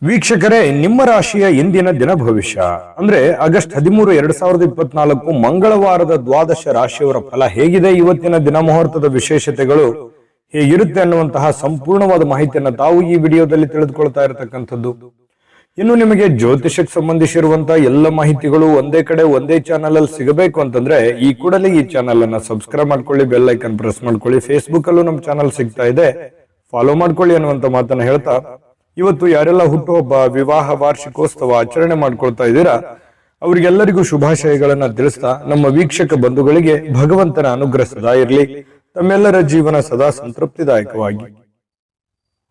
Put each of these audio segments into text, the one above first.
ವೀಕ್ಷಕರೇ, ನಿಮ್ಮ ರಾಶಿಯ ಇಂದಿನ ದಿನ ಭವಿಷ್ಯ ಅಂದ್ರೆ ಆಗಸ್ಟ್ 13, 2024 ಮಂಗಳವಾರದ ದ್ವಾದಶ ರಾಶಿಯವರ ಫಲ ಹೇಗಿದೆ, ಇವತ್ತಿನ ದಿನ ಮುಹೂರ್ತದ ವಿಶೇಷತೆಗಳು ಹೇಗಿರುತ್ತೆ ಅನ್ನುವಂತಹ ಸಂಪೂರ್ಣವಾದ ಮಾಹಿತಿಯನ್ನು ತಾವು ಈ ವಿಡಿಯೋದಲ್ಲಿ ತಿಳಿದುಕೊಳ್ತಾ ಇರತಕ್ಕಂಥದ್ದು. ಇನ್ನು ನಿಮಗೆ ಜ್ಯೋತಿಷಕ್ಕೆ ಸಂಬಂಧಿಸಿರುವಂತಹ ಎಲ್ಲ ಮಾಹಿತಿಗಳು ಒಂದೇ ಕಡೆ ಒಂದೇ ಚಾನಲ್ ಅಲ್ಲಿ ಸಿಗಬೇಕು ಅಂತಂದ್ರೆ ಈ ಕೂಡಲೇ ಈ ಚಾನಲ್ ಅನ್ನ ಸಬ್ಸ್ಕ್ರೈಬ್ ಮಾಡ್ಕೊಳ್ಳಿ, ಬೆಲ್ ಐಕನ್ ಪ್ರೆಸ್ ಮಾಡ್ಕೊಳ್ಳಿ. ಫೇಸ್ಬುಕ್ ಅಲ್ಲೂ ನಮ್ಮ ಚಾನಲ್ ಸಿಗ್ತಾ ಇದೆ, ಫಾಲೋ ಮಾಡ್ಕೊಳ್ಳಿ ಅನ್ನುವಂತ ಮಾತನ್ನ ಹೇಳ್ತಾ, ಇವತ್ತು ಯಾರೆಲ್ಲ ಹುಟ್ಟುಹಬ್ಬ, ವಿವಾಹ, ವಾರ್ಷಿಕೋತ್ಸವ ಆಚರಣೆ ಮಾಡ್ಕೊಳ್ತಾ ಇದ್ದೀರಾ ಅವರಿಗೆಲ್ಲರಿಗೂ ಶುಭಾಶಯಗಳನ್ನ ತಿಳಿಸ್ತಾ, ನಮ್ಮ ವೀಕ್ಷಕ ಬಂಧುಗಳಿಗೆ ಭಗವಂತನ ಅನುಗ್ರಹ ಸದಾ ಇರಲಿ, ತಮ್ಮೆಲ್ಲರ ಜೀವನ ಸದಾ ಸಂತೃಪ್ತಿದಾಯಕವಾಗಿ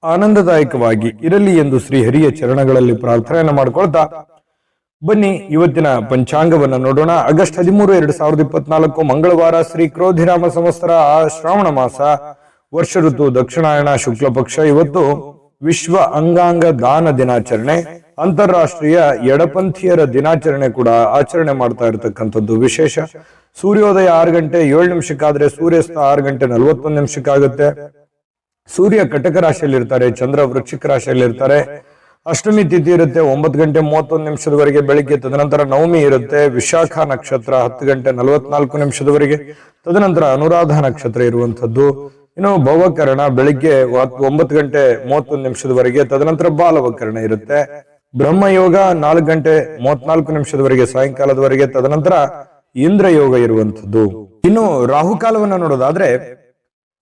ಆನಂದದಾಯಕವಾಗಿ ಇರಲಿ ಎಂದು ಶ್ರೀಹರಿಯ ಚರಣಗಳಲ್ಲಿ ಪ್ರಾರ್ಥನೆಯನ್ನು ಮಾಡ್ಕೊಳ್ತಾ ಬನ್ನಿ ಇವತ್ತಿನ ಪಂಚಾಂಗವನ್ನ ನೋಡೋಣ. ಆಗಸ್ಟ್ 13, 2024 ಮಂಗಳವಾರ, ಶ್ರೀ ಕ್ರೋಧಿನಾಮ ಸಂವತ್ಸರ, ಶ್ರಾವಣ ಮಾಸ, ವರ್ಷ ಋತು ದಕ್ಷಿಣಾಯಣ, ಶುಕ್ಲ ಪಕ್ಷ. ಇವತ್ತು ವಿಶ್ವ ಅಂಗಾಂಗ ದಾನ ದಿನಾಚರಣೆ, ಅಂತಾರಾಷ್ಟ್ರೀಯ ಎಡಪಂಥೀಯರ ದಿನಾಚರಣೆ ಕೂಡ ಆಚರಣೆ ಮಾಡ್ತಾ ಇರತಕ್ಕಂಥದ್ದು ವಿಶೇಷ. ಸೂರ್ಯೋದಯ 6 ಗಂಟೆ 7 ನಿಮಿಷಕ್ಕಾದ್ರೆ ಸೂರ್ಯಾಸ್ತ 6 ಗಂಟೆ 41 ನಿಮಿಷಕ್ಕಾಗುತ್ತೆ. ಸೂರ್ಯ ಕಟಕ ರಾಶಿಯಲ್ಲಿ ಇರ್ತಾರೆ, ಚಂದ್ರ ವೃಶ್ಚಿಕ ರಾಶಿಯಲ್ಲಿ ಇರ್ತಾರೆ. ಅಷ್ಟಮಿ ತಿಥಿ ಇರುತ್ತೆ 9 ಗಂಟೆ 31 ನಿಮಿಷದವರೆಗೆ ಬೆಳಿಗ್ಗೆ. ತದನಂತರ ನವಮಿ ಇರುತ್ತೆ, ವಿಶಾಖ ನಕ್ಷತ್ರ 10 ಗಂಟೆ 44 ನಿಮಿಷದವರೆಗೆ. ತದನಂತರ ಅನುರಾಧ ನಕ್ಷತ್ರ ಇರುವಂತದ್ದು. ಇನ್ನು ಭವಕರಣ ಬೆಳಿಗ್ಗೆ 9 ಗಂಟೆ 31 ನಿಮಿಷದವರೆಗೆ. ತದನಂತರ ಬಾಲವಕರಣ ಇರುತ್ತೆ. ಬ್ರಹ್ಮಯೋಗ 4 ಗಂಟೆ 34 ನಿಮಿಷದವರೆಗೆ ಸಾಯಂಕಾಲದವರೆಗೆ. ತದನಂತರ ಇಂದ್ರ ಯೋಗ ಇರುವಂತದ್ದು. ಇನ್ನು ರಾಹುಕಾಲವನ್ನ ನೋಡೋದಾದ್ರೆ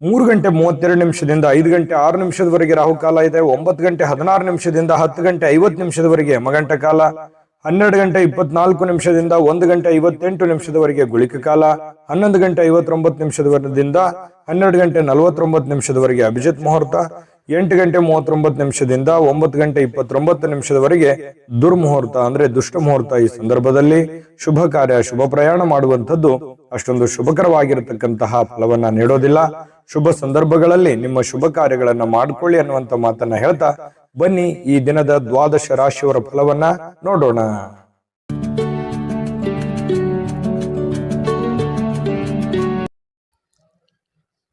3 ಗಂಟೆ 32 ನಿಮಿಷದಿಂದ 5 ಗಂಟೆ 6 ನಿಮಿಷದವರೆಗೆ ರಾಹುಕಾಲ ಇದೆ. 9 ಗಂಟೆ 16 ನಿಮಿಷದಿಂದ 10 ಗಂಟೆ 50 ನಿಮಿಷದವರೆಗೆ ಯಮಗಂಟ ಕಾಲ. 12 ಗಂಟೆ 24 ನಿಮಿಷದಿಂದ 1 ಗಂಟೆ 58 ನಿಮಿಷದವರೆಗೆ ಗುಳಿಕ ಕಾಲ. 11 ಗಂಟೆ 59 ನಿಮಿಷದಿಂದ 12 ಗಂಟೆ 49 ನಿಮಿಷದವರೆಗೆ ಅಭಿಜಿತ್ ಮುಹೂರ್ತ. 8 ಗಂಟೆ 39 ನಿಮಿಷದಿಂದ 9 ಗಂಟೆ 29 ನಿಮಿಷದವರೆಗೆ ದುರ್ಮುಹೂರ್ತ ಅಂದ್ರೆ ದುಷ್ಟ ಮುಹೂರ್ತ. ಈ ಸಂದರ್ಭದಲ್ಲಿ ಶುಭ ಕಾರ್ಯ, ಶುಭ ಪ್ರಯಾಣ ಮಾಡುವಂಥದ್ದು ಅಷ್ಟೊಂದು ಶುಭಕರವಾಗಿರತಕ್ಕಂತಹ ಫಲವನ್ನ ನೀಡೋದಿಲ್ಲ. ಶುಭ ಸಂದರ್ಭಗಳಲ್ಲಿ ನಿಮ್ಮ ಶುಭ ಕಾರ್ಯಗಳನ್ನ ಮಾಡಿಕೊಳ್ಳಿ ಅನ್ನುವಂತ ಮಾತನ್ನ ಹೇಳ್ತಾ ಬನ್ನಿ ಈ ದಿನದ ದ್ವಾದಶ ರಾಶಿಯವರ ಫಲವನ್ನ ನೋಡೋಣ.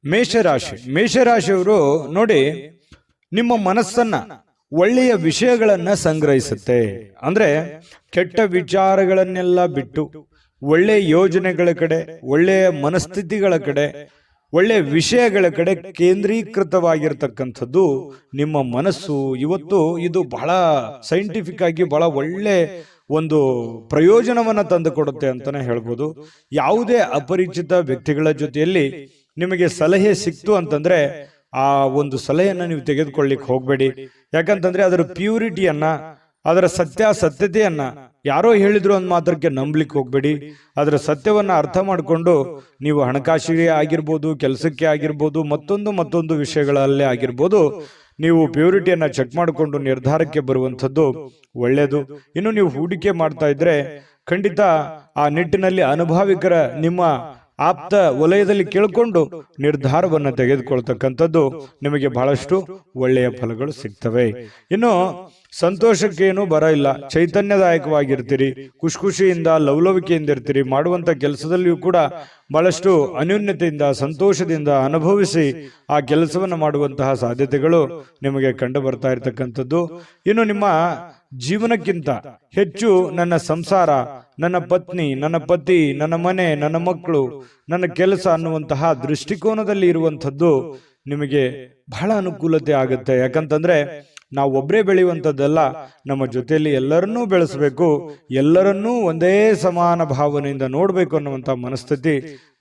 ಮೇಷರಾಶಿ. ಮೇಷರಾಶಿಯವರು ನೋಡಿ, ನಿಮ್ಮ ಮನಸ್ಸನ್ನ ಒಳ್ಳೆಯ ವಿಷಯಗಳನ್ನ ಸಂಗ್ರಹಿಸುತ್ತೆ. ಅಂದ್ರೆ ಕೆಟ್ಟ ವಿಚಾರಗಳನ್ನೆಲ್ಲ ಬಿಟ್ಟು ಒಳ್ಳೆಯ ಯೋಜನೆಗಳ ಕಡೆ, ಒಳ್ಳೆಯ ಮನಸ್ಥಿತಿಗಳ ಕಡೆ, ಒಳ್ಳೆಯ ವಿಷಯಗಳ ಕಡೆ ಕೇಂದ್ರೀಕೃತವಾಗಿರ್ತಕ್ಕಂಥದ್ದು ನಿಮ್ಮ ಮನಸ್ಸು. ಇವತ್ತು ಇದು ಬಹಳ ಸೈಂಟಿಫಿಕ್ ಆಗಿ ಬಹಳ ಒಳ್ಳೆ ಒಂದು ಪ್ರಯೋಜನವನ್ನ ತಂದುಕೊಡುತ್ತೆ ಅಂತಾನೆ ಹೇಳ್ಬೋದು. ಯಾವುದೇ ಅಪರಿಚಿತ ವ್ಯಕ್ತಿಗಳ ಜೊತೆಯಲ್ಲಿ ನಿಮಗೆ ಸಲಹೆ ಸಿಕ್ತು ಅಂತಂದ್ರೆ ಆ ಒಂದು ಸಲಹೆಯನ್ನ ನೀವು ತೆಗೆದುಕೊಳ್ಳಿಕ್ ಹೋಗ್ಬೇಡಿ. ಯಾಕಂತಂದ್ರೆ ಅದರ ಪ್ಯೂರಿಟಿಯನ್ನ, ಅದರ ಸತ್ಯತೆಯನ್ನ ಯಾರೋ ಹೇಳಿದ್ರು ಅಂದ್ ಮಾತ್ರಕ್ಕೆ ನಂಬಲಿಕ್ಕೆ ಹೋಗ್ಬೇಡಿ. ಅದರ ಸತ್ಯವನ್ನ ಅರ್ಥ ಮಾಡಿಕೊಂಡು ನೀವು ಹಣಕಾಸಿಗೆ ಆಗಿರ್ಬೋದು, ಕೆಲಸಕ್ಕೆ ಆಗಿರ್ಬೋದು, ಮತ್ತೊಂದು ವಿಷಯಗಳಲ್ಲೇ ಆಗಿರ್ಬೋದು, ನೀವು ಪ್ಯೂರಿಟಿಯನ್ನ ಚೆಕ್ ಮಾಡಿಕೊಂಡು ನಿರ್ಧಾರಕ್ಕೆ ಬರುವಂಥದ್ದು ಒಳ್ಳೆಯದು. ಇನ್ನು ನೀವು ಹೂಡಿಕೆ ಮಾಡ್ತಾ ಇದ್ರೆ ಖಂಡಿತ ಆ ನಿಟ್ಟಿನಲ್ಲಿ ಅನುಭವಿಕರ ನಿಮ್ಮ ಆಪ್ತ ವಲಯದಲ್ಲಿ ಕೇಳಿಕೊಂಡು ನಿರ್ಧಾರವನ್ನು ತೆಗೆದುಕೊಳ್ತಕ್ಕಂಥದ್ದು ನಿಮಗೆ ಬಹಳಷ್ಟು ಒಳ್ಳೆಯ ಫಲಗಳು ಸಿಗ್ತವೆ. ಇನ್ನು ಸಂತೋಷಕ್ಕೇನು ಬರ ಇಲ್ಲ, ಚೈತನ್ಯದಾಯಕವಾಗಿರ್ತೀರಿ, ಖುಷಿಯಿಂದ ಲವಲವಿಕೆಯಿಂದ ಇರ್ತೀರಿ. ಮಾಡುವಂತ ಕೆಲಸದಲ್ಲಿಯೂ ಕೂಡ ಬಹಳಷ್ಟು ಅನ್ಯೋನ್ಯತೆಯಿಂದ ಸಂತೋಷದಿಂದ ಅನುಭವಿಸಿ ಆ ಕೆಲಸವನ್ನು ಮಾಡುವಂತಹ ಸಾಧ್ಯತೆಗಳು ನಿಮಗೆ ಕಂಡು ಬರ್ತಾ ಇರತಕ್ಕಂಥದ್ದು. ಇನ್ನು ನಿಮ್ಮ ಜೀವನಕ್ಕಿಂತ ಹೆಚ್ಚು ನನ್ನ ಸಂಸಾರ, ನನ್ನ ಪತ್ನಿ, ನನ್ನ ಪತಿ, ನನ್ನ ಮನೆ, ನನ್ನ ಮಕ್ಕಳು, ನನ್ನ ಕೆಲಸ ಅನ್ನುವಂತಹ ದೃಷ್ಟಿಕೋನದಲ್ಲಿ ಇರುವಂಥದ್ದು ನಿಮಗೆ ಬಹಳ ಅನುಕೂಲತೆ ಆಗುತ್ತೆ. ಯಾಕಂತಂದ್ರೆ ನಾವು ಒಬ್ಬರೇ ಬೆಳೆಯುವಂಥದ್ದಲ್ಲ, ನಮ್ಮ ಜೊತೆಯಲ್ಲಿ ಎಲ್ಲರನ್ನೂ ಬೆಳೆಸಬೇಕು, ಎಲ್ಲರನ್ನೂ ಒಂದೇ ಸಮಾನ ಭಾವನೆಯಿಂದ ನೋಡ್ಬೇಕು ಅನ್ನುವಂಥ ಮನಸ್ಥಿತಿ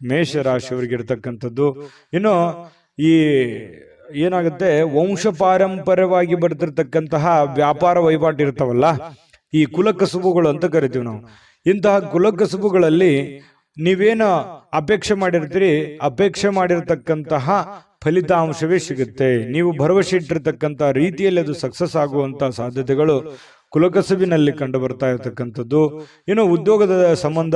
ಮೇಷರಾಶಿಯವರಿಗೆ ಇರತಕ್ಕಂಥದ್ದು. ಇನ್ನು ಈ ಏನಾಗುತ್ತೆ, ವಂಶ ಪಾರಂಪರ್ಯವಾಗಿ ಬರ್ತಿರ್ತಕ್ಕಂತಹ ವ್ಯಾಪಾರ ವಹಿವಾಟು ಇರ್ತಾವಲ್ಲ, ಈ ಕುಲಕಸುಬುಗಳು ಅಂತ ಕರಿತೀವಿ ನಾವು. ಇಂತಹ ಕುಲಕಸುಬುಗಳಲ್ಲಿ ನೀವೇನು ಅಪೇಕ್ಷೆ ಮಾಡಿರ್ತೀರಿ, ಅಪೇಕ್ಷೆ ಮಾಡಿರ್ತಕ್ಕಂತಹ ಫಲಿತಾಂಶವೇ ಸಿಗುತ್ತೆ. ನೀವು ಭರವಸೆ ಇಟ್ಟಿರ್ತಕ್ಕಂಥ ರೀತಿಯಲ್ಲಿ ಅದು ಸಕ್ಸಸ್ ಆಗುವಂತ ಸಾಧ್ಯತೆಗಳು ಕುಲಕಸುಬಿನಲ್ಲಿ ಕಂಡು ಬರ್ತಾ ಇರತಕ್ಕಂಥದ್ದು. ಇನ್ನು ಉದ್ಯೋಗದ ಸಂಬಂಧ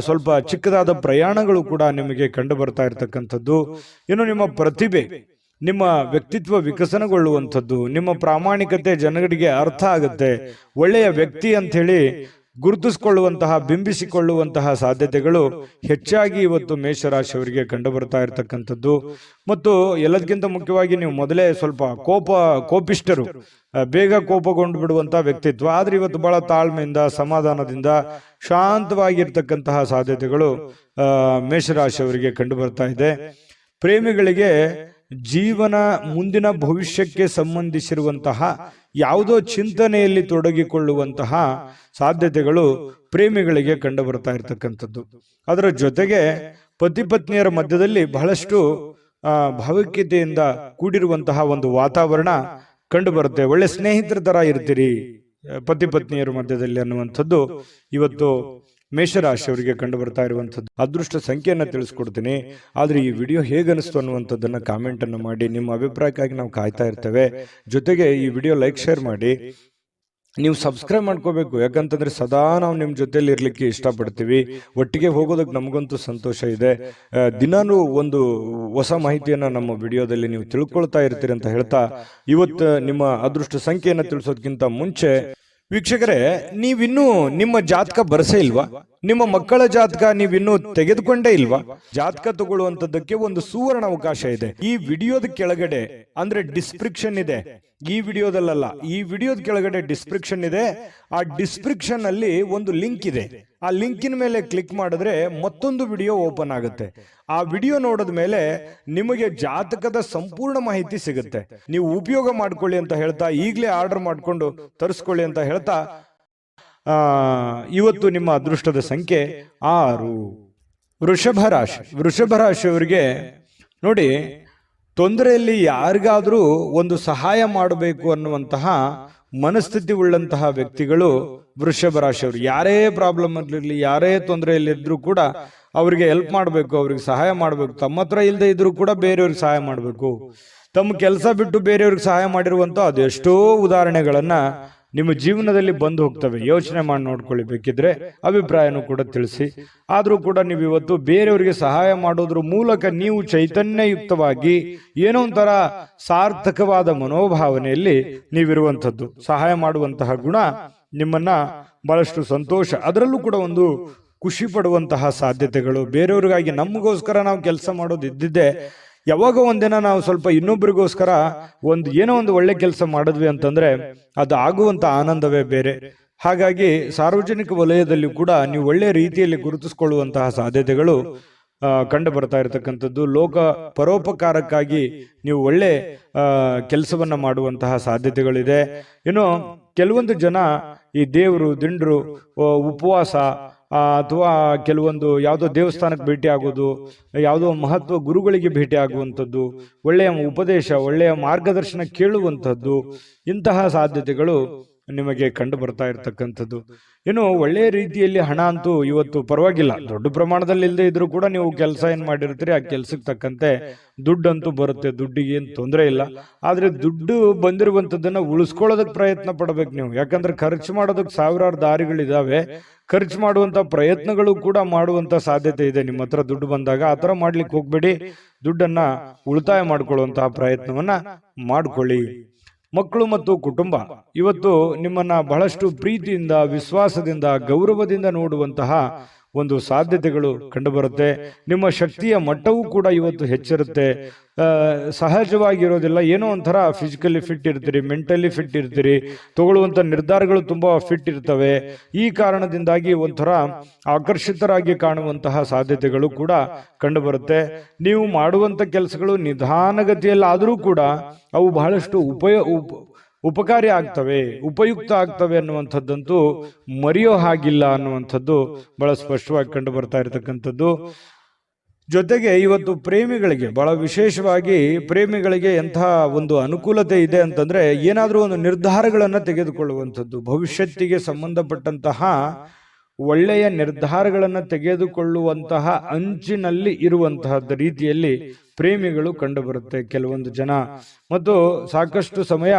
ಸ್ವಲ್ಪ ಚಿಕ್ಕದಾದ ಪ್ರಯಾಣಗಳು ಕೂಡ ನಿಮಗೆ ಕಂಡು ಬರ್ತಾ ಇರತಕ್ಕಂಥದ್ದು. ಇನ್ನು ನಿಮ್ಮ ಪ್ರತಿಭೆ, ನಿಮ್ಮ ವ್ಯಕ್ತಿತ್ವ ವಿಕಸನಗೊಳ್ಳುವಂಥದ್ದು, ನಿಮ್ಮ ಪ್ರಾಮಾಣಿಕತೆ ಜನಗಳಿಗೆ ಅರ್ಥ ಆಗುತ್ತೆ. ಒಳ್ಳೆಯ ವ್ಯಕ್ತಿ ಅಂತ ಹೇಳಿ ಗುರುತಿಸಿಕೊಳ್ಳುವಂತಹ ಬಿಂಬಿಸಿಕೊಳ್ಳುವಂತಹ ಸಾಧ್ಯತೆಗಳು ಹೆಚ್ಚಾಗಿ ಇವತ್ತು ಮೇಷರಾಶಿಯವರಿಗೆ ಕಂಡು ಬರ್ತಾ ಇರತಕ್ಕಂಥದ್ದು. ಮತ್ತು ಎಲ್ಲದಕ್ಕಿಂತ ಮುಖ್ಯವಾಗಿ ನೀವು ಮೊದಲೇ ಸ್ವಲ್ಪ ಕೋಪಿಷ್ಟರು, ಬೇಗ ಕೋಪಗೊಂಡು ಬಿಡುವಂತಹ ವ್ಯಕ್ತಿತ್ವ. ಆದ್ರೆ ಇವತ್ತು ಬಹಳ ತಾಳ್ಮೆಯಿಂದ ಸಮಾಧಾನದಿಂದ ಶಾಂತವಾಗಿರ್ತಕ್ಕಂತಹ ಸಾಧ್ಯತೆಗಳು ಮೇಷರಾಶಿಯವರಿಗೆ ಕಂಡು ಬರ್ತಾ ಇದೆ. ಪ್ರೇಮಿಗಳಿಗೆ ಜೀವನ ಮುಂದಿನ ಭವಿಷ್ಯಕ್ಕೆ ಸಂಬಂಧಿಸಿರುವಂತಹ ಯಾವುದೋ ಚಿಂತನೆಯಲ್ಲಿ ತೊಡಗಿಕೊಳ್ಳುವಂತಹ ಸಾಧ್ಯತೆಗಳು ಪ್ರೇಮಿಗಳಿಗೆ ಕಂಡು ಬರ್ತಾ ಇರತಕ್ಕಂಥದ್ದು. ಅದರ ಜೊತೆಗೆ ಪತಿ ಪತ್ನಿಯರ ಮಧ್ಯದಲ್ಲಿ ಬಹಳಷ್ಟು ಭಾವೈಕ್ಯತೆಯಿಂದ ಕೂಡಿರುವಂತಹ ಒಂದು ವಾತಾವರಣ ಕಂಡು ಬರುತ್ತೆ. ಒಳ್ಳೆ ಸ್ನೇಹಿತರ ತರ ಇರ್ತೀರಿ ಪತಿ ಪತ್ನಿಯರ ಮಧ್ಯದಲ್ಲಿ ಅನ್ನುವಂಥದ್ದು ಇವತ್ತು ಮೇಷರಾಶಿಯವರಿಗೆ ಕಂಡು ಬರ್ತಾ ಇರುವಂಥದ್ದು. ಅದೃಷ್ಟ ಸಂಖ್ಯೆಯನ್ನು ತಿಳಿಸ್ಕೊಡ್ತೀನಿ. ಆದ್ರೆ ಈ ವಿಡಿಯೋ ಹೇಗನಿಸ್ತು ಅನ್ನುವಂಥದ್ದನ್ನ ಕಾಮೆಂಟ್ ಅನ್ನು ಮಾಡಿ. ನಿಮ್ಮ ಅಭಿಪ್ರಾಯಕ್ಕಾಗಿ ನಾವು ಕಾಯ್ತಾ ಇರ್ತೇವೆ. ಜೊತೆಗೆ ಈ ವಿಡಿಯೋ ಲೈಕ್ ಶೇರ್ ಮಾಡಿ. ನೀವು ಸಬ್ಸ್ಕ್ರೈಬ್ ಮಾಡ್ಕೋಬೇಕು, ಯಾಕಂತಂದ್ರೆ ಸದಾ ನಾವು ನಿಮ್ಮ ಜೊತೆಲಿ ಇರ್ಲಿಕ್ಕೆ ಇಷ್ಟಪಡ್ತೀವಿ. ಒಟ್ಟಿಗೆ ಹೋಗೋದಕ್ಕೆ ನಮಗಂತೂ ಸಂತೋಷ ಇದೆ. ದಿನಾನು ಒಂದು ಹೊಸ ಮಾಹಿತಿಯನ್ನ ನಮ್ಮ ವಿಡಿಯೋದಲ್ಲಿ ನೀವು ತಿಳ್ಕೊಳ್ತಾ ಇರ್ತೀರಿ ಅಂತ ಹೇಳ್ತಾ, ಇವತ್ತು ನಿಮ್ಮ ಅದೃಷ್ಟ ಸಂಖ್ಯೆಯನ್ನು ತಿಳಿಸೋದಕ್ಕಿಂತ ಮುಂಚೆ ವೀಕ್ಷಕರೇ, ನೀವಿನ್ನೂ ನಿಮ್ಮ ಜಾತಕ ಬರಸೇ ಇಲ್ವಾ? ನಿಮ್ಮ ಮಕ್ಕಳ ಜಾತಕ ನೀವಿನ್ನೂ ತೆಗೆದುಕೊಂಡೇ ಇಲ್ವಾ? ಜಾತಕ ತಗೊಳ್ಳುವಂತದ್ದಕ್ಕೆ ಒಂದು ಸುವರ್ಣ ಅವಕಾಶ ಇದೆ. ಈ ವಿಡಿಯೋದ ಕೆಳಗಡೆ ಅಂದ್ರೆ ಡಿಸ್ಕ್ರಿಪ್ಷನ್ ಇದೆ. ಈ ವಿಡಿಯೋದಲ್ಲ, ಈ ವಿಡಿಯೋದ ಕೆಳಗಡೆ ಡಿಸ್ಕ್ರಿಪ್ಷನ್ ಇದೆ. ಆ ಡಿಸ್ಕ್ರಿಪ್ಷನ್ ಅಲ್ಲಿ ಒಂದು ಲಿಂಕ್ ಇದೆ. ಆ ಲಿಂಕಿನ ಮೇಲೆ ಕ್ಲಿಕ್ ಮಾಡಿದ್ರೆ ಮತ್ತೊಂದು ವಿಡಿಯೋ ಓಪನ್ ಆಗುತ್ತೆ. ಆ ವಿಡಿಯೋ ನೋಡಿದ ಮೇಲೆ ನಿಮಗೆ ಜಾತಕದ ಸಂಪೂರ್ಣ ಮಾಹಿತಿ ಸಿಗುತ್ತೆ. ನೀವು ಉಪಯೋಗ ಮಾಡ್ಕೊಳ್ಳಿ ಅಂತ ಹೇಳ್ತಾ, ಈಗಲೇ ಆರ್ಡರ್ ಮಾಡ್ಕೊಂಡು ತರಿಸ್ಕೊಳ್ಳಿ ಅಂತ ಹೇಳ್ತಾ, ಇವತ್ತು ನಿಮ್ಮ ಅದೃಷ್ಟದ ಸಂಖ್ಯೆ 6. ವೃಷಭ ರಾಶಿ. ವೃಷಭ ರಾಶಿಯವರಿಗೆ ನೋಡಿ, ತೊಂದರೆಯಲ್ಲಿ ಯಾರಿಗಾದ್ರೂ ಒಂದು ಸಹಾಯ ಮಾಡಬೇಕು ಅನ್ನುವಂತಹ ಮನಸ್ಥಿತಿ ಉಳ್ಳಂತಹ ವ್ಯಕ್ತಿಗಳು ವೃಷಭ ರಾಶಿಯವರು. ಯಾರೇ ಪ್ರಾಬ್ಲಮ್ ಇರಲಿ, ಯಾರೇ ತೊಂದರೆಯಲ್ಲಿದ್ರೂ ಕೂಡ ಅವರಿಗೆ ಹೆಲ್ಪ್ ಮಾಡಬೇಕು, ಅವ್ರಿಗೆ ಸಹಾಯ ಮಾಡಬೇಕು. ತಮ್ಮ ಹತ್ರ ಇಲ್ಲದೆ ಇದ್ರೂ ಕೂಡ ಬೇರೆಯವ್ರಿಗೆ ಸಹಾಯ ಮಾಡಬೇಕು. ತಮ್ಮ ಕೆಲಸ ಬಿಟ್ಟು ಬೇರೆಯವ್ರಿಗೆ ಸಹಾಯ ಮಾಡಿರುವಂತ ಅದೆಷ್ಟೋ ಉದಾಹರಣೆಗಳನ್ನ ನಿಮ್ಮ ಜೀವನದಲ್ಲಿ ಬಂದು ಹೋಗ್ತವೆ. ಯೋಚನೆ ಮಾಡಿ ನೋಡ್ಕೊಳ್ಳಿ, ಬೇಕಿದ್ರೆ ಅಭಿಪ್ರಾಯನೂ ಕೂಡ ತಿಳಿಸಿ. ಆದ್ರೂ ಕೂಡ ನೀವು ಇವತ್ತು ಬೇರೆಯವರಿಗೆ ಸಹಾಯ ಮಾಡೋದ್ರ ಮೂಲಕ ನೀವು ಚೈತನ್ಯಯುಕ್ತವಾಗಿ ಏನೋ ಒಂಥರ ಸಾರ್ಥಕವಾದ ಮನೋಭಾವನೆಯಲ್ಲಿ ನೀವಿರುವಂಥದ್ದು. ಸಹಾಯ ಮಾಡುವಂತಹ ಗುಣ ನಿಮ್ಮನ್ನ ಬಹಳಷ್ಟು ಸಂತೋಷ, ಅದರಲ್ಲೂ ಕೂಡ ಒಂದು ಖುಷಿ ಪಡುವಂತಹ ಸಾಧ್ಯತೆಗಳು. ಬೇರೆಯವ್ರಿಗಾಗಿ ನಮಗೋಸ್ಕರ ನಾವು ಕೆಲಸ ಮಾಡೋದು ಇದ್ದಿದ್ದೆ, ಯಾವಾಗ ಒಂದಿನ ನಾವು ಸ್ವಲ್ಪ ಇನ್ನೊಬ್ಬರಿಗೋಸ್ಕರ ಏನೋ ಒಂದು ಒಳ್ಳೆ ಕೆಲಸ ಮಾಡಿದ್ವಿ ಅಂತಂದ್ರೆ ಅದು ಆಗುವಂತ ಆನಂದವೇ ಬೇರೆ. ಹಾಗಾಗಿ ಸಾರ್ವಜನಿಕ ವಲಯದಲ್ಲಿ ಕೂಡ ನೀವು ಒಳ್ಳೆ ರೀತಿಯಲ್ಲಿ ಗುರುತಿಸಿಕೊಳ್ಳುವಂತಹ ಸಾಧ್ಯತೆಗಳು ಕಂಡು ಬರ್ತಾ ಇರತಕ್ಕಂಥದ್ದು. ಲೋಕ ಪರೋಪಕಾರಕ್ಕಾಗಿ ನೀವು ಒಳ್ಳೆ ಕೆಲಸವನ್ನ ಮಾಡುವಂತಹ ಸಾಧ್ಯತೆಗಳಿದೆ. ಇನ್ನು ಕೆಲವೊಂದು ಜನ ಈ ದೇವರು ದಿಂಡ್ರು, ಉಪವಾಸ ಅಥವಾ ಕೆಲವೊಂದು ಯಾವುದೋ ದೇವಸ್ಥಾನಕ್ಕೆ ಭೇಟಿ ಆಗೋದು, ಯಾವುದೋ ಮಹತ್ವ ಗುರುಗಳಿಗೆ ಭೇಟಿ ಆಗುವಂಥದ್ದು, ಒಳ್ಳೆಯ ಉಪದೇಶ, ಒಳ್ಳೆಯ ಮಾರ್ಗದರ್ಶನ ಕೇಳುವಂಥದ್ದು, ಇಂತಹ ಸಾಧ್ಯತೆಗಳು ನಿಮಗೆ ಕಂಡು ಬರ್ತಾ ಇರತಕ್ಕಂಥದ್ದು. ಇನ್ನು ಒಳ್ಳೆಯ ರೀತಿಯಲ್ಲಿ ಹಣ ಅಂತೂ ಇವತ್ತು ಪರವಾಗಿಲ್ಲ, ದೊಡ್ಡ ಪ್ರಮಾಣದಲ್ಲಿ ಇಲ್ಲದೆ ಇದ್ರೂ ಕೂಡ ನೀವು ಕೆಲಸ ಏನ್ ಮಾಡಿರ್ತೀರಿ ಆ ಕೆಲ್ಸಕ್ಕೆ ತಕ್ಕಂತೆ ದುಡ್ಡಂತೂ ಬರುತ್ತೆ. ದುಡ್ಡಿಗೆ ಏನು ತೊಂದರೆ ಇಲ್ಲ. ಆದ್ರೆ ದುಡ್ಡು ಬಂದಿರುವಂತದ್ದನ್ನ ಉಳಿಸ್ಕೊಳ್ಳೋದಕ್ಕೆ ಪ್ರಯತ್ನ ಪಡ್ಬೇಕು ನೀವು. ಯಾಕಂದ್ರೆ ಖರ್ಚು ಮಾಡೋದಕ್ಕೆ ಸಾವಿರಾರು ದಾರಿಗಳಿದಾವೆ. ಖರ್ಚು ಮಾಡುವಂತ ಪ್ರಯತ್ನಗಳು ಕೂಡ ಮಾಡುವಂತ ಸಾಧ್ಯತೆ ಇದೆ. ನಿಮ್ಮ ಹತ್ರ ದುಡ್ಡು ಬಂದಾಗ ಆ ತರ ಮಾಡ್ಲಿಕ್ಕೆ ಹೋಗ್ಬೇಡಿ. ದುಡ್ಡನ್ನ ಉಳಿತಾಯ ಮಾಡ್ಕೊಳ್ಳುವಂತಹ ಪ್ರಯತ್ನವನ್ನ ಮಾಡ್ಕೊಳ್ಳಿ. ಮಕ್ಕಳು ಮತ್ತು ಕುಟುಂಬ ಇವತ್ತು ನಿಮ್ಮನ್ನ ಬಹಳಷ್ಟು ಪ್ರೀತಿಯಿಂದ, ವಿಶ್ವಾಸದಿಂದ, ಗೌರವದಿಂದ ನೋಡುವಂತಹ ಒಂದು ಸಾಧ್ಯತೆಗಳು ಕಂಡುಬರುತ್ತೆ. ನಿಮ್ಮ ಶಕ್ತಿಯ ಮಟ್ಟವೂ ಕೂಡ ಇವತ್ತು ಹೆಚ್ಚಿರುತ್ತೆ. ಸಹಜವಾಗಿರೋದಿಲ್ಲ, ಏನೋ ಒಂಥರ ಫಿಸಿಕಲಿ ಫಿಟ್ ಇರ್ತೀರಿ, ಮೆಂಟಲಿ ಫಿಟ್ ಇರ್ತೀರಿ, ತಗೊಳ್ಳುವಂತ ನಿರ್ಧಾರಗಳು ತುಂಬಾ ಫಿಟ್ ಇರ್ತವೆ. ಈ ಕಾರಣದಿಂದಾಗಿ ಒಂಥರ ಆಕರ್ಷಿತರಾಗಿ ಕಾಣುವಂತಹ ಸಾಧ್ಯತೆಗಳು ಕೂಡ ಕಂಡುಬರುತ್ತೆ. ನೀವು ಮಾಡುವಂತ ಕೆಲಸಗಳು ನಿಧಾನಗತಿಯಲ್ಲಿ ಆದರೂ ಕೂಡ ಅವು ಬಹಳಷ್ಟು ಉಪಕಾರಿ ಆಗ್ತವೆ, ಉಪಯುಕ್ತ ಆಗ್ತವೆ ಅನ್ನುವಂಥದ್ದಂತೂ ಮರೆಯೋ ಹಾಗಿಲ್ಲ ಅನ್ನುವಂಥದ್ದು ಬಹಳ ಸ್ಪಷ್ಟವಾಗಿ ಕಂಡು ಬರ್ತಾ ಇರತಕ್ಕಂಥದ್ದು. ಜೊತೆಗೆ ಇವತ್ತು ಪ್ರೇಮಿಗಳಿಗೆ ಬಹಳ ವಿಶೇಷವಾಗಿ ಪ್ರೇಮಿಗಳಿಗೆ ಎಂತಹ ಒಂದು ಅನುಕೂಲತೆ ಇದೆ ಅಂತಂದ್ರೆ, ಏನಾದ್ರೂ ಒಂದು ನಿರ್ಧಾರಗಳನ್ನ ತೆಗೆದುಕೊಳ್ಳುವಂಥದ್ದು, ಭವಿಷ್ಯತ್ತಿಗೆ ಸಂಬಂಧಪಟ್ಟಂತಹ ಒಳ್ಳೆಯ ನಿರ್ಧಾರಗಳನ್ನ ತೆಗೆದುಕೊಳ್ಳುವಂತಹ ಅಂಚಿನಲ್ಲಿ ಇರುವಂತಹ ರೀತಿಯಲ್ಲಿ ಪ್ರೇಮಿಗಳು ಕಂಡು ಬರುತ್ತೆ ಕೆಲವೊಂದು ಜನ. ಮತ್ತು ಸಾಕಷ್ಟು ಸಮಯ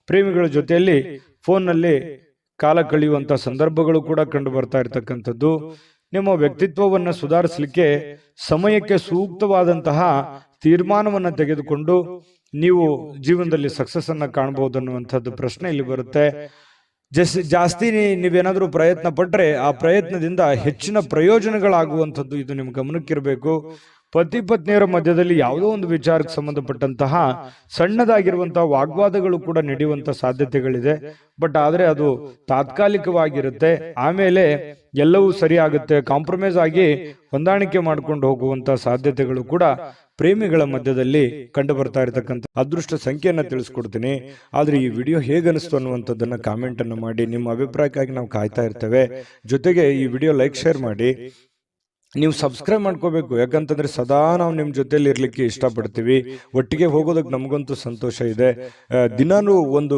ಪ್ರೇಮಿಗಳ ಜೊತೆಯಲ್ಲಿ ಫೋನ್ನಲ್ಲಿ ಕಾಲ ಕಳೆಯುವಂತ ಸಂದರ್ಭಗಳು ಕೂಡ ಕಂಡು ಬರ್ತಾ ಇರತಕ್ಕಂಥದ್ದು. ನಿಮ್ಮ ವ್ಯಕ್ತಿತ್ವವನ್ನು ಸುಧಾರಿಸಲಿಕ್ಕೆ ಸಮಯಕ್ಕೆ ಸೂಕ್ತವಾದಂತಹ ತೀರ್ಮಾನವನ್ನು ತೆಗೆದುಕೊಂಡು ನೀವು ಜೀವನದಲ್ಲಿ ಸಕ್ಸಸ್ ಅನ್ನ ಕಾಣಬಹುದು ಅನ್ನುವಂಥದ್ದು ಪ್ರಶ್ನೆ ಇಲ್ಲಿ ಬರುತ್ತೆ. ಜಾಸ್ತಿ ನೀವೇನಾದ್ರೂ ಪ್ರಯತ್ನ ಪಟ್ರೆ ಆ ಪ್ರಯತ್ನದಿಂದ ಹೆಚ್ಚಿನ ಪ್ರಯೋಜನಗಳಾಗುವಂಥದ್ದು ಇದು ನಿಮ್ ಗಮನಕ್ಕಿರಬೇಕು. ಪತಿ ಪತ್ನಿಯರ ಮಧ್ಯದಲ್ಲಿ ಯಾವುದೋ ಒಂದು ವಿಚಾರಕ್ಕೆ ಸಂಬಂಧಪಟ್ಟಂತಹ ಸಣ್ಣದಾಗಿರುವಂತಹ ವಾಗ್ವಾದಗಳು ಕೂಡ ನಡೆಯುವಂತ ಸಾಧ್ಯತೆಗಳಿದೆ. ಬಟ್ ಆದ್ರೆ ಅದು ತಾತ್ಕಾಲಿಕವಾಗಿರುತ್ತೆ, ಆಮೇಲೆ ಎಲ್ಲವೂ ಸರಿ ಆಗುತ್ತೆ, ಕಾಂಪ್ರಮೈಸ್ ಆಗಿ ಹೊಂದಾಣಿಕೆ ಮಾಡ್ಕೊಂಡು ಹೋಗುವಂತ ಸಾಧ್ಯತೆಗಳು ಕೂಡ ಪ್ರೇಮಿಗಳ ಮಧ್ಯದಲ್ಲಿ ಕಂಡು ಬರ್ತಾ ಇರತಕ್ಕಂಥ ಅದೃಷ್ಟ ಸಂಖ್ಯೆಯನ್ನ ತಿಳಿಸ್ಕೊಡ್ತೀನಿ. ಆದ್ರೆ ಈ ವಿಡಿಯೋ ಹೇಗನಿಸ್ತು ಅನ್ನುವಂಥದ್ದನ್ನ ಕಾಮೆಂಟ್ ಅನ್ನು ಮಾಡಿ. ನಿಮ್ಮ ಅಭಿಪ್ರಾಯಕ್ಕಾಗಿ ನಾವು ಕಾಯ್ತಾ ಇರ್ತೇವೆ. ಜೊತೆಗೆ ಈ ವಿಡಿಯೋ ಲೈಕ್ ಶೇರ್ ಮಾಡಿ. ನೀವು ಸಬ್ಸ್ಕ್ರೈಬ್ ಮಾಡ್ಕೋಬೇಕು, ಯಾಕಂತಂದ್ರೆ ಸದಾ ನಾವು ನಿಮ್ಮ ಜೊತೆಲಿ ಇರ್ಲಿಕ್ಕೆ ಇಷ್ಟಪಡ್ತೀವಿ. ಒಟ್ಟಿಗೆ ಹೋಗೋದಕ್ಕೆ ನಮಗಂತೂ ಸಂತೋಷ ಇದೆ. ದಿನಾನು ಒಂದು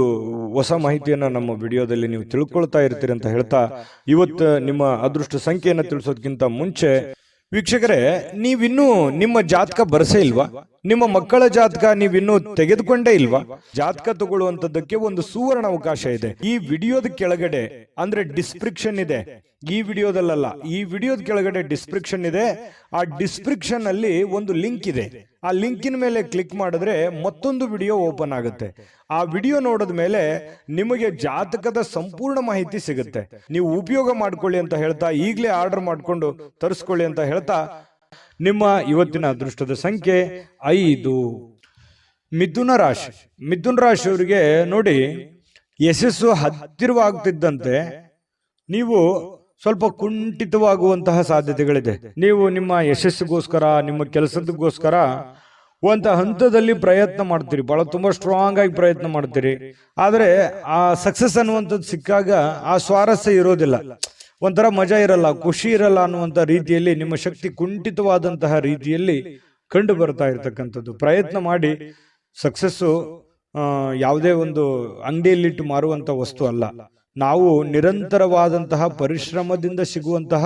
ಹೊಸ ಮಾಹಿತಿಯನ್ನ ನಮ್ಮ ವಿಡಿಯೋದಲ್ಲಿ ನೀವು ತಿಳ್ಕೊಳ್ತಾ ಇರ್ತೀರಿ ಅಂತ ಹೇಳ್ತಾ, ಇವತ್ತು ನಿಮ್ಮ ಅದೃಷ್ಟ ಸಂಖ್ಯೆಯನ್ನು ತಿಳಿಸೋದಕ್ಕಿಂತ ಮುಂಚೆ ವೀಕ್ಷಕರೇ, ನೀವಿನ್ನೂ ನಿಮ್ಮ ಜಾತಕ ಬರಸೇ ಇಲ್ವಾ? ನಿಮ್ಮ ಮಕ್ಕಳ ಜಾತಕ ನೀವಿನ್ನೂ ತೆಗೆದುಕೊಂಡೇ ಇಲ್ವಾ? ಜಾತಕ ತಗೊಳ್ಳುವಂತದ್ದಕ್ಕೆ ಒಂದು ಸುವರ್ಣ ಅವಕಾಶ ಇದೆ. ಈ ವಿಡಿಯೋದ ಕೆಳಗಡೆ ಅಂದ್ರೆ ಡಿಸ್ಕ್ರಿಪ್ಷನ್ ಇದೆ, ಈ ವಿಡಿಯೋದಲ್ಲ, ಈ ವಿಡಿಯೋದ ಕೆಳಗಡೆ ಡಿಸ್ಕ್ರಿಪ್ಷನ್ ಇದೆ. ಆ ಡಿಸ್ಕ್ರಿಪ್ಷನ್ ಅಲ್ಲಿ ಒಂದು ಲಿಂಕ್ ಇದೆ. ಆ ಲಿಂಕಿನ ಮೇಲೆ ಕ್ಲಿಕ್ ಮಾಡಿದ್ರೆ ಮತ್ತೊಂದು ವಿಡಿಯೋ ಓಪನ್ ಆಗುತ್ತೆ. ಆ ವಿಡಿಯೋ ನೋಡಿದ ಮೇಲೆ ನಿಮಗೆ ಜಾತಕದ ಸಂಪೂರ್ಣ ಮಾಹಿತಿ ಸಿಗುತ್ತೆ. ನೀವು ಉಪಯೋಗ ಮಾಡ್ಕೊಳ್ಳಿ ಅಂತ ಹೇಳ್ತಾ, ಈಗಲೇ ಆರ್ಡರ್ ಮಾಡ್ಕೊಂಡು ತರಿಸ್ಕೊಳ್ಳಿ ಅಂತ ಹೇಳ್ತಾ, ನಿಮ್ಮ ಇವತ್ತಿನ ಅದೃಷ್ಟದ ಸಂಖ್ಯೆ 5. ಮಿಥುನ ರಾಶಿ. ಮಿಥುನ ರಾಶಿಯವರಿಗೆ ನೋಡಿ, ಯಶಸ್ಸು ಹತ್ತಿರವಾಗ್ತಿದ್ದಂತೆ ನೀವು ಸ್ವಲ್ಪ ಕುಂಠಿತವಾಗುವಂತಹ ಸಾಧ್ಯತೆಗಳಿದೆ. ನೀವು ನಿಮ್ಮ ಯಶಸ್ಸಿಗೋಸ್ಕರ, ನಿಮ್ಮ ಕೆಲಸದಗೋಸ್ಕರ ಒಂದು ಹಂತದಲ್ಲಿ ಪ್ರಯತ್ನ ಮಾಡ್ತೀರಿ, ಬಹಳ ತುಂಬಾ ಸ್ಟ್ರಾಂಗ್ ಆಗಿ ಪ್ರಯತ್ನ ಮಾಡ್ತೀರಿ. ಆದರೆ ಆ ಸಕ್ಸಸ್ ಅನ್ನುವಂಥದ್ದು ಸಿಕ್ಕಾಗ ಆ ಸ್ವಾರಸ್ಯ ಇರೋದಿಲ್ಲ, ಒಂಥರ ಮಜಾ ಇರಲ್ಲ, ಖುಷಿ ಇರಲ್ಲ ಅನ್ನುವಂಥ ರೀತಿಯಲ್ಲಿ ನಿಮ್ಮ ಶಕ್ತಿ ಕುಂಠಿತವಾದಂತಹ ರೀತಿಯಲ್ಲಿ ಕಂಡು ಬರ್ತಾ ಇರತಕ್ಕಂಥದ್ದು. ಪ್ರಯತ್ನ ಮಾಡಿ. ಸಕ್ಸಸ್ಸು ಯಾವುದೇ ಒಂದು ಅಂಗಡಿಯಲ್ಲಿಟ್ಟು ಮಾರುವಂತ ವಸ್ತು ಅಲ್ಲ. ನಾವು ನಿರಂತರವಾದಂತಹ ಪರಿಶ್ರಮದಿಂದ ಸಿಗುವಂತಹ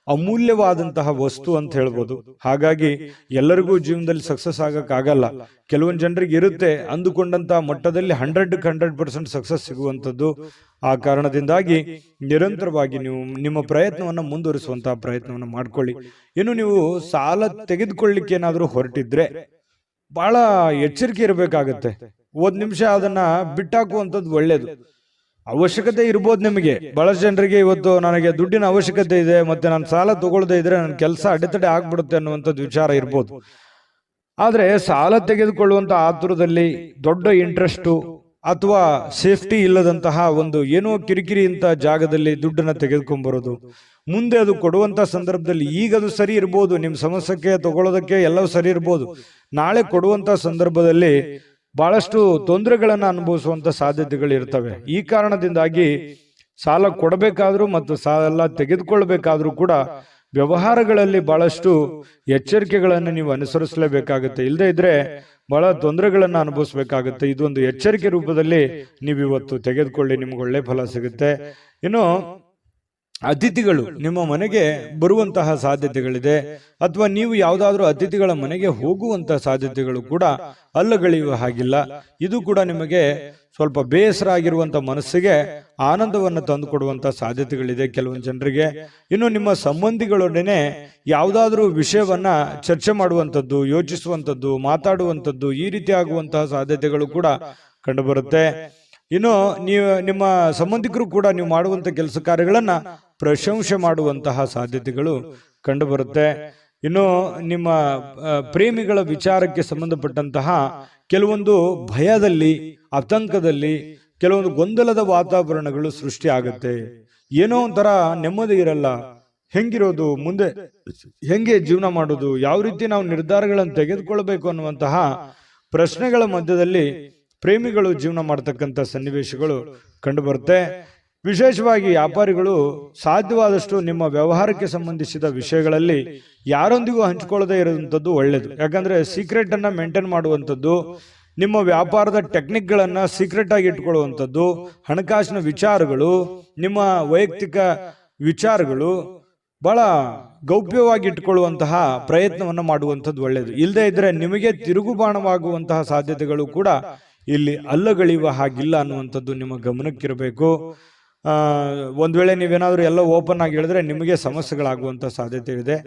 ಅಮೂಲ್ಯವಾದಂತಹ ವಸ್ತು ಅಂತ ಹೇಳ್ಬೋದು. ಹಾಗಾಗಿ ಎಲ್ಲರಿಗೂ ಜೀವನದಲ್ಲಿ ಸಕ್ಸಸ್ ಆಗಕ್ಕಾಗಲ್ಲ. ಕೆಲವೊಂದು ಜನರಿಗೆ ಇರುತ್ತೆ ಅಂದುಕೊಂಡಂತಹ ಮಟ್ಟದಲ್ಲಿ 100% ಸಕ್ಸಸ್ ಸಿಗುವಂಥದ್ದು. ಆ ಕಾರಣದಿಂದಾಗಿ ನಿರಂತರವಾಗಿ ನೀವು ನಿಮ್ಮ ಪ್ರಯತ್ನವನ್ನು ಮುಂದುವರಿಸುವಂತಹ ಪ್ರಯತ್ನವನ್ನು ಮಾಡ್ಕೊಳ್ಳಿ. ಇನ್ನು ನೀವು ಸಾಲ ತೆಗೆದುಕೊಳ್ಳಿಕ್ಕೆ ಏನಾದರೂ ಹೊರಟಿದ್ರೆ ಬಹಳ ಎಚ್ಚರಿಕೆ ಇರಬೇಕಾಗತ್ತೆ. 1 ನಿಮಿಷ ಅದನ್ನ ಬಿಟ್ಟಾಕುವಂಥದ್ದು ಒಳ್ಳೇದು. ಅವಶ್ಯಕತೆ ಇರ್ಬೋದು ನಿಮಗೆ. ಬಹಳಷ್ಟು ಜನರಿಗೆ ಇವತ್ತು ನನಗೆ ದುಡ್ಡಿನ ಅವಶ್ಯಕತೆ ಇದೆ, ಮತ್ತೆ ನಾನು ಸಾಲ ತಗೊಳ್ಳದೇ ಇದ್ರೆ ನನ್ನ ಕೆಲಸ ಅಡೆತಡೆ ಆಗ್ಬಿಡುತ್ತೆ ಅನ್ನುವಂಥದ್ದು ವಿಚಾರ ಇರ್ಬೋದು. ಆದ್ರೆ ಸಾಲ ತೆಗೆದುಕೊಳ್ಳುವಂತ ಆತುರದಲ್ಲಿ ದೊಡ್ಡ ಇಂಟ್ರೆಸ್ಟು ಅಥವಾ ಸೇಫ್ಟಿ ಇಲ್ಲದಂತಹ ಒಂದು ಏನೋ ಕಿರಿಕಿರಿ ಇಂತ ಜಾಗದಲ್ಲಿ ದುಡ್ಡನ್ನ ತೆಗೆದುಕೊಂಡ್ಬರೋದು, ಮುಂದೆ ಅದು ಕೊಡುವಂತ ಸಂದರ್ಭದಲ್ಲಿ ಈಗ ಅದು ಸರಿ ಇರ್ಬೋದು, ನಿಮ್ಮ ಸಮಸ್ಯೆಗೆ ತಗೊಳ್ಳೋದಕ್ಕೆ ಎಲ್ಲವೂ ಸರಿ ಇರ್ಬೋದು, ನಾಳೆ ಕೊಡುವಂತ ಸಂದರ್ಭದಲ್ಲಿ ಬಹಳಷ್ಟು ತೊಂದರೆಗಳನ್ನ ಅನುಭವಿಸುವಂತ ಸಾಧ್ಯತೆಗಳು ಇರ್ತವೆ. ಈ ಕಾರಣದಿಂದಾಗಿ ಸಾಲ ಕೊಡಬೇಕಾದ್ರೂ ಮತ್ತು ಸಾಲ ತೆಗೆದುಕೊಳ್ಬೇಕಾದ್ರೂ ಕೂಡ ವ್ಯವಹಾರಗಳಲ್ಲಿ ಬಹಳಷ್ಟು ಎಚ್ಚರಿಕೆಗಳನ್ನು ನೀವು ಅನುಸರಿಸಲೇಬೇಕಾಗುತ್ತೆ. ಇಲ್ಲದೆ ಇದ್ರೆ ಬಹಳ ತೊಂದರೆಗಳನ್ನ ಅನುಭವಿಸಬೇಕಾಗುತ್ತೆ. ಇದೊಂದು ಎಚ್ಚರಿಕೆ ರೂಪದಲ್ಲಿ ನೀವು ಇವತ್ತು ತೆಗೆದುಕೊಳ್ಳಿ, ನಿಮ್ಗೆ ಒಳ್ಳೆ ಫಲ ಸಿಗುತ್ತೆ. ಇನ್ನು ಅತಿಥಿಗಳು ನಿಮ್ಮ ಮನೆಗೆ ಬರುವಂತಹ ಸಾಧ್ಯತೆಗಳಿದೆ, ಅಥವಾ ನೀವು ಯಾವುದಾದ್ರೂ ಅತಿಥಿಗಳ ಮನೆಗೆ ಹೋಗುವಂತಹ ಸಾಧ್ಯತೆಗಳು ಕೂಡ ಅಲ್ಲಗಳೆಯುವ ಹಾಗಿಲ್ಲ. ಇದು ಕೂಡ ನಿಮಗೆ ಸ್ವಲ್ಪ ಬೇಸರ ಆಗಿರುವಂತ ಮನಸ್ಸಿಗೆ ಆನಂದವನ್ನು ತಂದುಕೊಡುವಂತ ಸಾಧ್ಯತೆಗಳಿದೆ ಕೆಲವೊಂದು ಜನರಿಗೆ. ಇನ್ನು ನಿಮ್ಮ ಸಂಬಂಧಿಗಳೊಡನೆ ಯಾವುದಾದ್ರೂ ವಿಷಯವನ್ನ ಚರ್ಚೆ ಮಾಡುವಂಥದ್ದು, ಯೋಚಿಸುವಂಥದ್ದು, ಮಾತಾಡುವಂಥದ್ದು, ಈ ರೀತಿ ಆಗುವಂತಹ ಸಾಧ್ಯತೆಗಳು ಕೂಡ ಕಂಡುಬರುತ್ತೆ. ಇನ್ನು ನಿಮ್ಮ ಸಂಬಂಧಿಕರು ಕೂಡ ನೀವು ಮಾಡುವಂತ ಕೆಲಸ ಕಾರ್ಯಗಳನ್ನ ಪ್ರಶಂಸೆ ಮಾಡುವಂತಹ ಸಾಧ್ಯತೆಗಳು ಕಂಡುಬರುತ್ತೆ. ಇನ್ನು ನಿಮ್ಮ ಪ್ರೇಮಿಗಳ ವಿಚಾರಕ್ಕೆ ಸಂಬಂಧಪಟ್ಟಂತಹ ಕೆಲವೊಂದು ಭಯದಲ್ಲಿ, ಆತಂಕದಲ್ಲಿ, ಕೆಲವೊಂದು ಗೊಂದಲದ ವಾತಾವರಣಗಳು ಸೃಷ್ಟಿ ಆಗುತ್ತೆ. ಏನೋ ಒಂಥರ ನೆಮ್ಮದಿ ಇರಲ್ಲ. ಹೆಂಗಿರೋದು, ಮುಂದೆ ಹೆಂಗೆ ಜೀವನ ಮಾಡೋದು, ಯಾವ ರೀತಿ ನಾವು ನಿರ್ಧಾರಗಳನ್ನು ತೆಗೆದುಕೊಳ್ಬೇಕು ಅನ್ನುವಂತಹ ಪ್ರಶ್ನೆಗಳ ಮಧ್ಯದಲ್ಲಿ ಪ್ರೇಮಿಗಳು ಜೀವನ ಮಾಡತಕ್ಕಂಥ ಸನ್ನಿವೇಶಗಳು ಕಂಡುಬರುತ್ತೆ. ವಿಶೇಷವಾಗಿ ವ್ಯಾಪಾರಿಗಳು ಸಾಧ್ಯವಾದಷ್ಟು ನಿಮ್ಮ ವ್ಯವಹಾರಕ್ಕೆ ಸಂಬಂಧಿಸಿದ ವಿಷಯಗಳಲ್ಲಿ ಯಾರೊಂದಿಗೂ ಹಂಚಿಕೊಳ್ಳದೆ ಇರುವಂಥದ್ದು ಒಳ್ಳೆಯದು. ಯಾಕಂದ್ರೆ ಸೀಕ್ರೆಟ್ ಅನ್ನ ಮೇಂಟೈನ್ ಮಾಡುವಂಥದ್ದು, ನಿಮ್ಮ ವ್ಯಾಪಾರದ ಟೆಕ್ನಿಕ್ಗಳನ್ನ ಸೀಕ್ರೆಟ್ ಆಗಿ ಇಟ್ಕೊಳ್ಳುವಂಥದ್ದು, ಹಣಕಾಸಿನ ವಿಚಾರಗಳು, ನಿಮ್ಮ ವೈಯಕ್ತಿಕ ವಿಚಾರಗಳು ಬಹಳ ಗೌಪ್ಯವಾಗಿ ಇಟ್ಟುಕೊಳ್ಳುವಂತಹ ಪ್ರಯತ್ನವನ್ನು ಮಾಡುವಂಥದ್ದು ಒಳ್ಳೆಯದು. ಇಲ್ಲದೆ ಇದ್ರೆ ನಿಮಗೆ ತಿರುಗುಬಾಣವಾಗುವಂತಹ ಸಾಧ್ಯತೆಗಳು ಕೂಡ ಇಲ್ಲಿ ಅಲ್ಲಗಳೆಯುವ ಹಾಗಿಲ್ಲ ಅನ್ನುವಂಥದ್ದು ನಿಮ್ಮ ಗಮನಕ್ಕಿರಬೇಕು. ಒಂದ್ ವೇಳೆ ನೀವೇನಾದ್ರೂ ಎಲ್ಲ ಓಪನ್ ಆಗಿ ಹೇಳಿದ್ರೆ ನಿಮಗೆ ಸಮಸ್ಯೆಗಳಾಗುವಂತ ಸಾಧ್ಯತೆ ಇದೆ.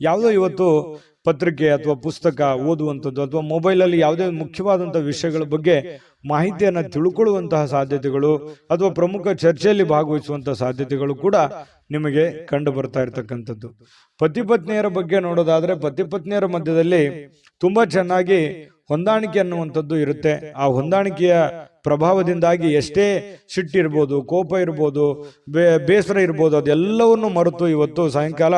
ಯಾವುದೋ ಇವತ್ತು ಪತ್ರಿಕೆ ಅಥವಾ ಪುಸ್ತಕ ಓದುವಂಥದ್ದು ಅಥವಾ ಮೊಬೈಲ್ ಅಲ್ಲಿ ಯಾವುದೇ ಮುಖ್ಯವಾದಂತಹ ವಿಷಯಗಳ ಬಗ್ಗೆ ಮಾಹಿತಿಯನ್ನು ತಿಳ್ಕೊಳ್ಳುವಂತಹ ಸಾಧ್ಯತೆಗಳು ಅಥವಾ ಪ್ರಮುಖ ಚರ್ಚೆಯಲ್ಲಿ ಭಾಗವಹಿಸುವಂತಹ ಸಾಧ್ಯತೆಗಳು ಕೂಡ ನಿಮಗೆ ಕಂಡು ಬರ್ತಾ ಇರತಕ್ಕಂಥದ್ದು. ಪತಿ ಪತ್ನಿಯರ ಬಗ್ಗೆ ನೋಡೋದಾದ್ರೆ ಪತಿ ಪತ್ನಿಯರ ಮಧ್ಯದಲ್ಲಿ ತುಂಬಾ ಚೆನ್ನಾಗಿ ಹೊಂದಾಣಿಕೆ ಅನ್ನುವಂಥದ್ದು ಇರುತ್ತೆ. ಆ ಹೊಂದಾಣಿಕೆಯ ಪ್ರಭಾವದಿಂದಾಗಿ ಎಷ್ಟೇ ಸಿಟ್ಟಿರ್ಬೋದು, ಕೋಪ ಇರ್ಬೋದು, ಬೇಸರ ಇರ್ಬೋದು, ಅದೆಲ್ಲವನ್ನು ಮರೆತು ಇವತ್ತು ಸಾಯಂಕಾಲ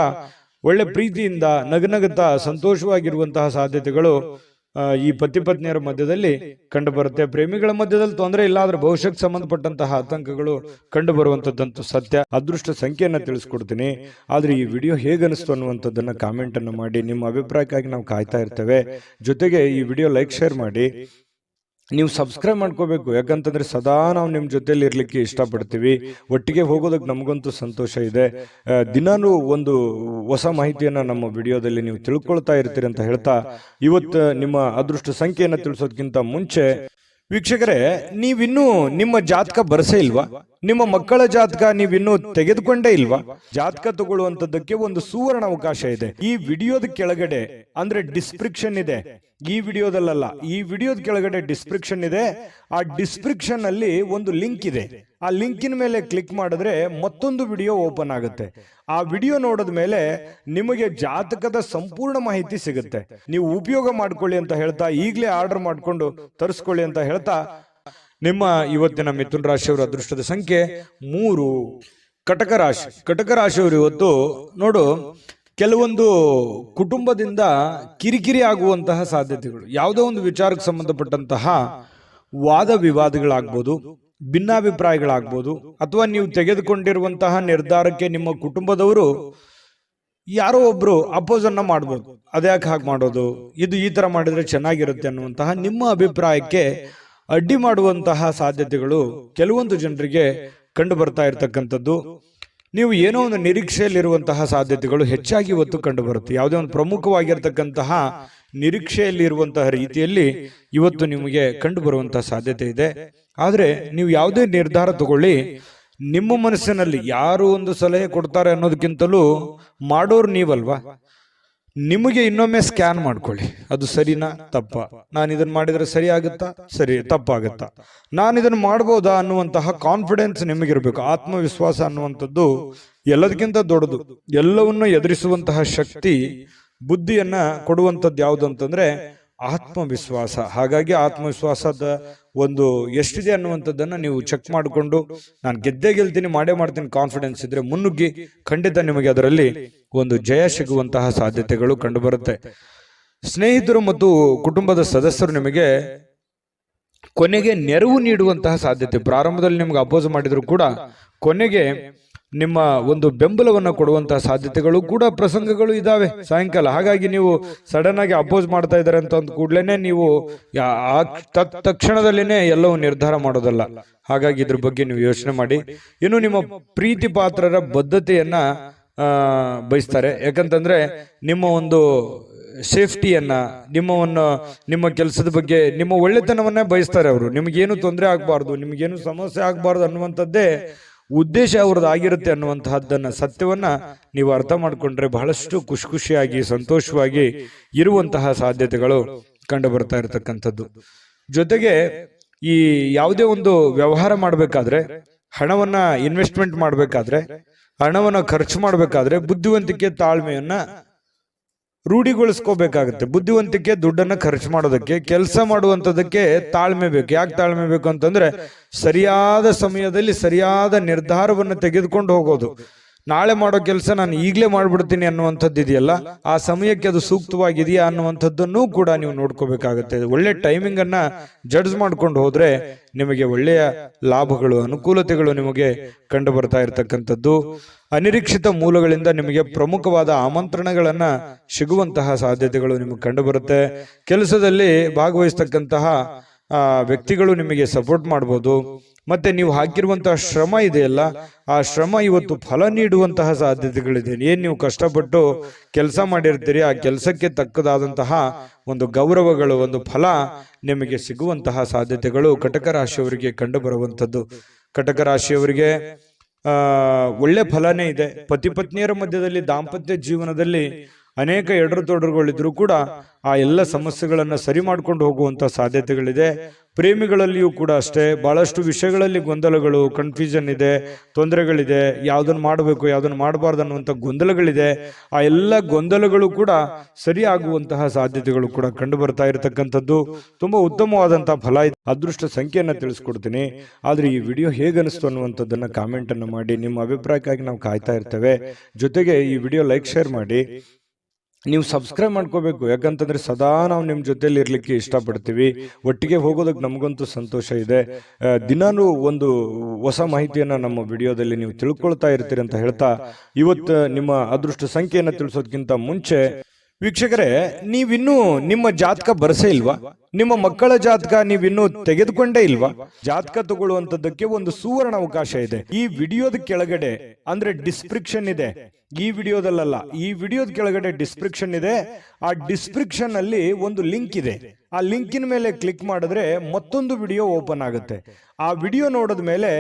ಒಳ್ಳೆ ಪ್ರೀತಿಯಿಂದ ನಗನಗುತ್ತಾ ಸಂತೋಷವಾಗಿರುವಂತಹ ಸಾಧ್ಯತೆಗಳು ಈ ಪತಿ ಪತ್ನಿಯರ ಮಧ್ಯದಲ್ಲಿ ಕಂಡು ಬರುತ್ತೆ. ಪ್ರೇಮಿಗಳ ಮಧ್ಯದಲ್ಲಿ ತೊಂದರೆ ಇಲ್ಲ, ಆದ್ರೆ ಭವಿಷ್ಯಕ್ಕೆ ಸಂಬಂಧಪಟ್ಟಂತಹ ಆತಂಕಗಳು ಕಂಡು ಬರುವಂತದ್ದಂತೂ ಸತ್ಯ. ಅದೃಷ್ಟ ಸಂಖ್ಯೆಯನ್ನ ತಿಳಿಸ್ಕೊಡ್ತೀನಿ, ಆದ್ರೆ ಈ ವಿಡಿಯೋ ಹೇಗನಿಸ್ತು ಅನ್ನುವಂಥದ್ದನ್ನ ಕಾಮೆಂಟ್ ಅನ್ನು ಮಾಡಿ. ನಿಮ್ಮ ಅಭಿಪ್ರಾಯಕ್ಕಾಗಿ ನಾವು ಕಾಯ್ತಾ ಇರ್ತೇವೆ. ಜೊತೆಗೆ ಈ ವಿಡಿಯೋ ಲೈಕ್ ಶೇರ್ ಮಾಡಿ. ನೀವು ಸಬ್ಸ್ಕ್ರೈಬ್ ಮಾಡ್ಕೋಬೇಕು, ಯಾಕಂತಂದ್ರೆ ಸದಾ ನಾವು ನಿಮ್ಮ ಜೊತೆಲಿ ಇರ್ಲಿಕ್ಕೆ ಇಷ್ಟಪಡ್ತೀವಿ. ಒಟ್ಟಿಗೆ ಹೋಗೋದಕ್ಕೆ ನಮಗಂತೂ ಸಂತೋಷ ಇದೆ. ದಿನಾನು ಒಂದು ಹೊಸ ಮಾಹಿತಿಯನ್ನ ನಮ್ಮ ವಿಡಿಯೋದಲ್ಲಿ ನೀವು ತಿಳ್ಕೊಳ್ತಾ ಇರ್ತೀರಿ ಅಂತ ಹೇಳ್ತಾ, ಇವತ್ತು ನಿಮ್ಮ ಅದೃಷ್ಟ ಸಂಖ್ಯೆಯನ್ನು ತಿಳಿಸೋದಕ್ಕಿಂತ ಮುಂಚೆ ವೀಕ್ಷಕರೇ, ನೀವಿನ್ನೂ ನಿಮ್ಮ ಜಾತಕ ಬರಸೇ ಇಲ್ವಾ? ನಿಮ್ಮ ಮಕ್ಕಳ ಜಾತಕ ನೀವಿನ್ನೂ ತೆಗೆದುಕೊಂಡೇ ಇಲ್ವಾ? ಜಾತಕ ತಗೊಳ್ಳುವಂತದ್ದಕ್ಕೆ ಒಂದು ಸುವರ್ಣ ಅವಕಾಶ ಇದೆ. ಈ ವಿಡಿಯೋದ ಕೆಳಗಡೆ ಅಂದ್ರೆ ಡಿಸ್ಕ್ರಿಪ್ಷನ್ ಇದೆ, ಈ ವಿಡಿಯೋದಲ್ಲ, ಈ ವಿಡಿಯೋದ ಕೆಳಗಡೆ ಡಿಸ್ಕ್ರಿಪ್ಷನ್ ಇದೆ. ಆ ಡಿಸ್ಕ್ರಿಪ್ಷನ್ ಅಲ್ಲಿ ಒಂದು ಲಿಂಕ್ ಇದೆ. ಆ ಲಿಂಕಿನ ಮೇಲೆ ಕ್ಲಿಕ್ ಮಾಡಿದ್ರೆ ಮತ್ತೊಂದು ವಿಡಿಯೋ ಓಪನ್ ಆಗುತ್ತೆ. ಆ ವಿಡಿಯೋ ನೋಡಿದ ಮೇಲೆ ನಿಮಗೆ ಜಾತಕದ ಸಂಪೂರ್ಣ ಮಾಹಿತಿ ಸಿಗುತ್ತೆ. ನೀವು ಉಪಯೋಗ ಮಾಡ್ಕೊಳ್ಳಿ ಅಂತ ಹೇಳ್ತಾ, ಈಗಲೇ ಆರ್ಡರ್ ಮಾಡ್ಕೊಂಡು ತರಿಸ್ಕೊಳ್ಳಿ ಅಂತ ಹೇಳ್ತಾ, ನಿಮ್ಮ ಇವತ್ತಿನ ಮಿಥುನ ರಾಶಿಯವರ ಅದೃಷ್ಟದ ಸಂಖ್ಯೆ 3. ಕಟಕ ರಾಶಿ. ಕಟಕ ರಾಶಿಯವರು ಇವತ್ತು ನೋಡು, ಕೆಲವೊಂದು ಕುಟುಂಬದಿಂದ ಕಿರಿಕಿರಿ ಆಗುವಂತಹ ಸಾಧ್ಯತೆಗಳು, ಯಾವುದೋ ಒಂದು ವಿಚಾರಕ್ಕೆ ಸಂಬಂಧಪಟ್ಟಂತಹ ವಾದ ವಿವಾದಗಳಾಗ್ಬೋದು, ಭಿನ್ನಾಭಿಪ್ರಾಯಗಳಾಗ್ಬೋದು, ಅಥವಾ ನೀವು ತೆಗೆದುಕೊಂಡಿರುವಂತಹ ನಿರ್ಧಾರಕ್ಕೆ ನಿಮ್ಮ ಕುಟುಂಬದವರು ಯಾರೋ ಒಬ್ರು ಅಪೋಸ್ ಅನ್ನ ಮಾಡ್ಬೋದು. ಅದ್ಯಾಕೆ ಹಾಗೆ ಮಾಡೋದು, ಇದು ಈ ತರ ಮಾಡಿದ್ರೆ ಚೆನ್ನಾಗಿರುತ್ತೆ ಅನ್ನುವಂತಹ ನಿಮ್ಮ ಅಭಿಪ್ರಾಯಕ್ಕೆ ಅಡ್ಡಿ ಮಾಡುವಂತಹ ಸಾಧ್ಯತೆಗಳು ಕೆಲವೊಂದು ಜನರಿಗೆ ಕಂಡು ಬರ್ತಾ ಇರತಕ್ಕಂಥದ್ದು. ನೀವು ಏನೋ ಒಂದು ನಿರೀಕ್ಷೆಯಲ್ಲಿರುವಂತಹ ಸಾಧ್ಯತೆಗಳು ಹೆಚ್ಚಾಗಿ ಇವತ್ತು ಕಂಡು ಬರುತ್ತೆ. ಯಾವುದೇ ಒಂದು ಪ್ರಮುಖವಾಗಿರ್ತಕ್ಕಂತಹ ನಿರೀಕ್ಷೆಯಲ್ಲಿ ಇರುವಂತಹ ರೀತಿಯಲ್ಲಿ ಇವತ್ತು ನಿಮಗೆ ಕಂಡು ಬರುವಂತಹ ಸಾಧ್ಯತೆ ಇದೆ. ಆದ್ರೆ ನೀವು ಯಾವುದೇ ನಿರ್ಧಾರ ತಗೊಳ್ಳಿ, ನಿಮ್ಮ ಮನಸ್ಸಿನಲ್ಲಿ ಯಾರು ಒಂದು ಸಲಹೆ ಕೊಡ್ತಾರೆ ಅನ್ನೋದಕ್ಕಿಂತಲೂ ಮಾಡೋರು ನೀವಲ್ವಾ. ನಿಮಗೆ ಇನ್ನೊಮ್ಮೆ ಸ್ಕ್ಯಾನ್ ಮಾಡ್ಕೊಳ್ಳಿ, ಅದು ಸರಿನಾ ತಪ್ಪ, ನಾನು ಇದನ್ನ ಮಾಡಿದ್ರೆ ಸರಿ ಆಗುತ್ತಾ, ಸರಿ ತಪ್ಪಾಗುತ್ತಾ, ನಾನು ಇದನ್ನು ಮಾಡ್ಬೋದಾ ಅನ್ನುವಂತಹ ಕಾನ್ಫಿಡೆನ್ಸ್ ನಿಮಗಿರ್ಬೇಕು. ಆತ್ಮವಿಶ್ವಾಸ ಅನ್ನುವಂಥದ್ದು ಎಲ್ಲದಕ್ಕಿಂತ ದೊಡ್ಡದು. ಎಲ್ಲವನ್ನು ಎದುರಿಸುವಂತಹ ಶಕ್ತಿ, ಬುದ್ಧಿಯನ್ನ ಕೊಡುವಂಥದ್ದು ಯಾವುದು ಅಂತಂದ್ರೆ ಆತ್ಮವಿಶ್ವಾಸ. ಹಾಗಾಗಿ ಆತ್ಮವಿಶ್ವಾಸದ ಒಂದು ಎಷ್ಟಿದೆ ಅನ್ನುವಂಥದ್ದನ್ನ ನೀವು ಚೆಕ್ ಮಾಡಿಕೊಂಡು, ನಾನು ಗೆದ್ದೇ ಗೆಲ್ತೀನಿ, ಮಾಡೇ ಮಾಡ್ತೀನಿ ಕಾನ್ಫಿಡೆನ್ಸ್ ಇದ್ರೆ ಮುನ್ನುಗ್ಗಿ, ಖಂಡಿತ ನಿಮಗೆ ಅದರಲ್ಲಿ ಒಂದು ಜಯ ಸಿಗುವಂತಹ ಸಾಧ್ಯತೆಗಳು ಕಂಡು ಬರುತ್ತೆ. ಸ್ನೇಹಿತರು ಮತ್ತು ಕುಟುಂಬದ ಸದಸ್ಯರು ನಿಮಗೆ ಕೊನೆಗೆ ನೆರವು ನೀಡುವಂತಹ ಸಾಧ್ಯತೆ. ಪ್ರಾರಂಭದಲ್ಲಿ ನಿಮ್ಗೆ ಅಪೋಸ್ ಮಾಡಿದ್ರು ಕೂಡ ಕೊನೆಗೆ ನಿಮ್ಮ ಒಂದು ಬೆಂಬಲವನ್ನು ಕೊಡುವಂತಹ ಸಾಧ್ಯತೆಗಳು ಕೂಡ ಪ್ರಸಂಗಗಳು ಇದಾವೆ ಸಾಯಂಕಾಲ. ಹಾಗಾಗಿ ನೀವು ಸಡನ್ ಆಗಿ ಅಪೋಸ್ ಮಾಡ್ತಾ ಇದ್ದಾರೆ ಅಂತ ಅಂದ ಕೂಡಲೇ ನೀವು ತಕ್ಷಣದಲ್ಲೇನೆ ಎಲ್ಲವೂ ನಿರ್ಧಾರ ಮಾಡೋದಲ್ಲ. ಹಾಗಾಗಿ ಇದ್ರ ಬಗ್ಗೆ ನೀವು ಯೋಚನೆ ಮಾಡಿ. ಇನ್ನು ನಿಮ್ಮ ಪ್ರೀತಿ ಪಾತ್ರರ ಬದ್ಧತೆಯನ್ನ ಬಯಸ್ತಾರೆ. ಯಾಕಂತಂದ್ರೆ ನಿಮ್ಮ ಒಂದು ಸೇಫ್ಟಿಯನ್ನ, ನಿಮ್ಮ ಕೆಲಸದ ಬಗ್ಗೆ, ನಿಮ್ಮ ಒಳ್ಳೆತನವನ್ನ ಬಯಸ್ತಾರೆ ಅವರು. ನಿಮಗೇನು ತೊಂದರೆ ಆಗ್ಬಾರ್ದು, ನಿಮಗೇನು ಸಮಸ್ಯೆ ಆಗ್ಬಾರ್ದು ಅನ್ನುವಂಥದ್ದೇ ಉದ್ದೇಶ ಅವ್ರದ್ದು ಆಗಿರುತ್ತೆ ಅನ್ನುವಂತಹದ್ದನ್ನ, ಸತ್ಯವನ್ನ ನೀವು ಅರ್ಥ ಮಾಡ್ಕೊಂಡ್ರೆ ಬಹಳಷ್ಟು ಖುಷಿಯಾಗಿ ಸಂತೋಷವಾಗಿ ಇರುವಂತಹ ಸಾಧ್ಯತೆಗಳು ಕಂಡು ಬರ್ತಾ ಇರತಕ್ಕಂಥದ್ದು. ಜೊತೆಗೆ ಈ ಯಾವುದೇ ಒಂದು ವ್ಯವಹಾರ ಮಾಡಬೇಕಾದ್ರೆ, ಹಣವನ್ನ ಇನ್ವೆಸ್ಟ್ಮೆಂಟ್ ಮಾಡಬೇಕಾದ್ರೆ, ಹಣವನ್ನ ಖರ್ಚು ಮಾಡಬೇಕಾದ್ರೆ ಬುದ್ಧಿವಂತಿಕೆ, ತಾಳ್ಮೆಯನ್ನ ರೂಢಿಗೊಳಿಸ್ಕೋಬೇಕಾಗುತ್ತೆ. ಬುದ್ಧಿವಂತಿಕೆ ದುಡ್ಡನ್ನ ಖರ್ಚು ಮಾಡೋದಕ್ಕೆ, ಕೆಲಸ ಮಾಡುವಂಥದ್ದಕ್ಕೆ ತಾಳ್ಮೆ ಬೇಕು. ಯಾಕೆ ತಾಳ್ಮೆ ಬೇಕು ಅಂತಂದ್ರೆ, ಸರಿಯಾದ ಸಮಯದಲ್ಲಿ ಸರಿಯಾದ ನಿರ್ಧಾರವನ್ನು ತೆಗೆದುಕೊಂಡು ಹೋಗೋದು. ನಾಳೆ ಮಾಡೋ ಕೆಲಸ ನಾನು ಈಗಲೇ ಮಾಡ್ಬಿಡ್ತೀನಿ ಅನ್ನುವಂಥದ್ದು ಇದೆಯಲ್ಲ, ಆ ಸಮಯಕ್ಕೆ ಅದು ಸೂಕ್ತವಾಗಿದೆಯಾ ಅನ್ನುವಂಥದ್ದನ್ನು ಕೂಡ ನೀವು ನೋಡ್ಕೋಬೇಕಾಗುತ್ತೆ. ಒಳ್ಳೆ ಟೈಮಿಂಗ್ ಅನ್ನ ಜಡ್ಜ್ ಮಾಡ್ಕೊಂಡು ಹೋದ್ರೆ ನಿಮಗೆ ಒಳ್ಳೆಯ ಲಾಭಗಳು, ಅನುಕೂಲತೆಗಳು ನಿಮಗೆ ಕಂಡು ಬರ್ತಾ ಇರತಕ್ಕಂಥದ್ದು. ಅನಿರೀಕ್ಷಿತ ಮೂಲಗಳಿಂದ ನಿಮಗೆ ಪ್ರಮುಖವಾದ ಆಮಂತ್ರಣಗಳನ್ನ ಸಿಗುವಂತಹ ಸಾಧ್ಯತೆಗಳು ನಿಮಗೆ ಕಂಡು ಬರುತ್ತೆ. ಕೆಲಸದಲ್ಲಿ ಭಾಗವಹಿಸ್ತಕ್ಕಂತಹ ವ್ಯಕ್ತಿಗಳು ನಿಮಗೆ ಸಪೋರ್ಟ್ ಮಾಡ್ಬೋದು. ಮತ್ತೆ ನೀವು ಹಾಕಿರುವಂತಹ ಶ್ರಮ ಇದೆಯಲ್ಲ, ಆ ಶ್ರಮ ಇವತ್ತು ಫಲ ನೀಡುವಂತಹ ಸಾಧ್ಯತೆಗಳಿದೆ. ಏನ್ ನೀವು ಕಷ್ಟಪಟ್ಟು ಕೆಲಸ ಮಾಡಿರ್ತೀರಿ, ಆ ಕೆಲಸಕ್ಕೆ ತಕ್ಕದಾದಂತಹ ಒಂದು ಗೌರವಗಳು, ಒಂದು ಫಲ ನಿಮಗೆ ಸಿಗುವಂತಹ ಸಾಧ್ಯತೆಗಳು ಕಟಕ ರಾಶಿಯವರಿಗೆ ಕಂಡು ಬರುವಂತದ್ದು. ಕಟಕ ರಾಶಿಯವರಿಗೆ ಒಳ್ಳೆ ಫಲನೇ ಇದೆ. ಪತಿ ಪತ್ನಿಯರ ಮಧ್ಯದಲ್ಲಿ ದಾಂಪತ್ಯ ಜೀವನದಲ್ಲಿ ಅನೇಕ ಎಡರುತೊಡರುಗಳಿದ್ರೂ ಕೂಡ ಆ ಎಲ್ಲ ಸಮಸ್ಯೆಗಳನ್ನ ಸರಿ ಮಾಡ್ಕೊಂಡು ಹೋಗುವಂತ ಸಾಧ್ಯತೆಗಳಿದೆ. ಪ್ರೇಮಿಗಳಲ್ಲಿಯೂ ಕೂಡ ಅಷ್ಟೇ ಬಹಳಷ್ಟು ವಿಷಯಗಳಲ್ಲಿ ಗೊಂದಲಗಳು, ಕನ್ಫ್ಯೂಷನ್ ಇದೆ, ತೊಂದರೆಗಳಿದೆ, ಯಾವ್ದನ್ನ ಮಾಡಬೇಕು ಯಾವ್ದನ್ನ ಮಾಡಬಾರ್ದು ಅನ್ನುವಂಥ ಗೊಂದಲಗಳಿದೆ. ಆ ಎಲ್ಲ ಗೊಂದಲಗಳು ಕೂಡ ಸರಿಯಾಗುವಂತಹ ಸಾಧ್ಯತೆಗಳು ಕೂಡ ಕಂಡು ಬರ್ತಾ ಇರತಕ್ಕಂಥದ್ದು. ತುಂಬಾ ಉತ್ತಮವಾದಂತಹ ಫಲ ಇದೆ. ಅದೃಷ್ಟ ಸಂಖ್ಯೆಯನ್ನ ತಿಳಿಸ್ಕೊಡ್ತೀನಿ. ಆದ್ರೆ ಈ ವಿಡಿಯೋ ಹೇಗನಿಸ್ತು ಅನ್ನುವಂಥದ್ದನ್ನ ಕಾಮೆಂಟ್ ಅನ್ನು ಮಾಡಿ. ನಿಮ್ಮ ಅಭಿಪ್ರಾಯಕ್ಕಾಗಿ ನಾವು ಕಾಯ್ತಾ ಇರ್ತೇವೆ. ಜೊತೆಗೆ ಈ ವಿಡಿಯೋ ಲೈಕ್, ಶೇರ್ ಮಾಡಿ. ನೀವು ಸಬ್ಸ್ಕ್ರೈಬ್ ಮಾಡ್ಕೋಬೇಕು, ಯಾಕಂತಂದ್ರೆ ಸದಾ ನಾವು ನಿಮ್ಮ ಜೊತೆಲಿ ಇರ್ಲಿಕ್ಕೆ ಇಷ್ಟಪಡ್ತೀವಿ. ಒಟ್ಟಿಗೆ ಹೋಗೋದಕ್ಕೆ ನಮಗಂತೂ ಸಂತೋಷ ಇದೆ. ದಿನಾನು ಒಂದು ಹೊಸ ಮಾಹಿತಿಯನ್ನ ನಮ್ಮ ವಿಡಿಯೋದಲ್ಲಿ ನೀವು ತಿಳ್ಕೊಳ್ತಾ ಇರ್ತೀರಿ ಅಂತ ಹೇಳ್ತಾ, ಇವತ್ತು ನಿಮ್ಮ ಅದೃಷ್ಟ ಸಂಖ್ಯೆಯನ್ನು ತಿಳಿಸೋದಕ್ಕಿಂತ ಮುಂಚೆ ವೀಕ್ಷಕರೇ, ನೀವಿನ್ನೂ ನಿಮ್ಮ ಜಾತಕ ಬರಸೇ ಇಲ್ವಾ? ನಿಮ್ಮ ಮಕ್ಕಳ ಜಾತಕ ನೀವಿನ್ನೂ ತೆಗೆದುಕೊಂಡೇ ಇಲ್ವಾ? ಜಾತಕ ತಗೊಳ್ಳುವಂತದ್ದಕ್ಕೆ ಒಂದು ಸುವರ್ಣ ಅವಕಾಶ ಇದೆ. ಈ ವಿಡಿಯೋದ ಕೆಳಗಡೆ ಅಂದ್ರೆ ಡಿಸ್ಕ್ರಿಪ್ಷನ್ ಇದೆ. ಈ ವಿಡಿಯೋದಲ್ಲ, ಈ ವಿಡಿಯೋದ ಕೆಳಗಡೆ ಡಿಸ್ಕ್ರಿಪ್ಷನ್ ಇದೆ. ಆ ಡಿಸ್ಕ್ರಿಪ್ಷನ್ ಅಲ್ಲಿ ಒಂದು ಲಿಂಕ್ ಇದೆ. ಆ ಲಿಂಕಿನ ಮೇಲೆ ಕ್ಲಿಕ್ ಮಾಡಿದ್ರೆ ಮತ್ತೊಂದು ವಿಡಿಯೋ ಓಪನ್ ಆಗುತ್ತೆ. ಆ ವಿಡಿಯೋ ನೋಡಿದ ಮೇಲೆ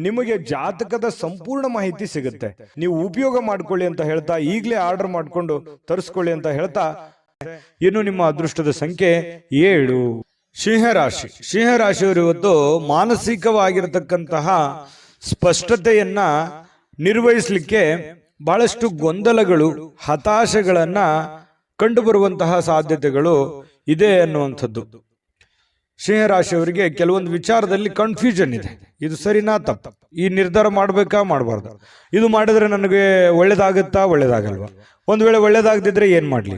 ನಿಮಗೆ ಜಾತಕದ ಸಂಪೂರ್ಣ ಮಾಹಿತಿ ಸಿಗುತ್ತೆ. ನೀವು ಉಪಯೋಗ ಮಾಡ್ಕೊಳ್ಳಿ ಅಂತ ಹೇಳ್ತಾ, ಈಗಲೇ ಆರ್ಡರ್ ಮಾಡ್ಕೊಂಡು ತರಿಸ್ಕೊಳ್ಳಿ ಅಂತ ಹೇಳ್ತಾ, ಇನ್ನು ನಿಮ್ಮ ಅದೃಷ್ಟದ ಸಂಖ್ಯೆ 7. ಸಿಂಹರಾಶಿ. ಸಿಂಹರಾಶಿಯವರು ಇವತ್ತು ಮಾನಸಿಕವಾಗಿರತಕ್ಕಂತಹ ಸ್ಪಷ್ಟತೆಯನ್ನ ನಿರ್ವಹಿಸಲಿಕ್ಕೆ ಬಹಳಷ್ಟು ಗೊಂದಲಗಳು, ಹತಾಶೆಗಳನ್ನ ಕಂಡುಬರುವಂತಹ ಸಾಧ್ಯತೆಗಳು ಇದೆ ಅನ್ನುವಂಥದ್ದು. ಸಿಂಹರಾಶಿಯವರಿಗೆ ಕೆಲವೊಂದು ವಿಚಾರದಲ್ಲಿ ಕನ್ಫ್ಯೂಷನ್ ಇದೆ. ಇದು ಸರಿನಾ ತಪ್ಪ, ಈ ನಿರ್ಧಾರ ಮಾಡಬೇಕಾ ಮಾಡಬಾರ್ದು, ಇದು ಮಾಡಿದ್ರೆ ನನಗೆ ಒಳ್ಳೇದಾಗುತ್ತಾ ಒಳ್ಳೇದಾಗಲ್ವಾ, ಒಂದು ವೇಳೆ ಒಳ್ಳೇದಾಗದಿದ್ರೆ ಏನ್ ಮಾಡ್ಲಿ,